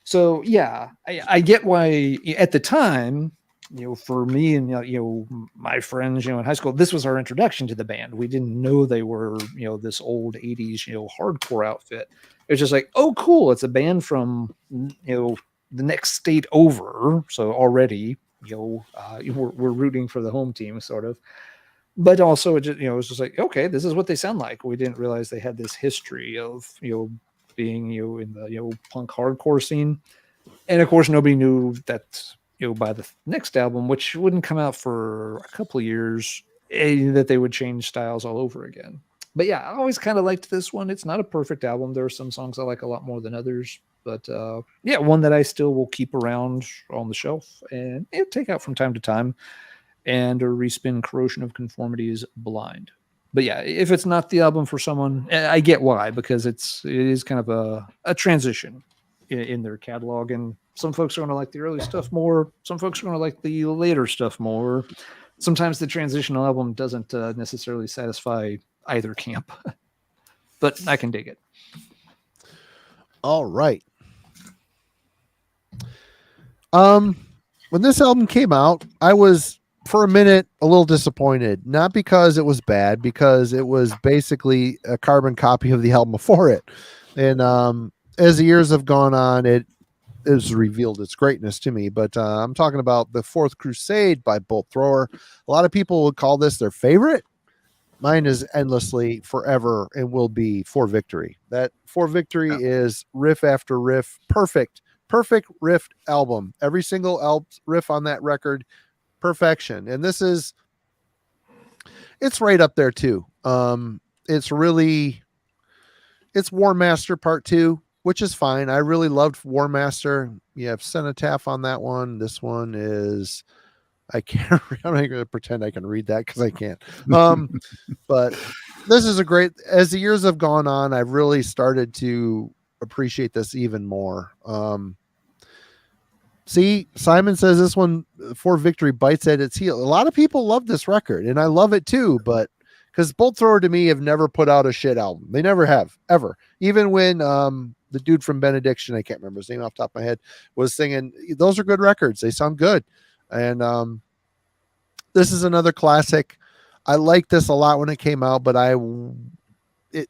So yeah, I get why at the time, for me and my friends, in high school, this was our introduction to the band. We didn't know they were this old 80s hardcore outfit. It was just like, oh cool, it's a band from the next state over. So already we're rooting for the home team sort of. But also it was just like, okay, this is what they sound like. We didn't realize they had this history of being in the punk hardcore scene, and of course nobody knew that by the next album, which wouldn't come out for a couple of years, that they would change styles all over again. But yeah, I always kind of liked this one. It's not a perfect album. There are some songs I like a lot more than others, but yeah, one that I still will keep around on the shelf and take out from time to time, and a respin Corrosion of Conformity is Blind. But yeah, if it's not the album for someone, I get why, because it is kind of a transition in their catalog, and some folks are going to like the early stuff more. Some folks are going to like the later stuff more. Sometimes the transitional album doesn't necessarily satisfy either camp, but I can dig it. All right. When this album came out, I was, for a minute, a little disappointed, not because it was bad, because it was basically a carbon copy of the album before it. And as the years have gone on, it has revealed its greatness to me. But I'm talking about The Fourth Crusade by Bolt Thrower. A lot of people would call this their favorite. Mine is endlessly, forever, and will be For Victory. That For Victory is riff after riff, perfect riff album. Every single riff on that record, perfection. And it's right up there too. It's War Master Part 2, which is fine. I really loved War Master. You have Cenotaph on that one. This one is, I'm not going to pretend I can read that because I can't. But this is as the years have gone on, I've really started to appreciate this even more. See, Simon says this one, For Victory, bites at its heel. A lot of people love this record, and I love it too, but because Bolt Thrower to me have never put out a shit album. They never have, ever. Even when the dude from Benediction, I can't remember his name off the top of my head, was singing, those are good records. They sound good. And this is another classic. I liked this a lot when it came out, but it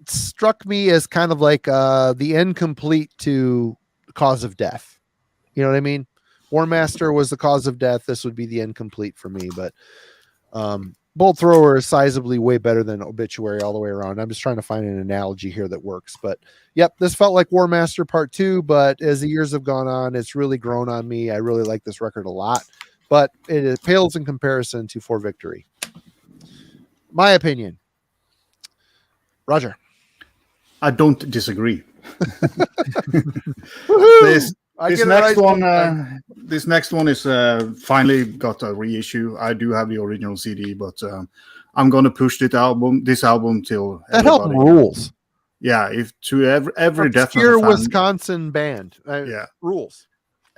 struck me as kind of like the end complete to Cause of Death. You know what I mean? War Master was the cause of death. This would be the incomplete for me, but Bolt Thrower is sizably way better than Obituary all the way around. I'm just trying to find an analogy here that works, but yep, this felt like War Master Part 2, but as the years have gone on, it's really grown on me. I really like this record a lot, but it pales in comparison to For Victory. My opinion. Roger. I don't disagree. This next one is finally got a reissue. I do have the original CD, but I'm gonna push this album till that album rules. Yeah, if to every death metal fan, Wisconsin band, rules.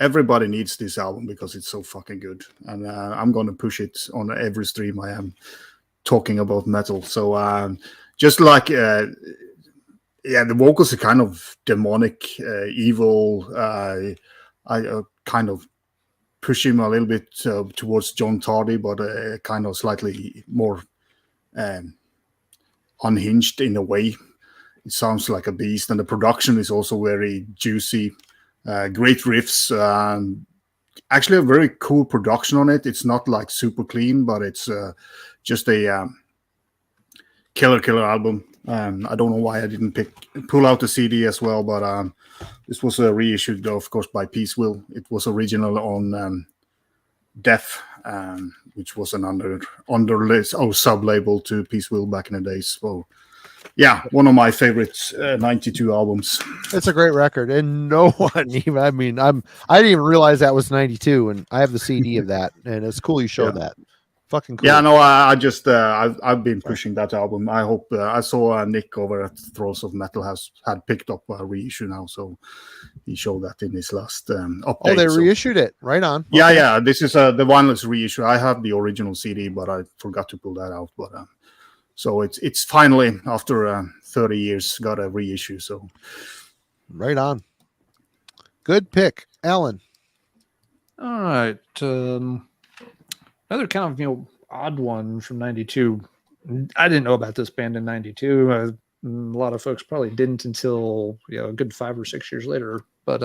Everybody needs this album because it's so fucking good, and I'm gonna push it on every stream I am talking about metal. So just like. Yeah, the vocals are kind of demonic, evil. I kind of push him a little bit towards John Tardy, but kind of slightly more unhinged in a way. It sounds like a beast, and the production is also very juicy. Great riffs. Actually, a very cool production on it. It's not like super clean, but it's just a killer album. I don't know why I didn't pull out the CD as well, but this was reissued, of course, by Peace Will. It was original on Death, which was an sub-label to Peace Will back in the days. So Yeah, one of my favorites, 92 albums. It's a great record, and no one even. I mean, I didn't even realize that was 92, and I have the CD of that, and it's cool you showed that. Fucking cool. Yeah, no, I just I've been pushing that album. I hope I saw Nick over at Throws of Metal had picked up a reissue now, so he showed that in his last update. Oh, they reissued it. Right on. Yeah, yeah. This is the vinyless reissue. I have the original CD, but I forgot to pull that out. But so it's finally after 30 years got a reissue. So right on. Good pick, Alan. All right. Another kind of odd one from 92. I didn't know about this band in 92. A lot of folks probably didn't until a good 5 or 6 years later. But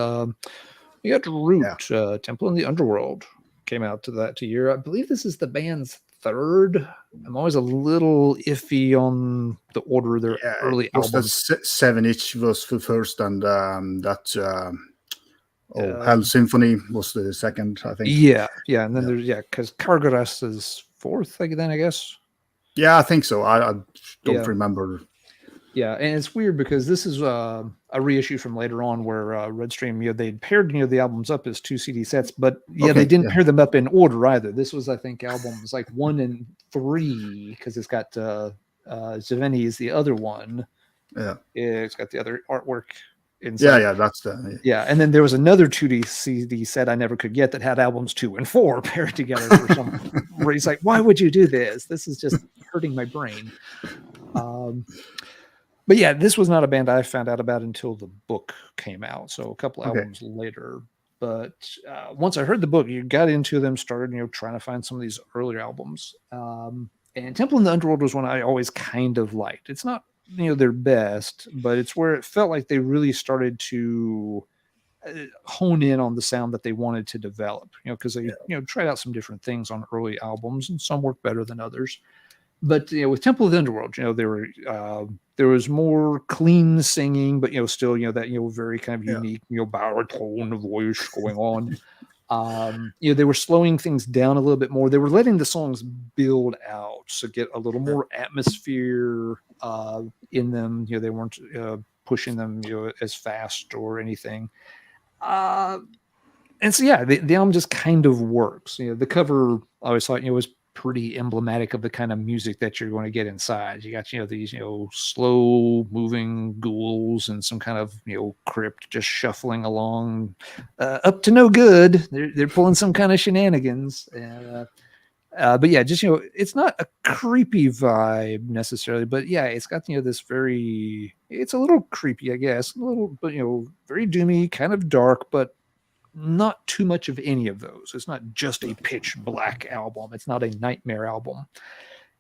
you got Root, Temple in the Underworld came out to that year. I believe this is the band's third. I'm always a little iffy on the order of their early albums. The 7-inch was the first, and that Hell Symphony was the second, I think. Yeah, and then there's because Contreras is fourth, I guess. Yeah, I think so. I don't remember. Yeah, and it's weird because this is a reissue from later on where Redstream, they'd paired the albums up as 2 CD sets, but they didn't pair them up in order either. This was, I think, albums like 1 and 3 because it's got Zaveni is the other one. Yeah, it's got the other artwork inside. Yeah, that's the and then there was another 2 CD set I never could get that had albums 2 and 4 paired together for some reason. Like, why would you do this? This is just hurting my brain. But yeah, this was not a band I found out about until the book came out. So a couple albums later. But once I heard the book, you got into them, started, trying to find some of these earlier albums. And Temple in the Underworld was one I always kind of liked. It's not, their best, but it's where it felt like they really started to hone in on the sound that they wanted to develop, because they, tried out some different things on early albums and some worked better than others. But with Temple of the Underworld, there was more clean singing, but still that very kind of unique baritone voice going on. They were slowing things down a little bit more. They were letting the songs build out, so get a little more atmosphere in them. They weren't pushing them as fast or anything. And so the album just kind of works. The cover I always thought was pretty emblematic of the kind of music that you're going to get inside. You got these slow moving ghouls and some kind of crypt just shuffling along up to no good. They're pulling some kind of shenanigans. But just it's not a creepy vibe necessarily, but it's got this very, it's a little creepy, I guess, a little, but very doomy, kind of dark, but not too much of any of those. It's not just a pitch black album. It's not a nightmare album.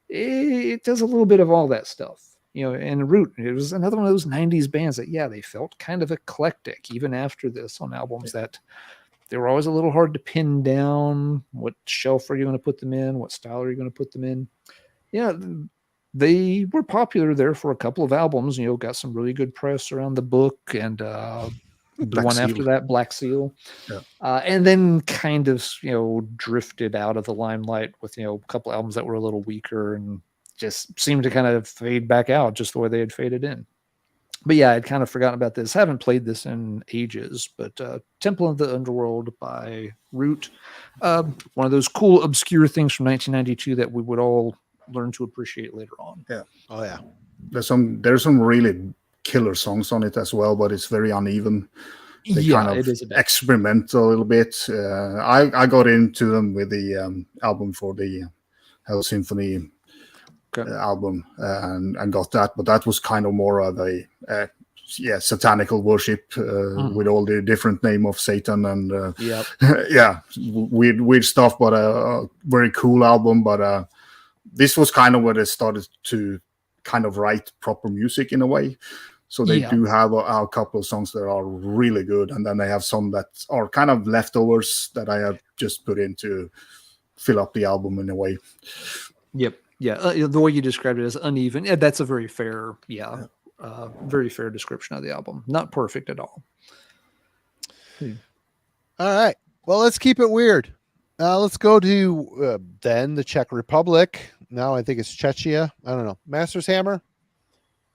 It does a little bit of all that stuff. And Root, it was another one of those 90s bands that, they felt kind of eclectic, even after this, on albums that they were always a little hard to pin down. What shelf are you going to put them in? What style are you going to put them in? They were popular there for a couple of albums, got some really good press around the book and, the one after that, Black Seal, and then kind of drifted out of the limelight with a couple albums that were a little weaker and just seemed to kind of fade back out just the way they had faded in. But I'd kind of forgotten about this. Haven't played this in ages. But Temple of the Underworld by Root, one of those cool obscure things from 1992 that we would all learn to appreciate later on. Yeah. Oh yeah. There's some really killer songs on it as well, but it's very uneven. They kind of experiment a little bit. I got into them with the album for the Hell Symphony album and got that, but that was kind of more of a satanical worship with all the different name of Satan and weird stuff, but a very cool album. But this was kind of where they started to kind of write proper music in a way. So they do have a couple of songs that are really good, and then they have some that are kind of leftovers that I have just put in to fill up the album in a way. Yep. Yeah. The way you described it as uneven, that's a very fair, very fair description of the album. Not perfect at all. All right. Well, let's keep it weird. Let's go to then the Czech Republic. Now I think it's Czechia. I don't know. Master's Hammer.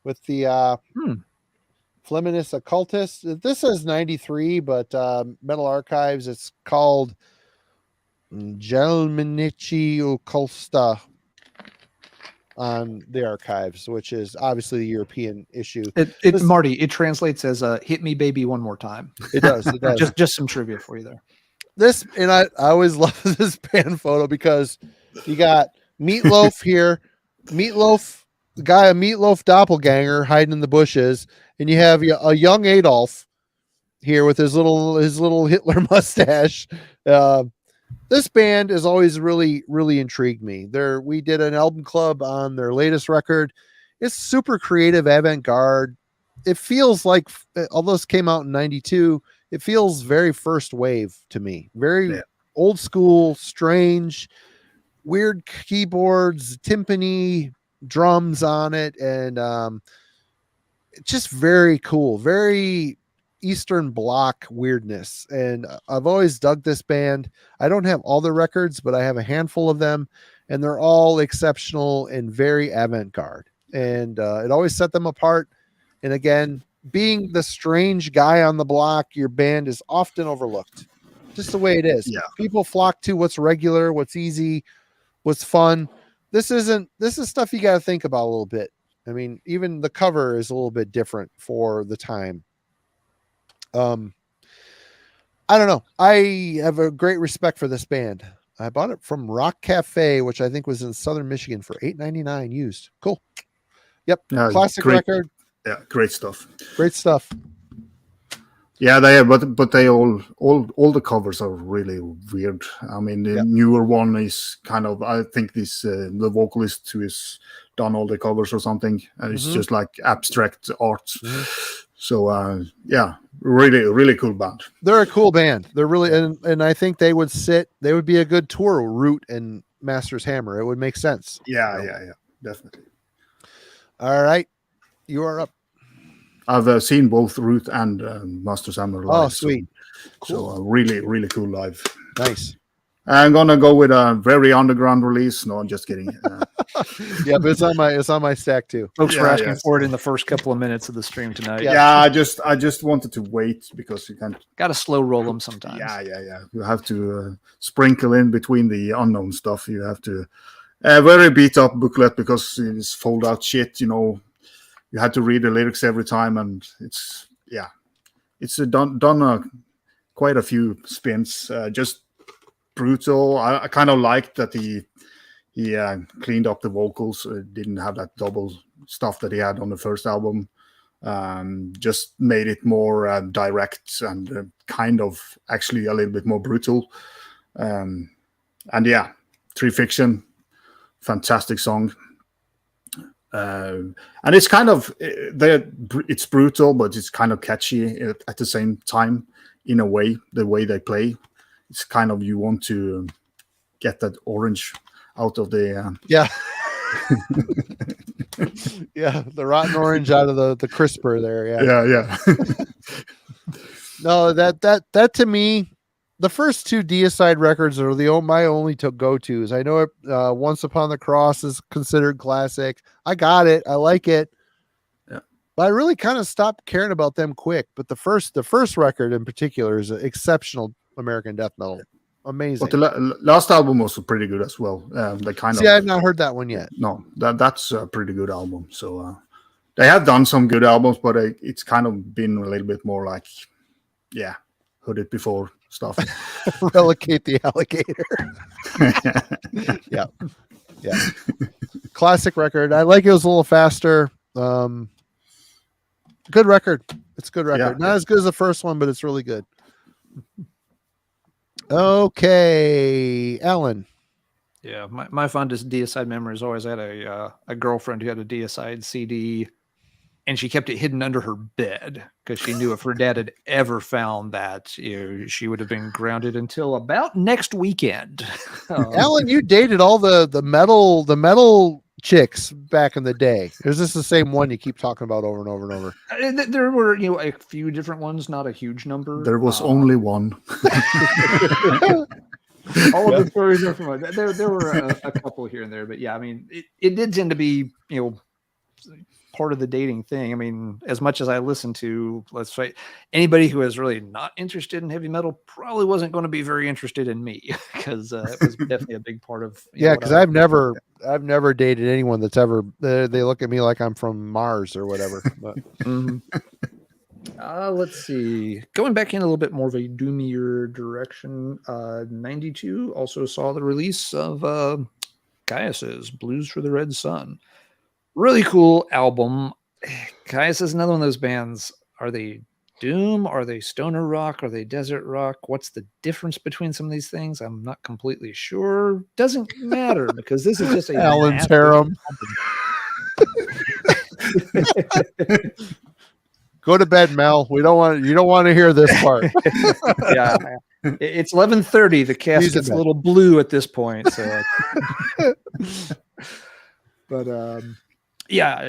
with the Fleminus Occultist. This is 93, but Metal Archives, it's called Gelminici Occulta on the archives, which is obviously the European issue. Marty, it translates as "hit me, baby, one more time." It does. It does. just some trivia for you there. This, and I always love this band photo because you got Meatloaf here, Meatloaf, the guy, a Meatloaf doppelganger hiding in the bushes, and you have a young Adolf here with his little Hitler mustache. This band has always really, really intrigued me. We did an album club on their latest record. It's super creative, avant-garde. It feels like, although this came out in 92, it feels very first wave to me. Very old school, strange, weird keyboards, timpani, drums on it, and just very cool, very Eastern Bloc weirdness. And I've always dug this band. I don't have all the records, but I have a handful of them, and they're all exceptional and very avant-garde. And it always set them apart. And again, being the strange guy on the block, your band is often overlooked. Just the way it is. Yeah. People flock to what's regular, what's easy, what's fun. This is stuff you got to think about a little bit. I mean, even the cover is a little bit different for the time. I don't know. I have a great respect for this band. I bought it from Rock Cafe, which I think was in Southern Michigan, for $8.99 used. Cool. Yep. Classic record. Yeah, great stuff. Great stuff. Yeah, they have, but they all the covers are really weird. I mean, the newer one is kind of, I think this the vocalist who has done all the covers or something, and it's just like abstract art. So really cool band. They're a cool band. They're really, and I think they would be a good tour route in Master's Hammer. It would make sense. Yeah, definitely. All right, you are up. I've seen both Root and Master's Hammer live. Oh, sweet. Cool. So really cool live. Nice. I'm gonna go with a very underground release. No, I'm just kidding. Yeah, but it's on my stack too. Folks were asking for it in the first couple of minutes of the stream tonight. Yeah, I just wanted to wait because you can't. Got to slow roll them sometimes. Yeah. You have to sprinkle in between the unknown stuff. You have to very beat up booklet because it's fold out shit. You know, you had to read the lyrics every time, and it's done quite a few spins. Just brutal. I kind of liked that he cleaned up the vocals. Didn't have that double stuff that he had on the first album. Just made it more direct and kind of actually a little bit more brutal. And yeah, Tree Fiction, fantastic song. And it's kind of it's brutal, but it's kind of catchy at the same time. In a way, the way they play, it's kind of, you want to get that orange out of the the rotten orange out of the crisper there. Yeah. No, that to me, the first two Deicide records are my only go-tos. I know it. Once Upon the Cross is considered classic. I got it. I like it. Yeah. But I really kind of stopped caring about them quick. But the first record in particular is an exceptional American death metal. Amazing. But the last album was pretty good as well. They kind of. I've not heard that one yet. No, that's a pretty good album. So they have done some good albums, but it's kind of been a little bit more like, heard it before stuff. Relegate the alligator. Yeah. Classic record. I like it was a little faster. Good record. It's a good record. Not as good as the first one, but it's really good. Okay, Alan. Yeah, my fondest Deicide memory is always I had a girlfriend who had a Deicide CD, and she kept it hidden under her bed because she knew if her dad had ever found that, she would have been grounded until about next weekend. Alan, you dated all the metal chicks back in the day. Is this the same one you keep talking about over and over and over? There were a few different ones, not a huge number. There was only one. All of the stories are from there were a couple here and there, but yeah, I mean, it did tend to be part of the dating thing. I mean, as much as I listen to, let's say, anybody who is really not interested in heavy metal probably wasn't going to be very interested in me because it was definitely a big part of. Because I've never dated anyone that's ever they look at me like I'm from Mars or whatever. But. Let's see. Going back in a little bit more of a doomier direction, 92 also saw the release of Caius's Blues for the Red Sun. Really cool album. Caius is another one of those bands. Are they doom? Are they stoner rock? Are they desert rock? What's the difference between some of these things? I'm not completely sure. Doesn't matter because this is just a Alan's harem. Go to bed, Mel. You don't want to hear this part. Yeah. It's 11:30. The casket's a little blue at this point. So but yeah,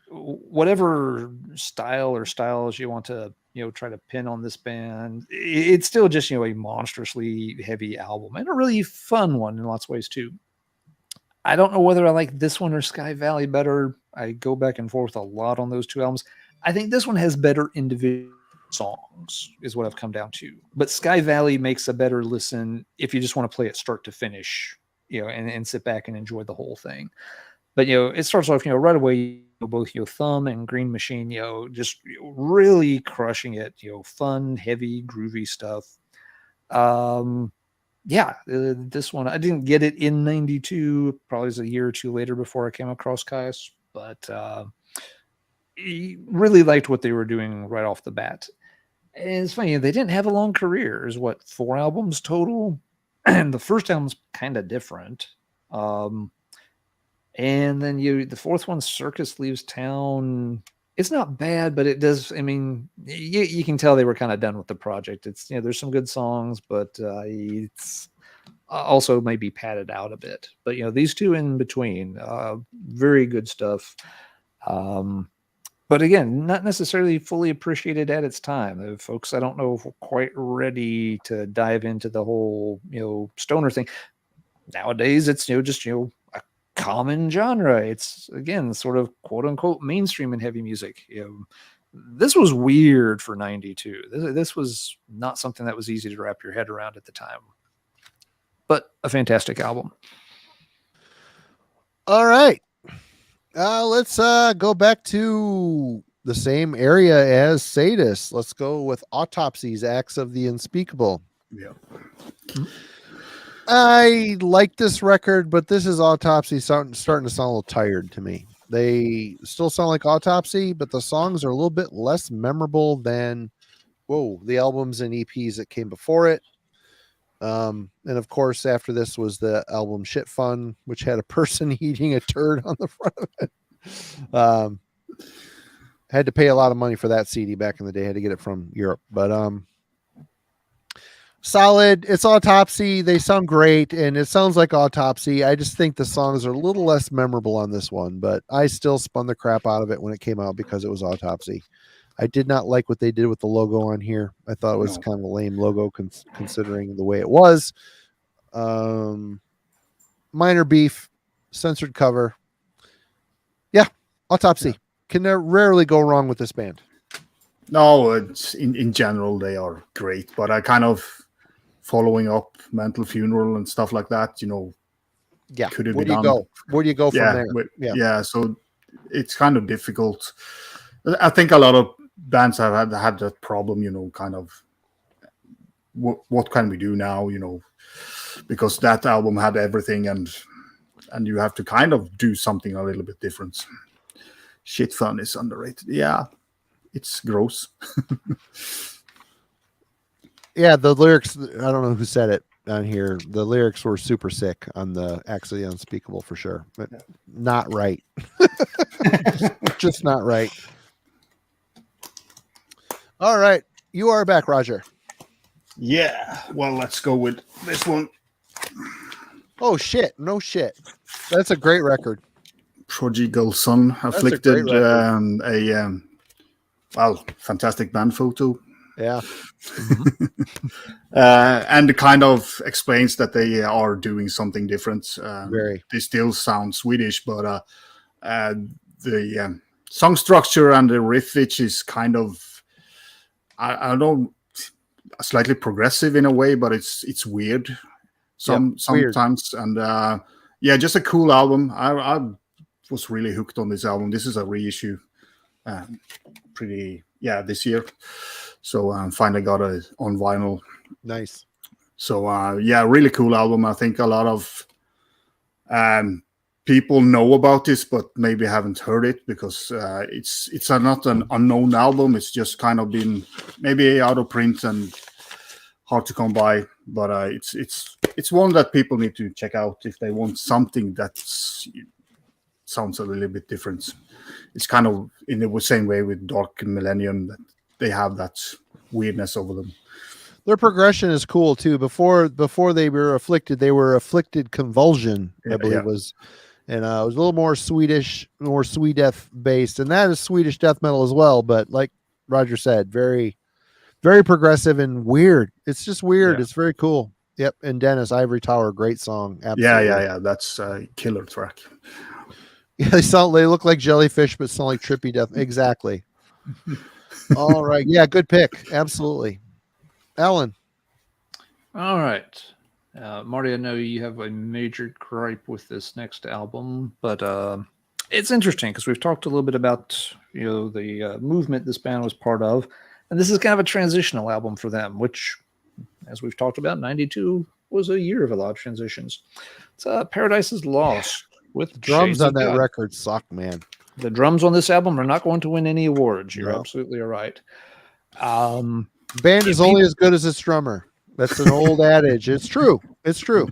whatever style or styles you want to, try to pin on this band, it's still just, a monstrously heavy album and a really fun one in lots of ways too. I don't know whether I like this one or Sky Valley better. I go back and forth a lot on those two albums. I think this one has better individual songs is what I've come down to. But Sky Valley makes a better listen if you just want to play it start to finish, and sit back and enjoy the whole thing. But, it starts off, right away, both, Thumb and Green Machine, just really crushing it, fun, heavy, groovy stuff. This one, I didn't get it in 92, probably was a year or two later before I came across Caius, but really liked what they were doing right off the bat. And it's funny, they didn't have a long career. There's 4 albums total, and the first album's kind of different. And then the fourth one, Circus Leaves Town. It's not bad, but it does. I mean, you can tell they were kind of done with the project. It's there's some good songs, but it's also maybe padded out a bit. But these two in between, very good stuff. But again, not necessarily fully appreciated at its time. Folks, I don't know if we're quite ready to dive into the whole, stoner thing. Nowadays, it's, just, a common genre. It's, again, sort of quote unquote mainstream in heavy music. This was weird for 92. This was not something that was easy to wrap your head around at the time. But a fantastic album. All right. Let's go back to the same area as Sadist. Let's go with Autopsy's Acts of the Unspeakable. Yeah. I like this record, but this is Autopsy starting to sound a little tired to me. They still sound like Autopsy, but the songs are a little bit less memorable than the albums and EPs that came before it. And of course, after this was the album Shit Fun, which had a person eating a turd on the front of it. Had to pay a lot of money for that CD back in the day. Had to get it from Europe, but solid. It's Autopsy. They sound great, and it sounds like Autopsy. I just think the songs are a little less memorable on this one, but I still spun the crap out of it when it came out because it was Autopsy. I did not like what they did with the logo on here. I thought it was kind of a lame logo considering the way it was. Minor beef, censored cover. Yeah, Autopsy. Can rarely go wrong with this band. No, it's in general they are great, but I kind of following up Mental Funeral and stuff like that. Could it Where be do you done? go? Where do you go from there? Yeah, so it's kind of difficult. I think a lot of bands have had that problem, kind of what can we do now, because that album had everything and you have to kind of do something a little bit different. Shit Fun is underrated. Yeah, it's gross. Yeah, the lyrics, I don't know who said it on here. The lyrics were super sick on the Acts of the Unspeakable for sure, but not right. Just not right. All right. You are back, Roger. Yeah. Well, let's go with this one. Oh, shit. No shit. That's a great record. Prodigal Son Afflicted. Fantastic band photo. Yeah. And it kind of explains that they are doing something different. Very. They still sound Swedish, but the song structure and the riff, which is kind of, I don't know, slightly progressive in a way, but it's weird sometimes. And yeah, just a cool album. I was really hooked on this album. This is a reissue, this year. So finally got it on vinyl. Nice. So yeah, really cool album. I think a lot of people know about this, but maybe haven't heard it because it's not an unknown album. It's just kind of been maybe out of print and hard to come by. But it's one that people need to check out if they want something that sounds a little bit different. It's kind of in the same way with Dark Millennium, that they have that weirdness over them. Their progression is cool too. Before they were afflicted convulsion, I believe it was, and it was a little more Swedish, more Swede death based, and that is Swedish death metal as well. But like Roger said, very, very progressive and weird. It's just weird. Yeah. It's very cool. Yep. And Dennis, Ivory Tower, great song. Absolutely. Yeah. That's a killer track. Yeah, they look like jellyfish, but sound like trippy death. Exactly. All right. Yeah, good pick. Absolutely. Alan. All right. Marty, I know you have a major gripe with this next album, but it's interesting because we've talked a little bit about the movement this band was part of, and this is kind of a transitional album for them, which, as we've talked about, 92 was a year of a lot of transitions. It's Paradise is Lost with drums on that record suck, man. The drums on this album are not going to win any awards. You're absolutely right. Band is only as good as its drummer. That's an old adage. It's true. It's true.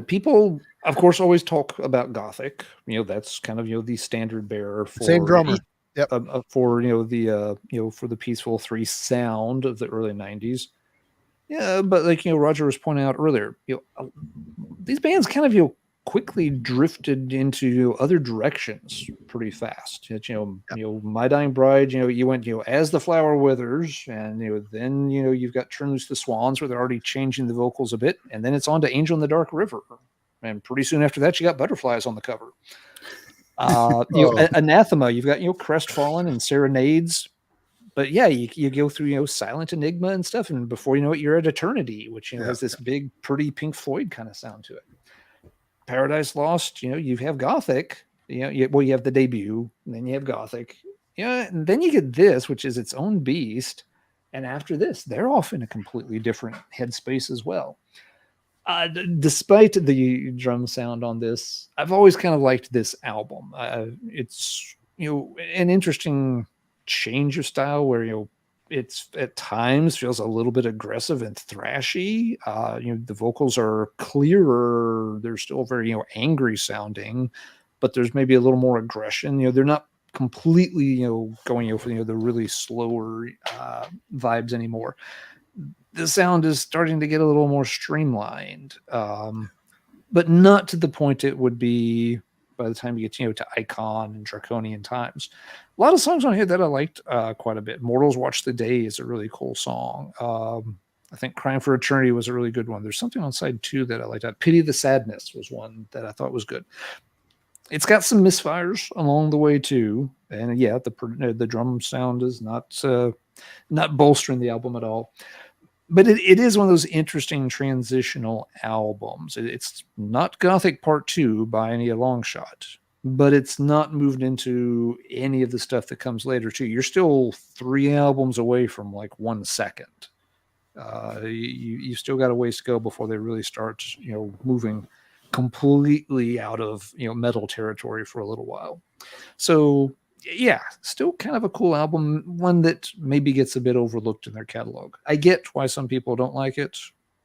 People, of course, always talk about Gothic. That's kind of the standard bearer for same drummer. Yep. For for the Peaceful Three sound of the early 90s. Yeah, but like Roger was pointing out earlier, these bands kind of quickly drifted into other directions pretty fast. My Dying Bride, you went, As the Flower Withers, and then you've got Turn Loose the Swans, where they're already changing the vocals a bit, and then it's on to Angel in the Dark River, and pretty soon after that you got Butterflies on the cover. Anathema, you've got Crestfallen and Serenades, but yeah, you go through Silent Enigma and stuff, and before you know it, you're at Eternity, which has this big, pretty Pink Floyd kind of sound to it. Paradise Lost, you have Gothic, you have the debut, and then you have Gothic, and then you get this, which is its own beast, and after this, they're off in a completely different headspace as well. Despite the drum sound on this, I've always kind of liked this album. It's an interesting change of style where it's at times feels a little bit aggressive and thrashy. The vocals are clearer. They're still very, angry sounding, but there's maybe a little more aggression. They're not completely, going for, the really slower vibes anymore. The sound is starting to get a little more streamlined, but not to the point it would be by the time you get, to Icon and Draconian Times. A lot of songs on here that I liked quite a bit. Mortals Watch the Day is a really cool song. I think Crying for Eternity was a really good one. There's something on side 2 that I liked. Pity the Sadness was one that I thought was good. It's got some misfires along the way too. And yeah, the drum sound is not bolstering the album at all. But it is one of those interesting transitional albums. It's not Gothic Part 2 by any long shot, but it's not moved into any of the stuff that comes later too. You're still 3 albums away from like 1 second. You still got a ways to go before they really start, moving completely out of metal territory for a little while. So yeah, still kind of a cool album, one that maybe gets a bit overlooked in their catalog. I get why some people don't like it,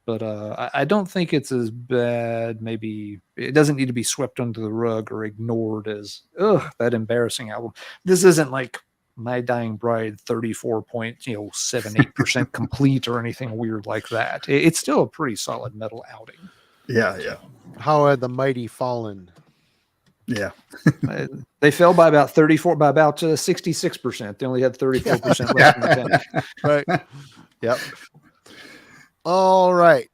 but I don't think it's as bad. Maybe it doesn't need to be swept under the rug or ignored as that embarrassing album. This isn't like My Dying Bride 34.78% complete or anything weird like that. It's still a pretty solid metal outing. Yeah. How had the mighty fallen? Yeah. They fell by about 66%. They only had 34% left in the tank. Right. Yep. All right.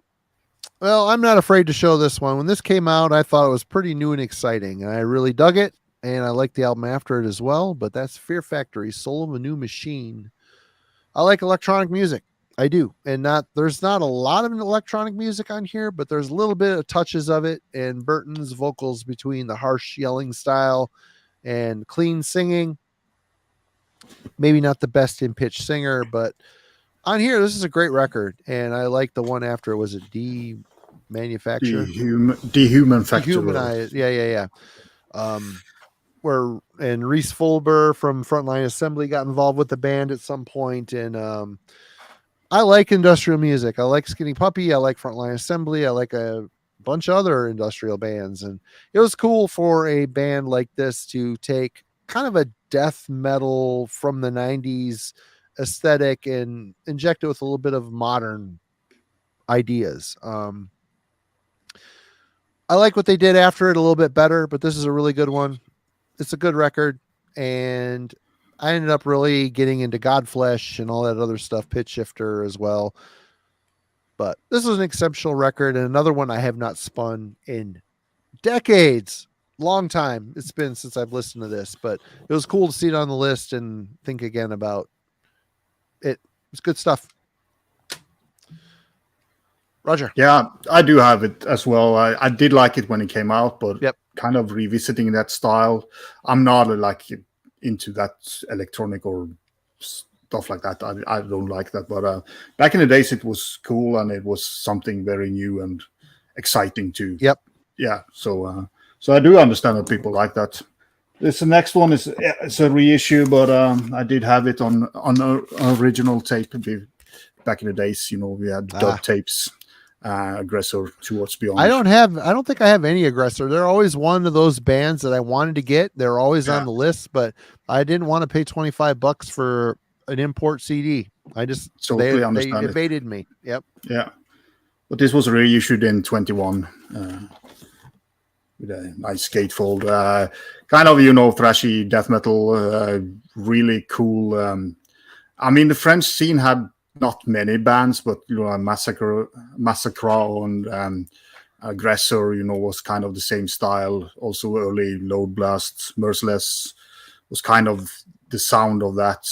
Well, I'm not afraid to show this one. When this came out, I thought it was pretty new and exciting, and I really dug it. and I like the album after it as well, but that's Fear Factory, Soul of a New Machine. I like electronic music. I do. And there's not a lot of electronic music on here, but there's a little bit of touches of it, and Burton's vocals between the harsh yelling style and clean singing. Maybe not the best in pitch singer, but on here, this is a great record, and I like the one after it. Was it Manufacture? Dehuman Factor. Dehumanize. Yeah. Where and Reese Fulber from Frontline Assembly got involved with the band at some point, and I like industrial music. I like Skinny Puppy. I like Frontline Assembly. I like a bunch of other industrial bands, and it was cool for a band like this to take kind of a death metal from the 90s aesthetic and inject it with a little bit of modern ideas. I like what they did after it a little bit better, but this is a really good one. It's a good record, and I ended up really getting into Godflesh and all that other stuff, Pitch Shifter as well. But this was an exceptional record, and another one I have not spun in decades. Long time it's been since I've listened to this, but it was cool to see it on the list and think again about it. It's good stuff. Roger. Yeah, I do have it as well. I did like it when it came out, but Yep. kind of revisiting that style. I'm not like into that electronic or stuff like that. I don't like that. But back in the days, it was cool, and it was something very new and exciting too. Yep. Yeah. So I do understand that people like that. The next one is it's a reissue, but I did have it on original tape back in the days. You know, we had dub tapes. Aggressor, Towards Beyond. I don't think I have any Aggressor. They're always one of those bands that I wanted to get. They're always on the list, but I didn't want to pay $25 for an import CD. I just totally understand. They evaded me. Yep. Yeah. But this was reissued in 21 with a nice gatefold. Kind of, thrashy death metal, really cool. I mean, the French scene had not many bands, but Massacre and Aggressor, was kind of the same style. Also, early Load Blast, Merciless was kind of the sound of that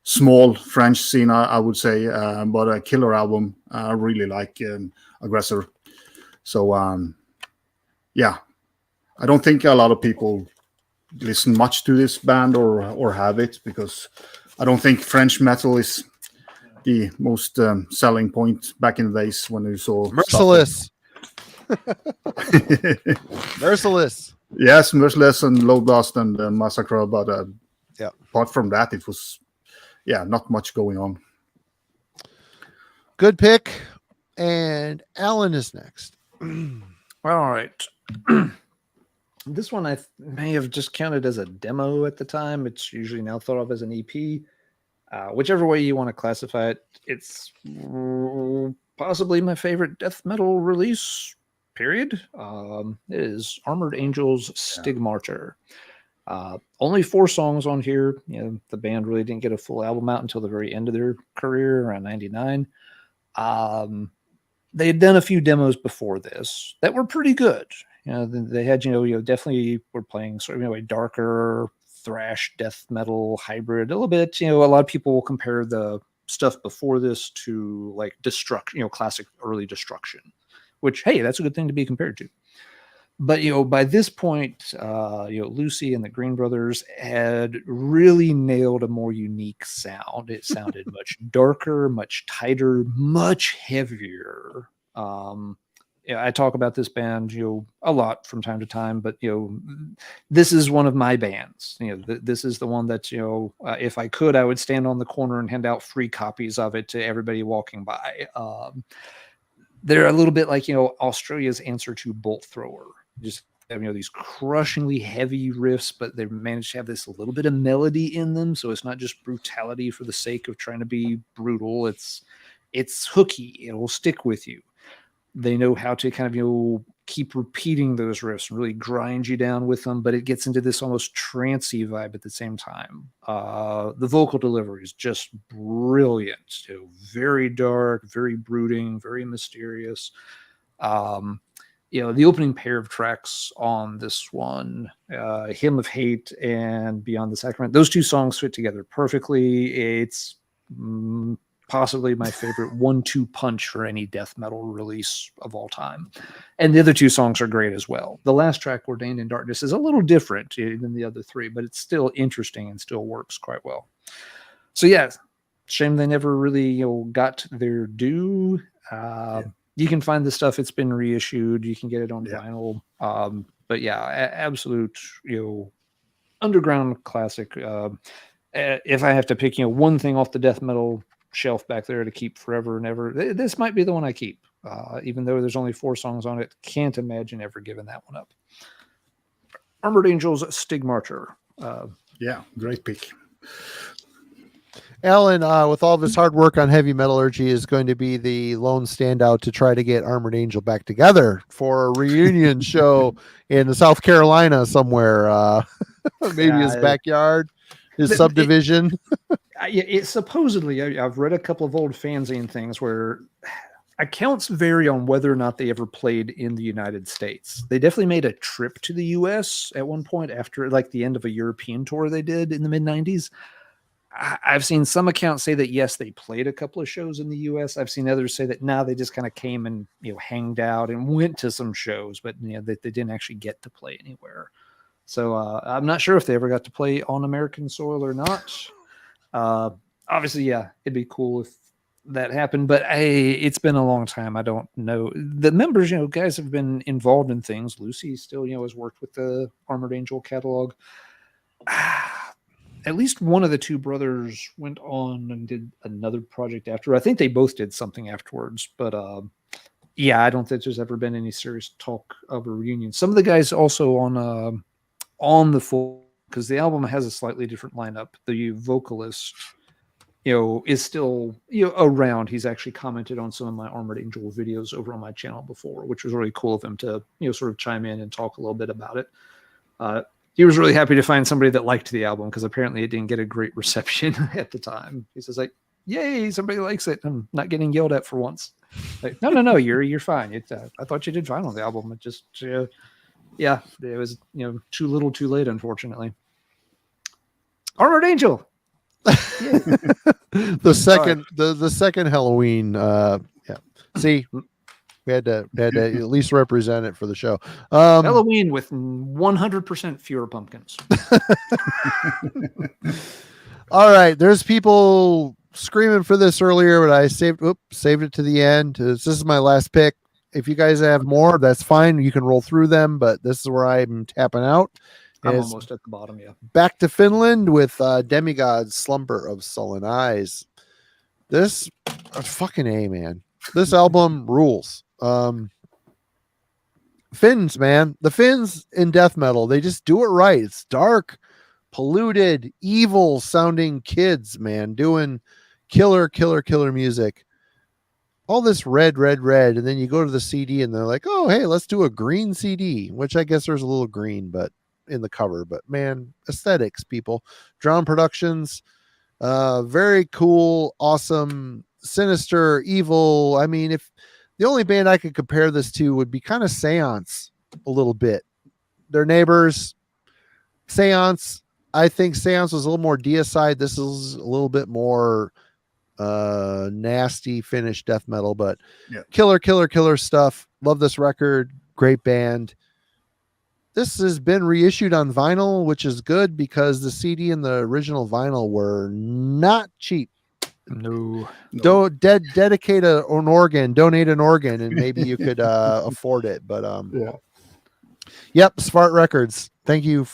small French scene, I would say. But a killer album. I really like Aggressor. So, yeah, I don't think a lot of people listen much to this band or have it, because I don't think French metal is the most selling point back in the days when you saw Merciless. Merciless. Yes, Merciless and Low Blast and Massacre, but apart from that, it was not much going on. Good pick, and Alan is next. All right. This one I may have just counted as a demo at the time. It's usually now thought of as an EP. Whichever way you want to classify it, it's possibly my favorite death metal release, period. It is Armored Angels' Stigmartyr. Only 4 songs on here. The band really didn't get a full album out until the very end of their career, around 99. They had done a few demos before this that were pretty good. They had, definitely were playing sort of, a darker thrash death metal hybrid a little bit. A lot of people will compare the stuff before this to like Destruction, classic early Destruction, which, hey, that's a good thing to be compared to. But, by this point, Lucy and the Green Brothers had really nailed a more unique sound. It sounded much darker, much tighter, much heavier. I talk about this band, a lot from time to time, but, this is one of my bands. This is the one that, if I could, I would stand on the corner and hand out free copies of it to everybody walking by. They're a little bit like, Australia's answer to Bolt Thrower. Just, these crushingly heavy riffs, but they managed to have this little bit of melody in them. So it's not just brutality for the sake of trying to be brutal. It's hooky. It will stick with you. They know how to kind of, keep repeating those riffs and really grind you down with them, but it gets into this almost trancey vibe at the same time. The vocal delivery is just brilliant. Very dark, very brooding, very mysterious. the opening pair of tracks on this one, Hymn of Hate and Beyond the Sacrament, those two songs fit together perfectly. It's possibly my favorite 1-2 punch for any death metal release of all time. And the other two songs are great as well. The last track, Ordained in Darkness, is a little different than the other three, but it's still interesting and still works quite well. So yeah, shame they never really got their due. You can find the stuff. It's been reissued. You can get it on vinyl. But yeah, absolute, underground classic. If I have to pick, one thing off the death metal shelf back there to keep forever and ever, this might be the one I keep. Even though there's only 4 songs on it, can't imagine ever giving that one up. Armored Angels, Stigmartyr. Yeah, great pick. Alan, with all this hard work on Heavy Metallurgy, is going to be the lone standout to try to get Armored Angel back together for a reunion show in South Carolina somewhere. Maybe his backyard, his subdivision. It's supposedly, I've read a couple of old fanzine things where accounts vary on whether or not they ever played in the United States. They definitely made a trip to the US at one point after the end of a European tour they did in the mid-90s. I've seen some accounts say that, yes, they played a couple of shows in the US. I've seen others say that, they just kind of came and, hanged out and went to some shows, but, they didn't actually get to play anywhere. So I'm not sure if they ever got to play on American soil or not. Obviously, yeah, it'd be cool if that happened, but it's been a long time. I don't know. The members, guys have been involved in things. Lucy still, has worked with the Armored Angel catalog. At least one of the two brothers went on and did another project after. I think they both did something afterwards, but I don't think there's ever been any serious talk of a reunion. Some of the guys also on the full, because the album has a slightly different lineup. The vocalist, is still around. He's actually commented on some of my Armored Angel videos over on my channel before, which was really cool of him to sort of chime in and talk a little bit about it. He was really happy to find somebody that liked the album, because apparently it didn't get a great reception at the time. He says yay, somebody likes it. I'm not getting yelled at for once. No, you're fine. I thought you did fine on the album. It just, it was, too little too late, unfortunately. Armored Angel. the second Halloween. See, we had to at least represent it for the show. Halloween with 100% fewer pumpkins. All right, there's people screaming for this earlier, but I saved it to the end. This is my last pick. If you guys have more, that's fine. You can roll through them, but this is where I'm tapping out. I'm almost at the bottom, yeah. Back to Finland with Demigod's Slumber of Sullen Eyes. This fucking A, man. This album rules. Finns, man. The Finns in death metal, they just do it right. It's dark, polluted, evil sounding kids, man, doing killer music. All this red, and then you go to the CD and they're like, oh, hey, let's do a green CD, which I guess there's a little green, but in the cover. But man, aesthetics, people. Drown Productions, very cool, awesome, sinister, evil. I mean, if the only band I could compare this to would be kind of Seance a little bit. Their neighbors, Seance. I think Seance was a little more deicide. This is a little bit more nasty Finnish death metal, but killer stuff. Love this record. Great band. This has been reissued on vinyl, which is good because the CD and the original vinyl were not cheap. No. Don't dedicate an organ, donate an organ, and maybe you could afford it. But yep, Smart Records. Thank you,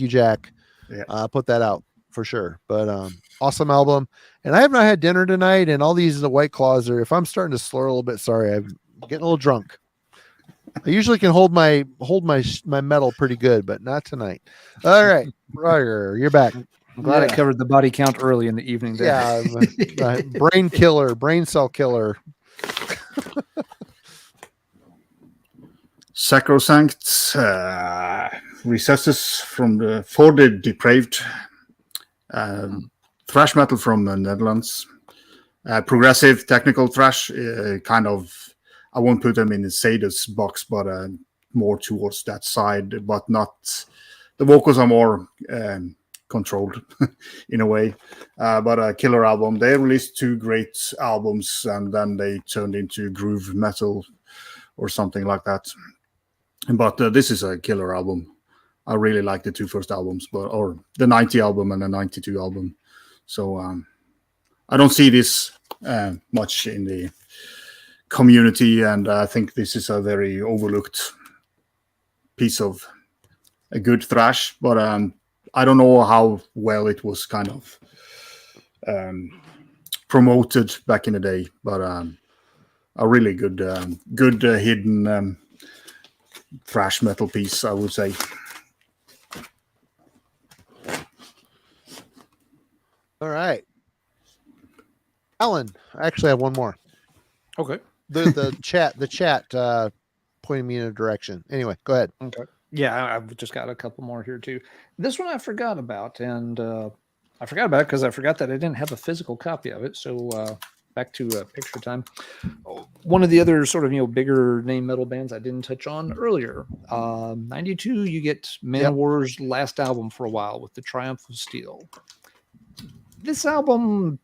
Jack. Yeah. Put that out for sure. But awesome album. And I have not had dinner tonight, and all these White Claws are. If I'm starting to slur a little bit, sorry, I'm getting a little drunk. I usually can hold my metal pretty good, but not tonight. All right, Roger, you're back. I'm glad I covered the body count early in the evening. There. Yeah, brain killer, brain cell killer. Sacrosanct recesses for the depraved. Thrash metal from the Netherlands. Progressive technical thrash, kind of I won't put them in the Sadus box, but more towards that side. But not the vocals are more controlled in a way. But a killer album. They released 2 great albums, and then they turned into groove metal or something like that. But this is a killer album. I really like the 2 first albums, or the 90 album and the 92 album. So I don't see this much in the community, and I think this is a very overlooked piece of a good thrash. But I don't know how well it was kind of promoted back in the day. But a really good hidden thrash metal piece, I would say. All right. Alan, I actually have one more. Okay. The chat pointing me in a direction. Anyway, go ahead. Okay. Yeah, I've just got a couple more here too. This one I forgot about, and I forgot about it because I forgot that I didn't have a physical copy of it. So back to picture time. One of the other sort of bigger name metal bands I didn't touch on earlier. 92, you get Manowar's last album for a while with the Triumph of Steel. This album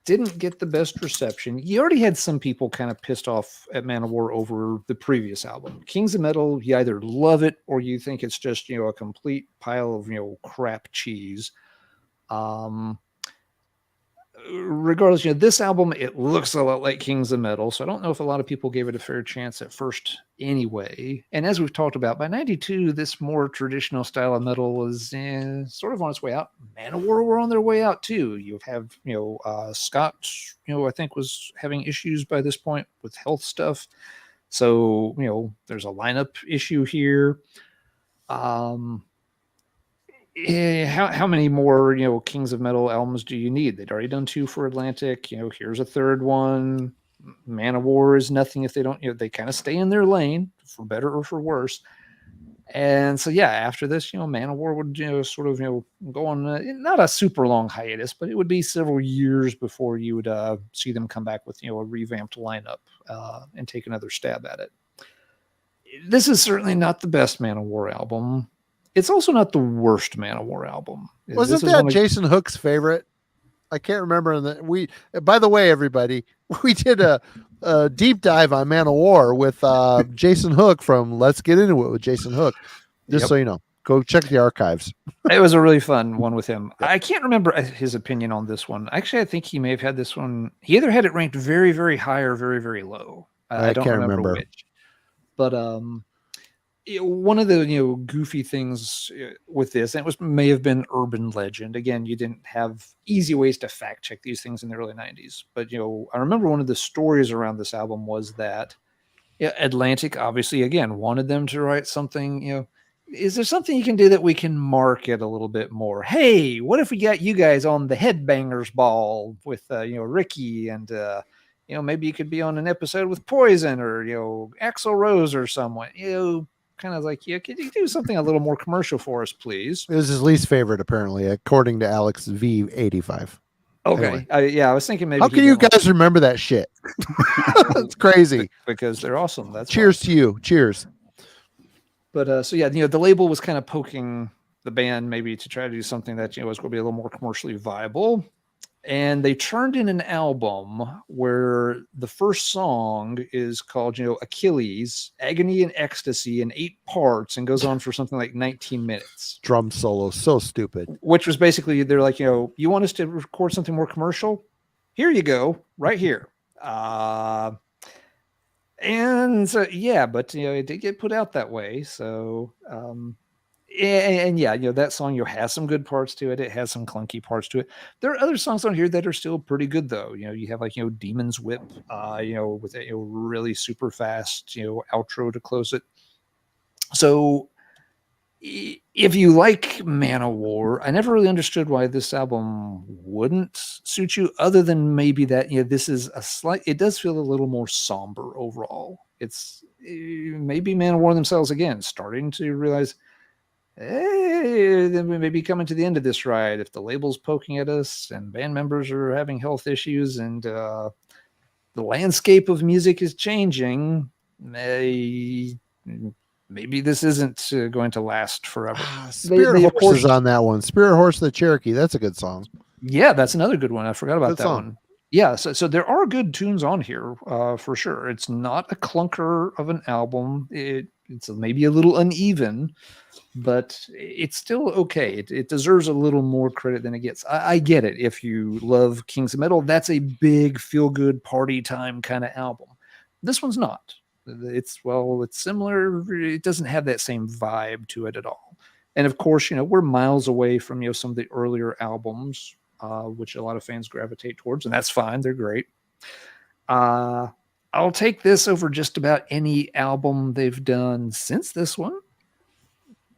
didn't get the best reception. You already had some people kind of pissed off at Manowar over the previous album. Kings of Metal, you either love it or you think it's just, a complete pile of, crap cheese. Regardless, this album, it looks a lot like Kings of Metal, so I don't know if a lot of people gave it a fair chance at first anyway. And as we've talked about, by 92, this more traditional style of metal was sort of on its way out. Manowar were on their way out too. You have, Scott, I think was having issues by this point with health stuff. So, there's a lineup issue here. How many more Kings of Metal albums do you need? They'd already done 2 for Atlantic. Here's a 3rd one. Manowar is nothing if they don't. They kind of stay in their lane for better or for worse. And so after this, Manowar would sort of go on not a super long hiatus, but it would be several years before you would see them come back with a revamped lineup and take another stab at it. This is certainly not the best Manowar album. It's also not the worst Manowar album. Wasn't that Jason Hook's favorite? I can't remember. By the way, everybody, we did a deep dive on Manowar with Jason Hook from Let's Get Into It with Jason Hook. Just so you know, go check the archives. It was a really fun one with him. I can't remember his opinion on this one. Actually, I think he may have had this one. He either had it ranked very, very high or very, very low. I don't remember which. But one of the goofy things with this, and it may have been urban legend. Again, you didn't have easy ways to fact check these things in the early 90s. But I remember one of the stories around this album was that Atlantic obviously again wanted them to write something. Is there something you can do that we can market a little bit more? Hey, what if we got you guys on the Headbangers Ball with Ricky and maybe you could be on an episode with Poison or Axl Rose or someone. Kind of like, could you do something a little more commercial for us, please? It was his least favorite, apparently, according to Alex V85. Okay. Anyway. I was thinking maybe. How can you guys remember that shit? It's crazy. Because they're awesome. That's cheers to you. Cheers. But the label was kind of poking the band maybe to try to do something that was going to be a little more commercially viable. And they turned in an album where the first song is called, Achilles, Agony and Ecstasy in 8 parts and goes on for something like 19 minutes. Drum solo, so stupid. Which was basically, they're like, you want us to record something more commercial? Here you go, right here. And so, but, it did get put out that way. So, that song has some good parts to it. It has some clunky parts to it. There are other songs on here that are still pretty good though. You have like Demon's Whip, with a really super fast outro to close it. So if you like Manowar, I never really understood why this album wouldn't suit you, other than maybe that this is it does feel a little more somber overall. It's maybe Manowar themselves again starting to realize, hey, then we may be coming to the end of this ride if the label's poking at us and band members are having health issues and the landscape of music is changing. Maybe this isn't going to last forever. Spirit Horse is on that one. Spirit Horse of the Cherokee. That's a good song. Yeah, that's another good one. I forgot about Good that song. one. Yeah, so there are good tunes on here for sure. It's not a clunker of an album. It's maybe a little uneven, but it's still okay. It deserves a little more credit than it gets. I get it. If you love Kings of Metal, that's a big feel-good party time kind of album. This one's not. It's similar. It doesn't have that same vibe to it at all. And of course, we're miles away from some of the earlier albums, which a lot of fans gravitate towards, and that's fine. They're great. I'll take this over just about any album they've done since this one,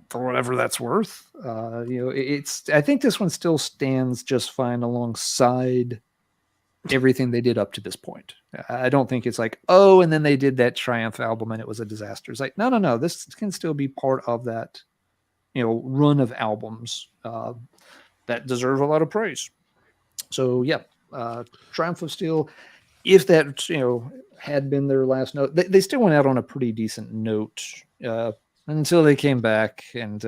for whatever that's worth. I think this one still stands just fine alongside everything they did up to this point. I don't think it's like, oh, and then they did that Triumph album and it was a disaster. It's like, no, this can still be part of that, run of albums that deserve a lot of praise. So yeah, Triumph of Steel, if that, had been their last note, they still went out on a pretty decent note until they came back and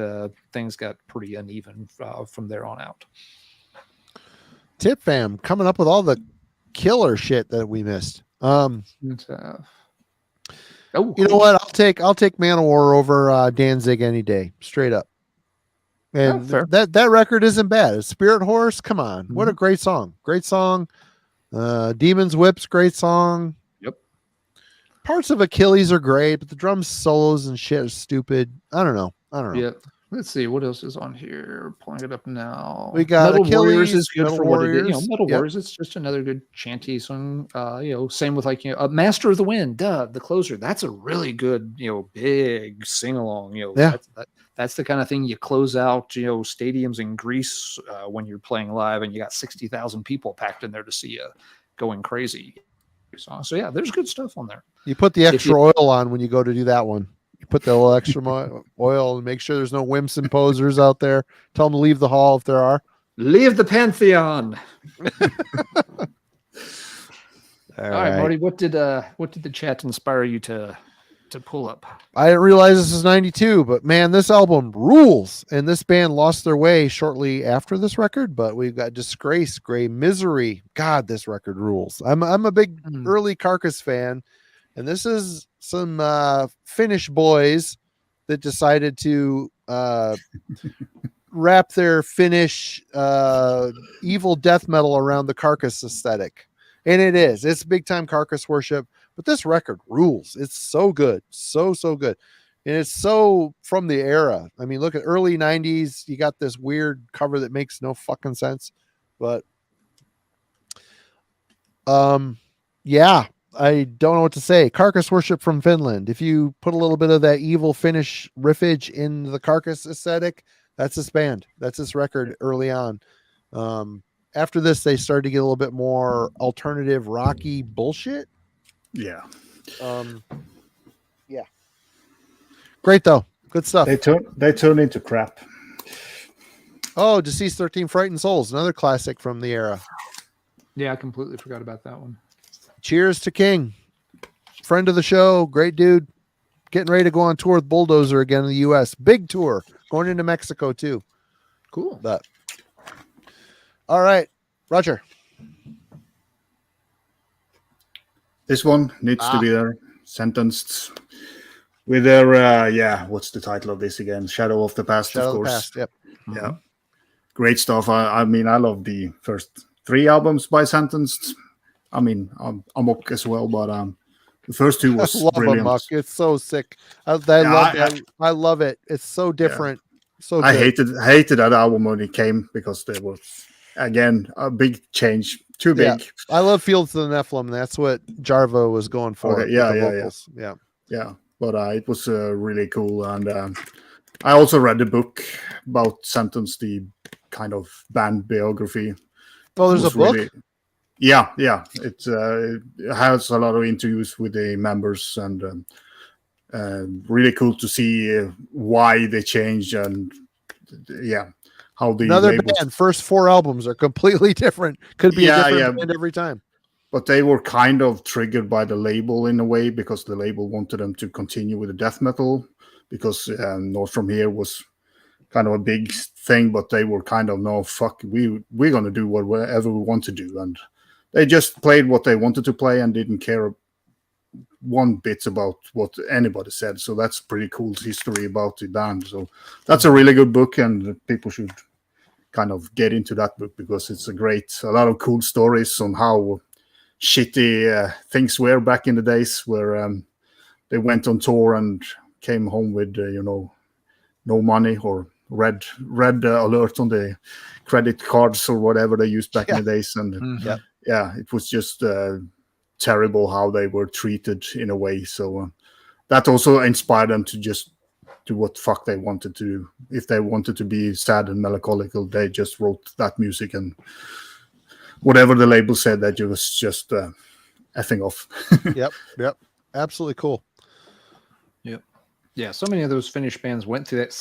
things got pretty uneven from there on out. Tip Fam coming up with all the killer shit that we missed. You know what? I'll take Manowar over Danzig any day, straight up. And that record isn't bad. Spirit Horse, come on. Mm-hmm. What a great song. Great song. Demon's Whips, great song. Yep. Parts of Achilles are great, but the drum solos and shit are stupid. I don't know. Yeah. Let's see what else is on here. Pulling it up now. We got Metal Achilles, Warriors is good Metal for Warriors. what it is. Metal Warriors, it's just another good chanty song. Same with Master of the Wind, the closer. That's a really good, big sing along. That's the kind of thing you close out, stadiums in Greece when you're playing live and you got 60,000 people packed in there to see you going crazy. So yeah, there's good stuff on there. You put the extra oil on when you go to do that one. You put the little extra oil and make sure there's no wimps and posers out there. Tell them to leave the hall if there are. Leave the Pantheon. All right, Marty. What did the chat inspire you to pull up? I didn't realize this is 92, but man, this album rules. And this band lost their way shortly after this record, but we've got Disgrace, Grey Misery. God, this record rules. I'm a big early Carcass fan, and this is some Finnish boys that decided to wrap their Finnish evil death metal around the Carcass aesthetic. And it's big time Carcass worship, but this record rules. It's so good. So good. And it's so from the era. I mean, look at early 90s. You got this weird cover that makes no fucking sense. But yeah, I don't know what to say. Carcass worship from Finland. If you put a little bit of that evil Finnish riffage in the Carcass aesthetic, that's this band. That's this record early on. After this, they started to get a little bit more alternative rocky bullshit. Yeah. Yeah. Great though. Good stuff. They turn into crap. Oh, Deceased 13 Frightened Souls, another classic from the era. Yeah, I completely forgot about that one. Cheers to King. Friend of the show, great dude. Getting ready to go on tour with Bulldozer again in the US. Big tour. Going into Mexico too. Cool. But all right, Roger. This one needs to be there. Sentenced with their what's the title of this again? Shadow of the Past, Shadow of course. Past, yep. Yeah. Great stuff. I mean, I love the first 3 albums by Sentenced. I mean, Amok as well, but the first 2 was brilliant. Amok. It's so sick. I love it. It's so different. Yeah. So I good. hated that album when it came because there was again a big change. Too big. Yeah. I love Fields of the Nephilim. That's what Jarvo was going for. Okay, yeah. But it was really cool, and I also read the book about Sentence, the kind of band biography. Oh, there's a book. Really, yeah. It has a lot of interviews with the members, and really cool to see why they changed and how the another band. First 4 albums are completely different. Could be a different band every time. but they were kind of triggered by the label in a way, because the label wanted them to continue with the death metal, because North From Here was kind of a big thing, but they were kind of, no, fuck, we're going to do whatever we want to do. And they just played what they wanted to play and didn't care one bit about what anybody said. So that's pretty cool history about the band. So that's a really good book, and people should kind of get into that book, because it's a lot of cool stories on how shitty things were back in the days, where they went on tour and came home with no money, or red alert on the credit cards or whatever they used back in the days. And it was just terrible how they were treated in a way. So that also inspired them to just do what the fuck they wanted to do. If they wanted to be sad and melancholical, they just wrote that music, and whatever the label said, that it was just effing off. Yep. Absolutely cool. Yep. Yeah, so many of those Finnish bands went through that,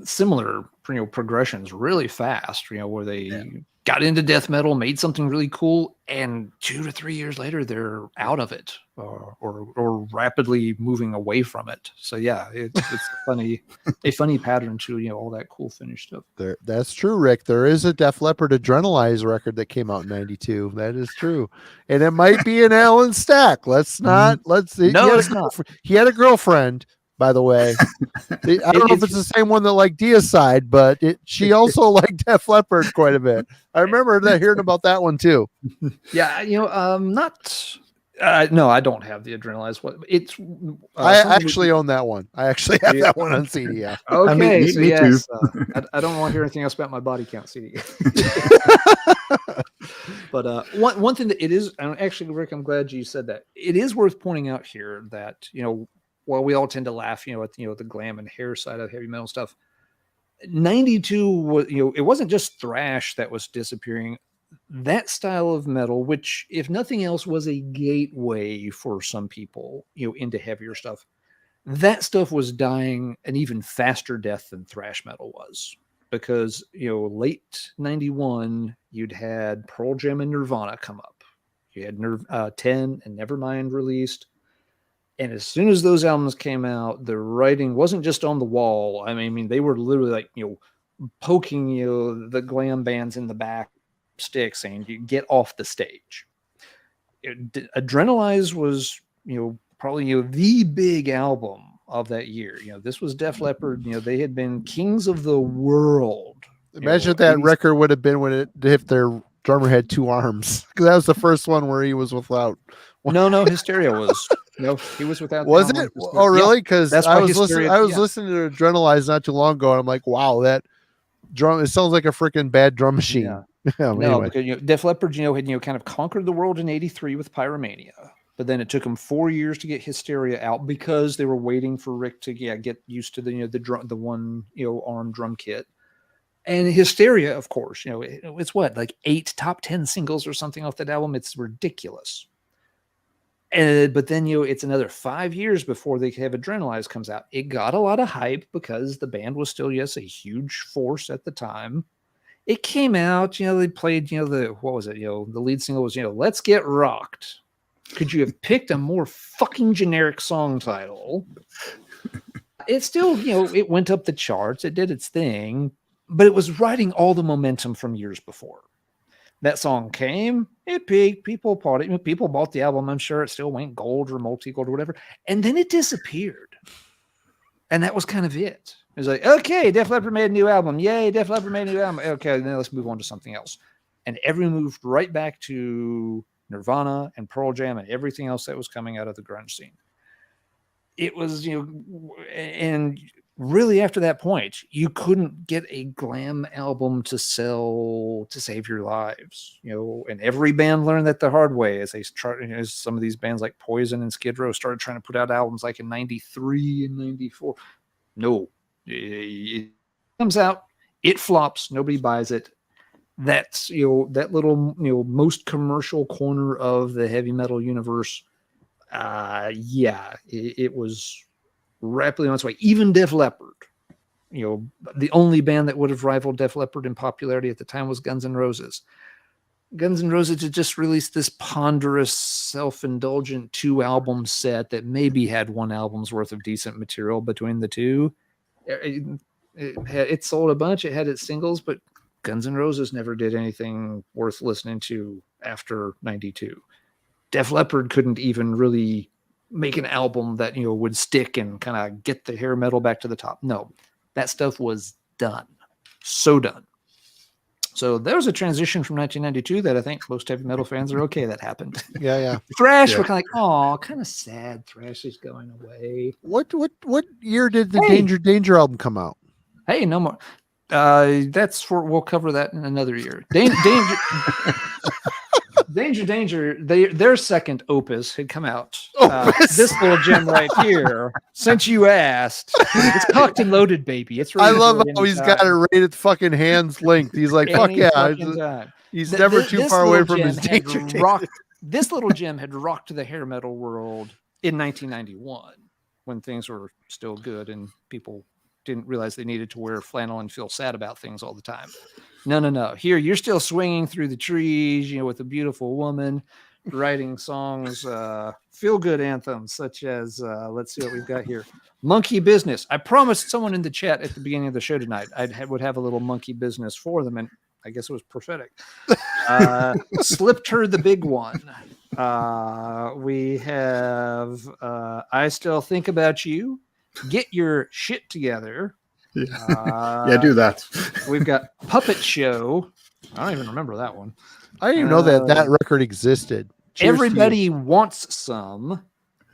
similar, progressions really fast, where they got into death metal, made something really cool, and 2 to 3 years later, they're out of it, or rapidly moving away from it. So yeah, it's a funny pattern to all that cool Finnish stuff. That's true, Rick. There is a Def Leppard Adrenalize record that came out in '92. That is true, and it might be an Alan Stack. It's not. He had a girlfriend, by the way. I don't know if it's the same one that liked Deicide, but she also liked Def Leppard quite a bit. I remember hearing about that one too. Yeah, no, I don't have the Adrenalize one. It's I actually own that one. I actually have that one on CD. Yeah. Okay, me yes, too. I don't want to hear anything else about my body count CD. But one thing that it is, and actually, Rick, I'm glad you said that. It is worth pointing out here that while we all tend to laugh, at the glam and hair side of heavy metal stuff, 92 was, it wasn't just thrash that was disappearing. That style of metal, which, if nothing else, was a gateway for some people, into heavier stuff. That stuff was dying an even faster death than thrash metal was, because late 91, you'd had Pearl Jam and Nirvana come up. You had 10 and Nevermind released. And as soon as those albums came out, the writing wasn't just on the wall. I mean, they were literally poking the glam bands in the back stick, saying, "You get off the stage." Adrenalize was, probably the big album of that year. This was Def Leppard. They had been kings of the world. Imagine what that record would have been if their drummer had 2 arms, because that was the first one where he was without. No, Hysteria was. No, he was without. Was it? Oh, really? Because I was listening to Adrenalize not too long ago, and I'm like, wow, that drum. It sounds like a freaking bad drum machine. Yeah. Anyway. Because Def Leppard, had kind of conquered the world in '83 with Pyromania, but then it took them 4 years to get Hysteria out, because they were waiting for Rick to get used to the the one arm drum kit. And Hysteria, of course, it's what, like 8 top 10 singles or something off that album. It's ridiculous. But then, it's another 5 years before they have Adrenalize comes out. It got a lot of hype because the band was still, yes, a huge force at the time. It came out, they played, what was it? The lead single was, Let's Get Rocked. Could you have picked a more fucking generic song title? It still, it went up the charts. It did its thing, but it was riding all the momentum from years before. That song came, it peaked, people bought it. People bought the album. I'm sure it still went gold or multi-gold or whatever. And then it disappeared. And that was kind of it. It was like, okay, Def Leppard made a new album. Yay, Def Leppard made a new album. Okay, then let's move on to something else. And everyone moved right back to Nirvana and Pearl Jam and everything else that was coming out of the grunge scene. It was, and really after that point, you couldn't get a glam album to sell to save your lives, and every band learned that the hard way as they started, as some of these bands like Poison and Skid Row started trying to put out albums like in 93 and 94. No, it comes out, it flops, nobody buys it. That's, that little, most commercial corner of the heavy metal universe. It was rapidly on its way. Even Def Leppard, the only band that would have rivaled Def Leppard in popularity at the time was Guns N' Roses. Guns N' Roses had just released this ponderous, self-indulgent 2-album set that maybe had 1 album's worth of decent material between the two. It sold a bunch. It had its singles, but Guns N' Roses never did anything worth listening to after 92. Def Leppard couldn't even really make an album that, you know, would stick and kind of get the hair metal back to the top. No, that stuff was done. So done. So there was a transition from 1992 that I think most heavy metal fans are okay that happened. Yeah. Thrash, we're kind of like, oh, kind of sad. Thrash is going away. What year did the Danger album come out? Hey, no more. We'll cover that in another year. Danger. Their second opus had come out. This little gem right here. Since you asked, it's cocked and loaded, baby. It's. I love how he's got it right at fucking hand's length. He's like, fuck yeah. He's never too far away from his Danger. This little gem had rocked the hair metal world in 1991 when things were still good and people didn't realize they needed to wear flannel and feel sad about things all the time. No. Here, you're still swinging through the trees, you know, with a beautiful woman, writing songs, feel-good anthems, such as, let's see what we've got here. Monkey Business. I promised someone in the chat at the beginning of the show tonight I would have a little monkey business for them, and I guess it was prophetic. Slipped her the big one. We have I Still Think About You. Get Your Shit Together. Yeah, do that. We've got Puppet Show. I don't even remember that one. I didn't even know that record existed. Cheers. Everybody Wants Some.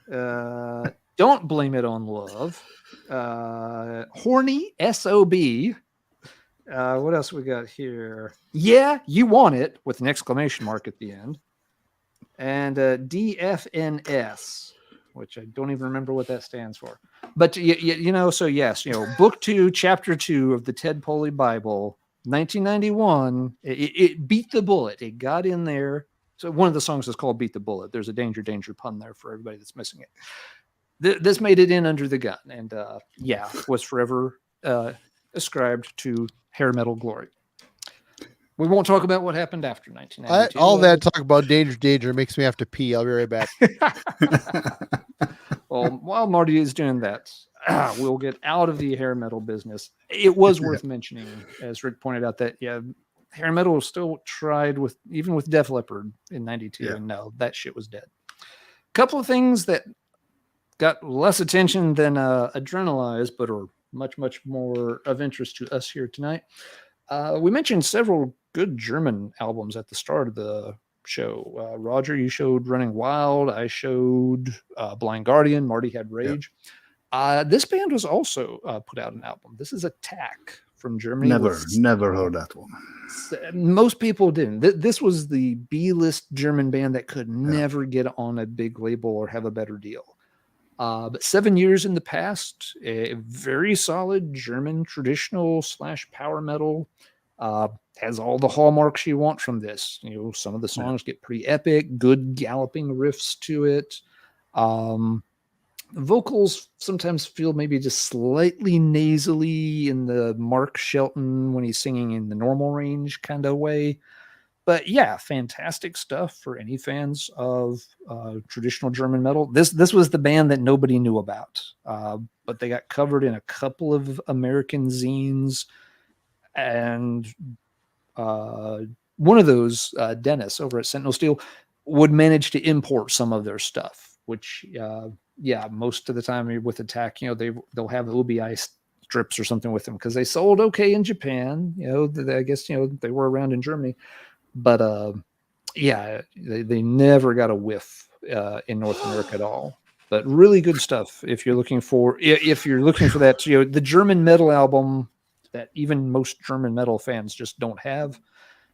Don't Blame It on Love. Horny SOB. What else we got here? Yeah, You Want It, with an exclamation mark at the end. And DFNS, which I don't even remember what that stands for. But, you know, so yes, you know, book 2, chapter 2 of the Ted Poley Bible, 1991, it beat the bullet. It got in there. So one of the songs is called Beat the Bullet. There's a danger pun there for everybody that's missing it. This made it in under the gun. And, was forever ascribed to hair metal glory. We won't talk about what happened after 1992. All that talk about danger makes me have to pee. I'll be right back. Well, while Marty is doing that, we'll get out of the hair metal business. It was worth mentioning, as Rick pointed out, that hair metal was still tried even with Def Leppard in 92, and no, that shit was dead. A couple of things that got less attention than Adrenalize, but are much, much more of interest to us here tonight. We mentioned several good German albums at the start of the show. Roger, you showed Running Wild. I showed Blind Guardian. Marty had Rage. This band was also put out an album. This is Attack from Germany. Never heard that one. Most people didn't. This was the B-list German band that could never get on a big label or have a better deal. But 7 years in the past, a very solid German traditional / power metal, has all the hallmarks you want from this. You know, some of the songs get pretty epic, good galloping riffs to it. Vocals sometimes feel maybe just slightly nasally in the Mark Shelton when he's singing in the normal range kind of way. But yeah, fantastic stuff for any fans of traditional German metal. This was the band that nobody knew about, but they got covered in a couple of American zines. And one of those, Dennis over at Sentinel Steel, would manage to import some of their stuff, which, most of the time with Attack, you know, they'll have OBI strips or something with them because they sold okay in Japan. You know, I guess, you know, they were around in Germany. But they never got a whiff in North America at all. But really good stuff if you're looking for that, you know, the German metal album that even most German metal fans just don't have.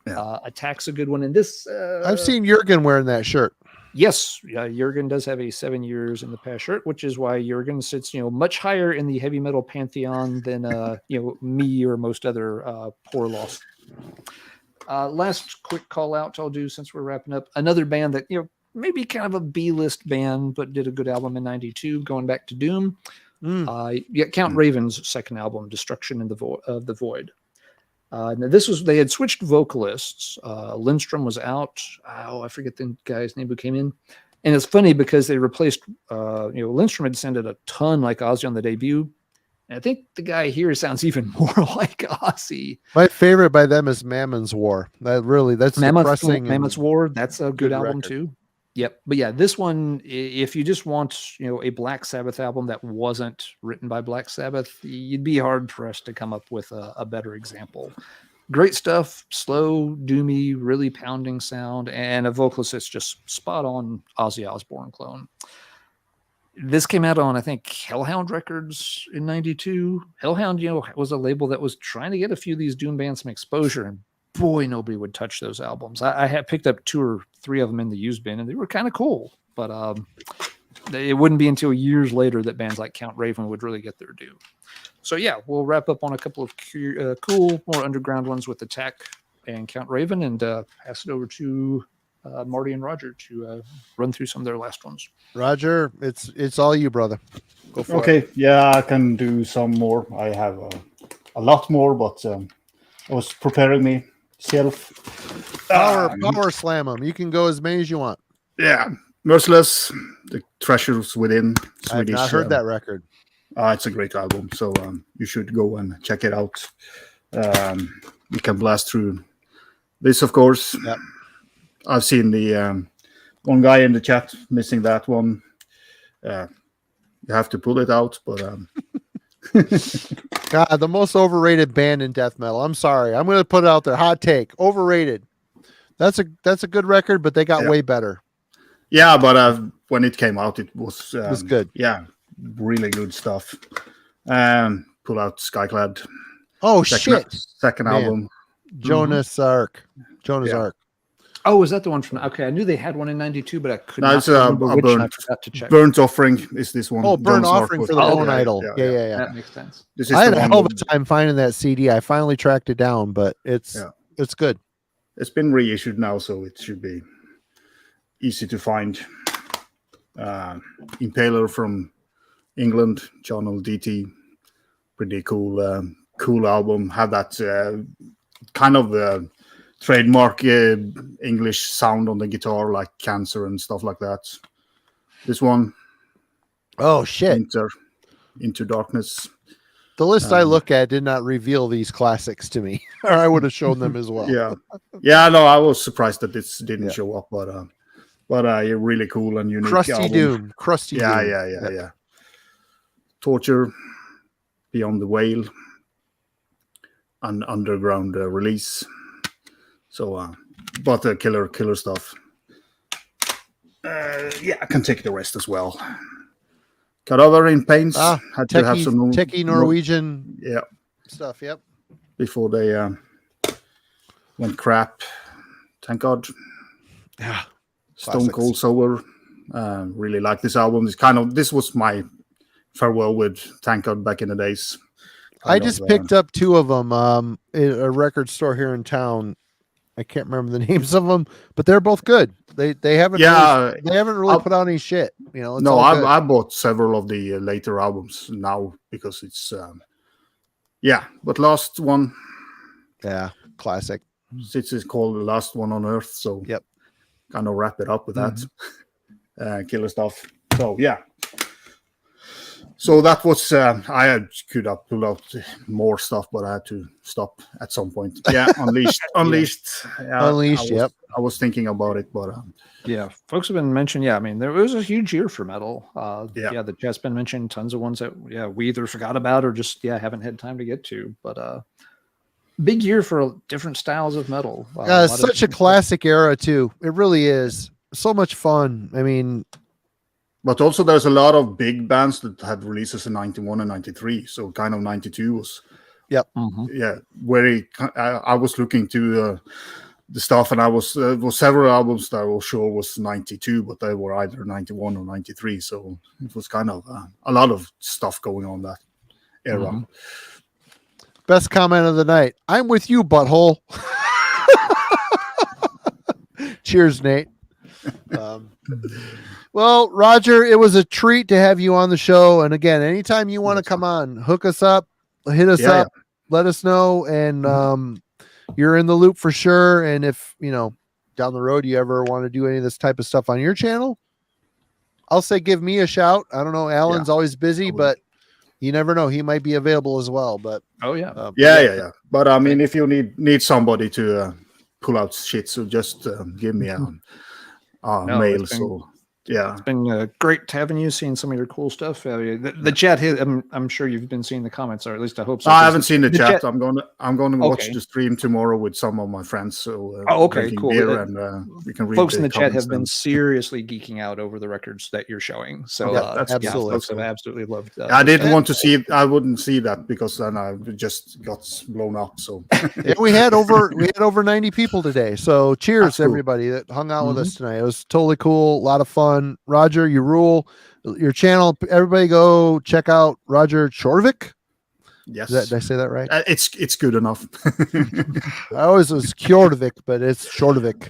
Attack's a good one. And this I've seen Jürgen wearing that shirt. Yes, Jürgen does have a 7 years in the past shirt, which is why Jürgen sits, you know, much higher in the heavy metal pantheon than you know, me or most other poor lost. Last quick call out I'll do since we're wrapping up. Another band that, you know, maybe kind of a B-list band, but did a good album in 92, going back to Doom. Count Raven's second album, Destruction of the Void. Now they had switched vocalists. Lindstrom was out. I forget the guy's name who came in. And it's funny because they replaced, Lindstrom had sounded a ton like Ozzy on the debut. And I think the guy here sounds even more like Ozzy. My favorite by them is Mammon's War. That's depressing. Mammoth's War. That's a good album record. too. Yep. But yeah, this one, if you just want, a Black Sabbath album that wasn't written by Black Sabbath, you'd be hard pressed to come up with a better example. Great stuff, slow, doomy, really pounding sound, and a vocalist that's just spot on Ozzy Osbourne clone. This came out on, I think, Hellhound Records in '92. Hellhound, was a label that was trying to get a few of these doom bands some exposure, and boy, nobody would touch those albums. I had picked up 2 or 3 of them in the used bin, and they were kind of cool, but it wouldn't be until years later that bands like Count Raven would really get their due. So yeah, we'll wrap up on a couple of cool, more underground ones with Attack and Count Raven, and pass it over to Marty and Roger to run through some of their last ones. Roger, it's all you, brother. Go for it. Okay, yeah, I can do some more. I have a lot more, but I was preparing myself. Power slam them. You can go as many as you want. Yeah, Merciless, The Treasures Within. Swedish. I've not heard that record. It's a great album, so you should go and check it out. You can blast through this, of course. Yep. I've seen the one guy in the chat missing that one. You have to pull it out, but God, the most overrated band in death metal. I'm sorry, I'm going to put it out there. Hot take: overrated. That's a good record, but they got way better. Yeah, but when it came out, it was good. Yeah, really good stuff. Pull out Skyclad. Oh second, shit! Second Man. album. Jonas Ark. Oh, is that the one from? Okay, I knew they had one in '92, but I couldn't remember which. I forgot to check. Burnt Offering is this one. Oh, Burnt Offering for the Bone Idol. Yeah. That makes sense. I had a hell of a time finding that CD. I finally tracked it down, but it's good. It's been reissued now, so it should be easy to find. Impaler from England, John LDT. Pretty cool album. Had that kind of trademark English sound on the guitar, like Cancer and stuff like that. This one. Oh shit! Into Darkness. The list I look at did not reveal these classics to me, or I would have shown them as well. Yeah. No, I was surprised that this didn't show up, but you're really cool and unique. Crusty Doom. Yeah. Torture, Beyond the Whale, and Underground Release. So, but killer stuff. I can take the rest as well. Cadaver in Pains. Had to have some techie Norwegian stuff. Yep. Before they went crap. Thank God. Yeah. Stone Cold Sober. Really like this album. This was my farewell with Thank God back in the days. I just picked up 2 of them at a record store here in town. I can't remember the names of them, but they're both good. They haven't really put out any shit. I bought several of the later albums now because it's but last one, classic. This is called The Last One on Earth, so kind of wrap it up with that killer stuff. So so that was I could have pulled out more stuff, but I had to stop at some point. Unleashed. I was thinking about it, but folks have been mentioning. I mean, there was a huge year for metal. The chat's been mentioning tons of ones that we either forgot about or just haven't had time to get to. But big year for different styles of metal. Such a classic era too. It really is so much fun. I mean. But also there's a lot of big bands that had releases in 91 and 93. So kind of 92 was, I was looking to the stuff and I was, several albums that I was sure was 92, but they were either 91 or 93. So it was kind of a lot of stuff going on that era. Best comment of the night. I'm with you, butthole. Cheers, Nate. Well, Roger, it was a treat to have you on the show. And again, anytime you want to come on, hook us up, hit us up. let us know, and you're in the loop for sure. And if down the road you ever want to do any of this type of stuff on your channel, I'll say give me a shout. I don't know, Alan's always busy, but you never know, he might be available as well. But yeah. But I mean, if you need somebody to pull out shit, so just give me a mail. It's been great having you, seeing some of your cool stuff. The chat here, I'm sure you've been seeing the comments, or at least I hope so. I haven't seen the chat. I'm going to watch the stream tomorrow with some of my friends. So cool. And we can read. Folks in the chat have been seriously geeking out over the records that you're showing. So absolutely, folks have absolutely loved. I didn't want to see it. I wouldn't see that because then I just got blown up. So we had over 90 people today. So cheers to everybody that hung out with us tonight. It was totally cool. A lot of fun. Roger, you rule. Your channel, everybody go check out Roger Kjørvik. Yes. Did I say that right? It's good enough. I always was Kjørvik, but it's Kjørvik.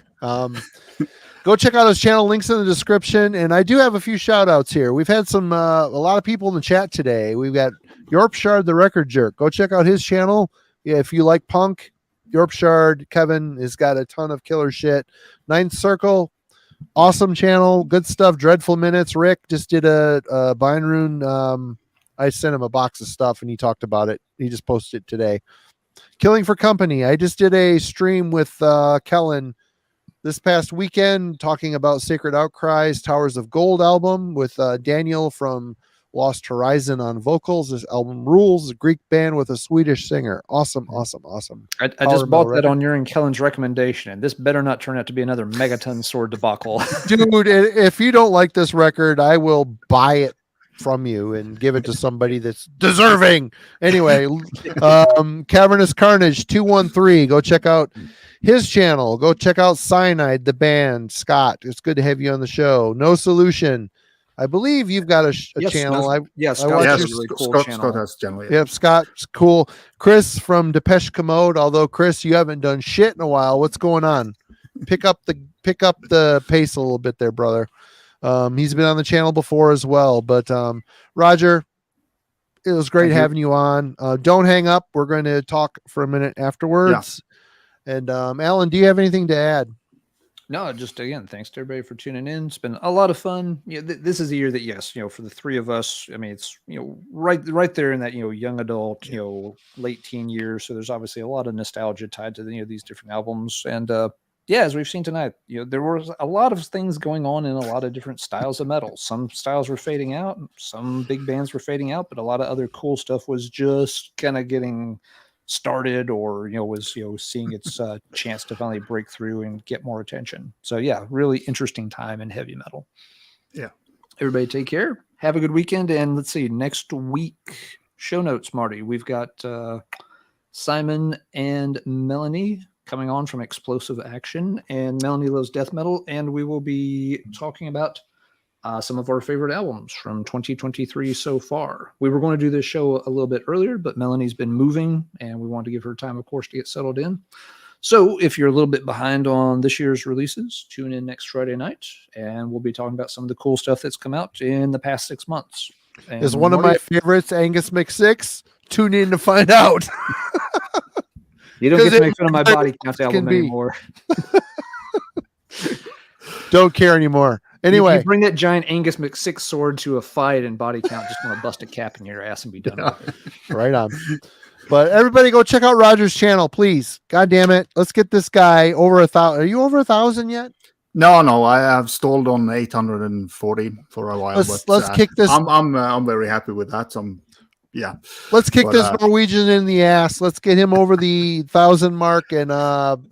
Go check out his channel. Links in the description. And I do have a few shout outs here. We've had a lot of people in the chat today. We've got Yorpshard the Record Jerk. Go check out his channel. Yeah, if you like punk, Yorpshard, Kevin has got a ton of killer shit. Ninth Circle, awesome channel, good stuff. Dreadful Minutes. Rick just did a Beinrune. I sent him a box of stuff and he talked about it. He just posted it today. Killing for Company. I just did a stream with Kellen this past weekend talking about Sacred Outcries Towers of Gold album with Daniel from Lost Horizon on vocals. This album rules. A Greek band with a Swedish singer. Awesome. I just bought that on your and Kellen's recommendation, and this better not turn out to be another megaton sword debacle. Dude, if you don't like this record, I will buy it from you and give it to somebody that's deserving. Anyway, Cavernous Carnage 213. Go check out his channel. Go check out Cyanide, the band. Scott, it's good to have you on the show. No Solution. I believe you've got a channel. Scott has a really cool channel. Scott has a channel. Yep, Scott's cool. Chris from Depeche Commode. Although Chris, you haven't done shit in a while. What's going on? Pick up the pace a little bit there, brother. He's been on the channel before as well. But Roger, it was great having you on. Don't hang up. We're going to talk for a minute afterwards. Yeah. And Alan, do you have anything to add? No, just again, thanks to everybody for tuning in. It's been a lot of fun. This is a year that, yes, for the three of us, I mean, it's right there in that young adult, late teen years. So there's obviously a lot of nostalgia tied to these different albums. And as we've seen tonight, there was a lot of things going on in a lot of different styles of metal. Some styles were fading out, some big bands were fading out, but a lot of other cool stuff was just kind of getting started, or was seeing its chance to finally break through and get more attention. So really interesting time in heavy metal. Everybody take care, have a good weekend, and let's see, next week show notes, Marty, we've got Simon and Melanie coming on from Explosive Action, and Melanie loves death metal, and we will be talking about some of our favorite albums from 2023 so far. We were going to do this show a little bit earlier, but Melanie's been moving, and we wanted to give her time, of course, to get settled in. So if you're a little bit behind on this year's releases, tune in next Friday night, and we'll be talking about some of the cool stuff that's come out in the past 6 months. And is one of my favorites Angus McSix? Tune in to find out. You don't get to make fun of my body count album anymore. Don't care anymore. Anyway, you bring that giant Angus McSix sword to a fight and body count, just want to bust a cap in your ass and be done with it. Right on. But everybody go check out Roger's channel, please. God damn it. Let's get this guy over 1,000. Are you over 1,000 yet? No, I have stalled on 840 for a while. Let's kick this. I'm very happy with that. Let's kick this Norwegian in the ass. Let's get him over the 1,000 mark, and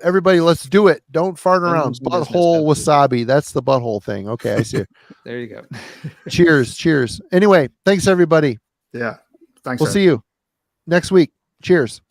everybody, let's do it. Don't fart around. Butthole wasabi. That's the butthole thing. Okay, I see it. There you go. Cheers. Anyway, thanks everybody. Yeah, thanks. We'll see you next week. Cheers.